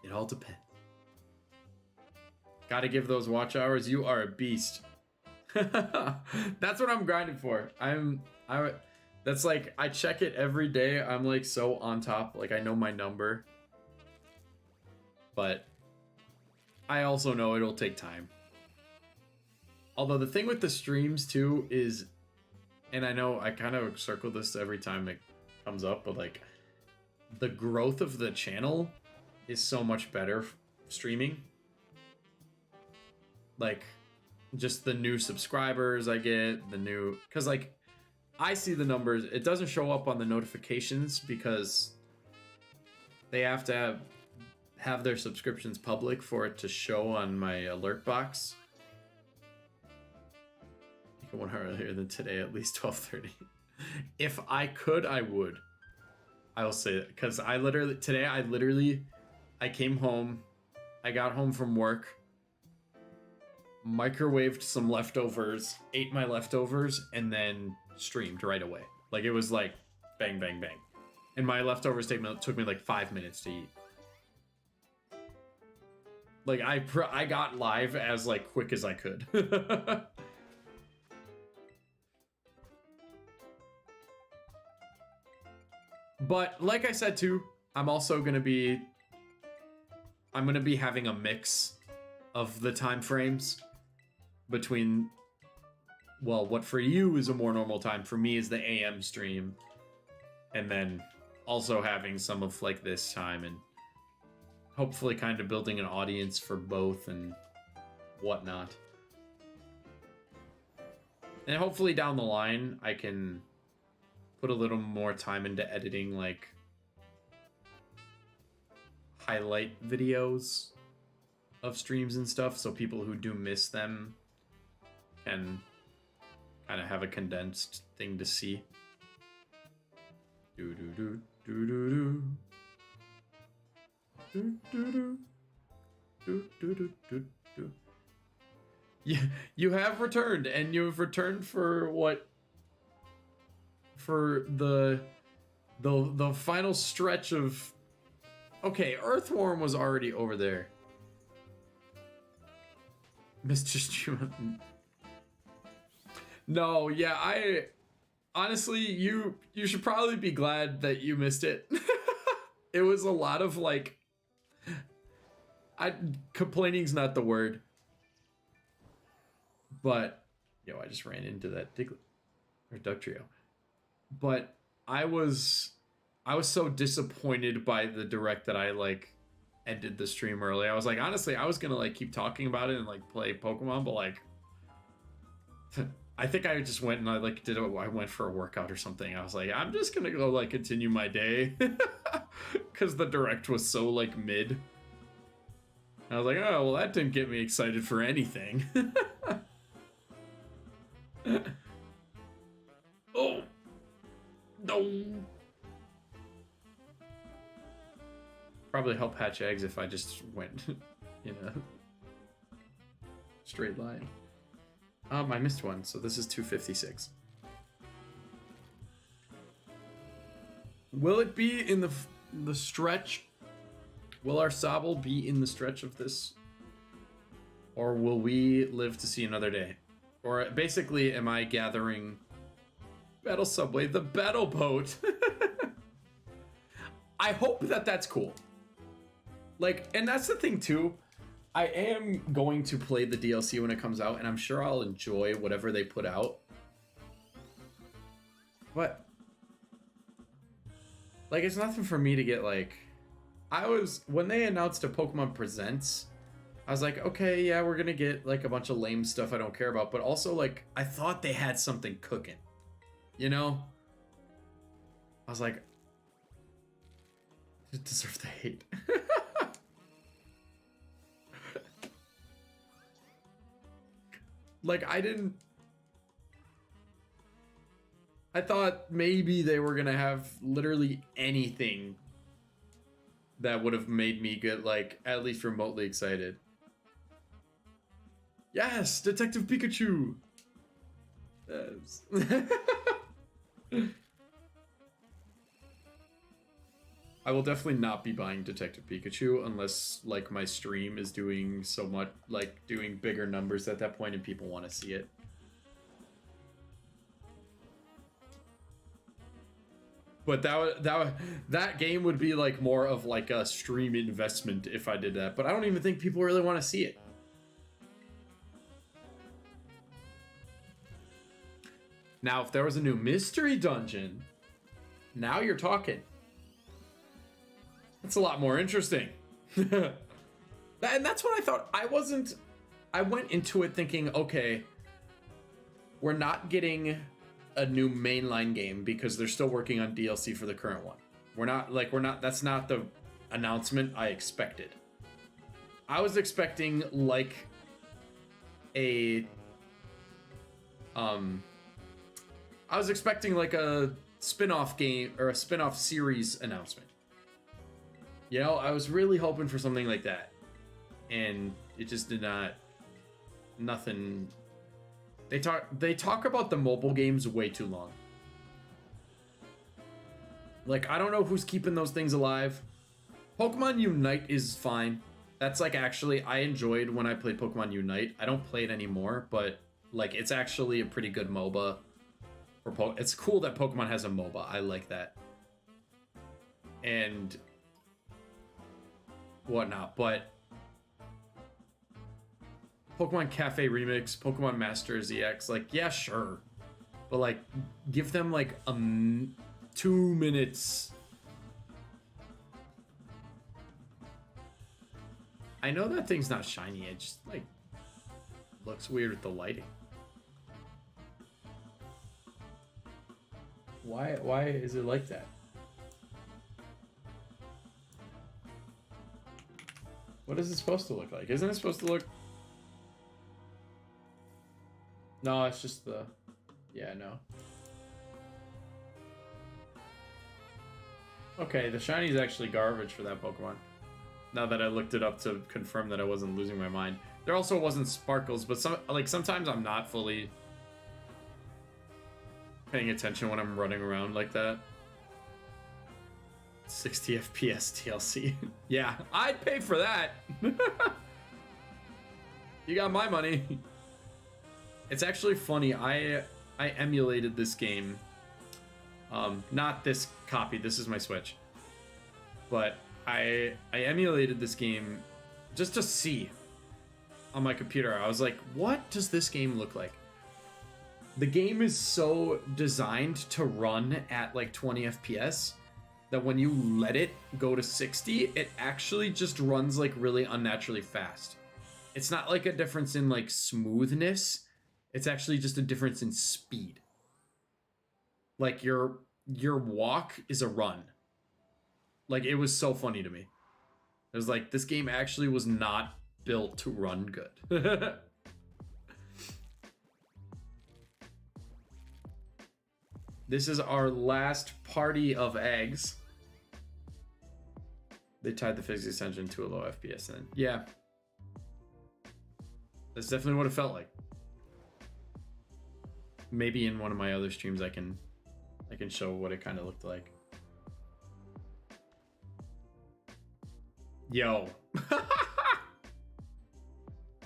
It all depends. Gotta give those watch hours. You are a beast. That's what I'm grinding for. That's like, I check it every day. I'm like so on top. Like I know my number. But I also know it'll take time. Although the thing with the streams too is, and I know I kind of circle this every time it comes up, but like the growth of the channel is so much better streaming. Like just the new subscribers I get, because like I see the numbers. It doesn't show up on the notifications because they have to have their subscriptions public for it to show on my alert box. You can 1 hour earlier than today, at least 12:30. If I could, I would. I will say that because today I came home, I got home from work, microwaved some leftovers, ate my leftovers, and then streamed right away. Like it was like bang, bang, bang. And my leftovers took me like 5 minutes to eat. Like I got live as like quick as I could. But like I said too, I'm gonna be having a mix of the time frames between, well, what for you is a more normal time, for me is the AM stream, and then also having some of like this time, and hopefully kind of building an audience for both and whatnot. And hopefully down the line I can put a little more time into editing like highlight videos of streams and stuff, so people who do miss them can kind of have a condensed thing to see. Do do do do do do do do do do do do do. Yeah, you have returned, and you've returned for what? For the final stretch of. Okay, Earthworm was already over there. Mr. Stream. No, yeah, I honestly, you should probably be glad that you missed it. It was a lot of like, complaining's not the word, but yo, I just ran into that Diglett or Dugtrio. But I was so disappointed by the direct that I like ended the stream early. I was like, honestly, I was gonna like keep talking about it and like play Pokemon, but like I think I just went and I like I went for a workout or something. I was like, I'm just gonna go like continue my day because the direct was so like mid. I was like, oh well, that didn't get me excited for anything. Oh no. Probably help hatch eggs if I just went in a straight line. I missed one, so this is 256. Will it be in the stretch? Will our Sobble be in the stretch of this? Or will we live to see another day? Or basically, am I gathering Battle Subway, the battle boat? I hope that that's cool. Like, and that's the thing too. I am going to play the DLC when it comes out, and I'm sure I'll enjoy whatever they put out. But like, it's nothing for me to get like. When they announced a Pokemon Presents, I was like, okay, yeah, we're gonna get like a bunch of lame stuff I don't care about, but also like I thought they had something cooking, you know? I was like, you deserve the hate. Like, I thought maybe they were gonna have literally anything that would have made me get, like, at least remotely excited. Yes, Detective Pikachu! Yes. I will definitely not be buying Detective Pikachu unless, like, my stream is doing so much, like, doing bigger numbers at that point and people want to see it. But that game would be, like, more of, like, a stream investment if I did that. But I don't even think people really want to see it. Now, if there was a new mystery dungeon, now you're talking. That's a lot more interesting. And that's what I thought. I went into it thinking, okay, we're not getting a new mainline game because they're still working on DLC for the current one. That's not the announcement I expected. I was expecting like a spin-off game or a spin-off series announcement. You know, I was really hoping for something like that. And it just did not. Nothing. They talk about the mobile games way too long. Like, I don't know who's keeping those things alive. Pokemon Unite is fine. That's like, actually, I enjoyed when I played Pokemon Unite. I don't play it anymore, but like, it's actually a pretty good MOBA. It's cool that Pokemon has a MOBA. I like that. And whatnot, but Pokemon Cafe Remix, Pokemon Master ZX, like, yeah, sure, but like, give them like 2 minutes. I know that thing's not shiny, it just like looks weird with the lighting. Why is it like that? What is it supposed to look like? Isn't it supposed to look... No, it's just the... Yeah, no. Okay, the shiny is actually garbage for that Pokemon. Now that I looked it up to confirm that I wasn't losing my mind. There also wasn't sparkles, but sometimes I'm not fully paying attention when I'm running around like that. 60 FPS DLC. Yeah, I'd pay for that. You got my money. It's actually funny. I emulated this game. Not this copy. This is my Switch. But I emulated this game just to see on my computer. I was like, what does this game look like? The game is so designed to run at like 20 FPS that when you let it go to 60, it actually just runs like really unnaturally fast. It's not like a difference in like smoothness. It's actually just a difference in speed. Like your walk is a run. Like, it was so funny to me. It was like, this game actually was not built to run good. This is our last party of eggs. They tied the physics engine to a low FPS then. Yeah. That's definitely what it felt like. Maybe in one of my other streams I can show what it kind of looked like. Yo.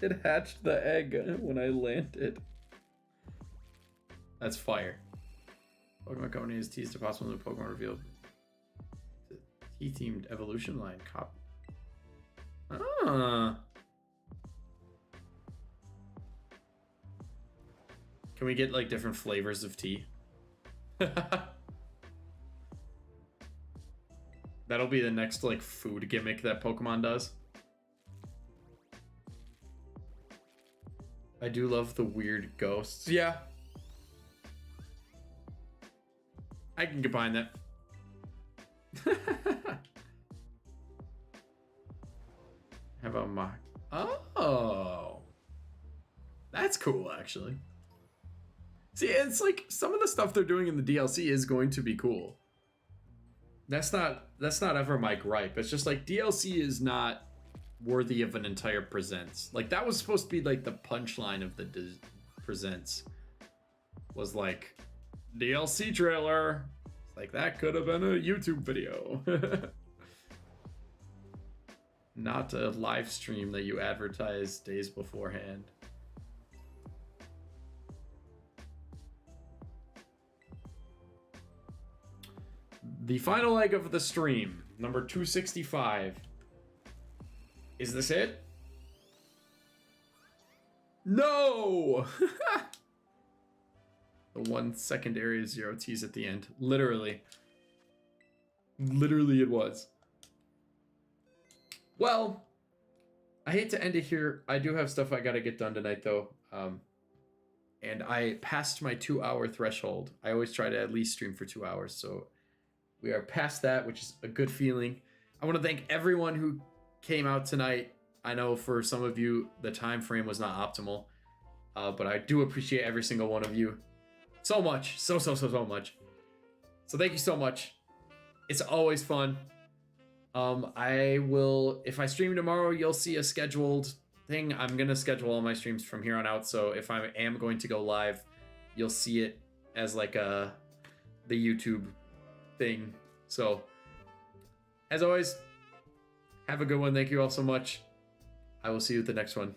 It hatched the egg when I landed. That's fire. Pokemon Company has teased a possible new Pokemon revealed. The tea-themed evolution line. Ah. Can we get like different flavors of tea? That'll be the next like food gimmick that Pokemon does. I do love the weird ghosts. Yeah. I can combine that. Have a mock. Oh, that's cool, actually. See, it's like some of the stuff they're doing in the DLC is going to be cool. That's not ever my gripe. It's just like DLC is not worthy of an entire presents. Like that was supposed to be like the punchline of the presents. Was like DLC trailer. It's like that could have been a YouTube video. Not a live stream that you advertise days beforehand. The final leg of the stream, number 265. Is this it? No! The 1 secondary 0 T's at the end. Literally. Literally it was. Well, I hate to end it here. I do have stuff I gotta get done tonight, though. And I passed my 2-hour threshold. I always try to at least stream for 2 hours, so we are past that, which is a good feeling. I want to thank everyone who came out tonight. I know for some of you, the time frame was not optimal, but I do appreciate every single one of you so much. So much. So thank you so much. It's always fun. I will, if I stream tomorrow, you'll see a scheduled thing. I'm going to schedule all my streams from here on out. So if I am going to go live, you'll see it as like the YouTube thing. So as always, have a good one. Thank you all so much. I will see you at the next one.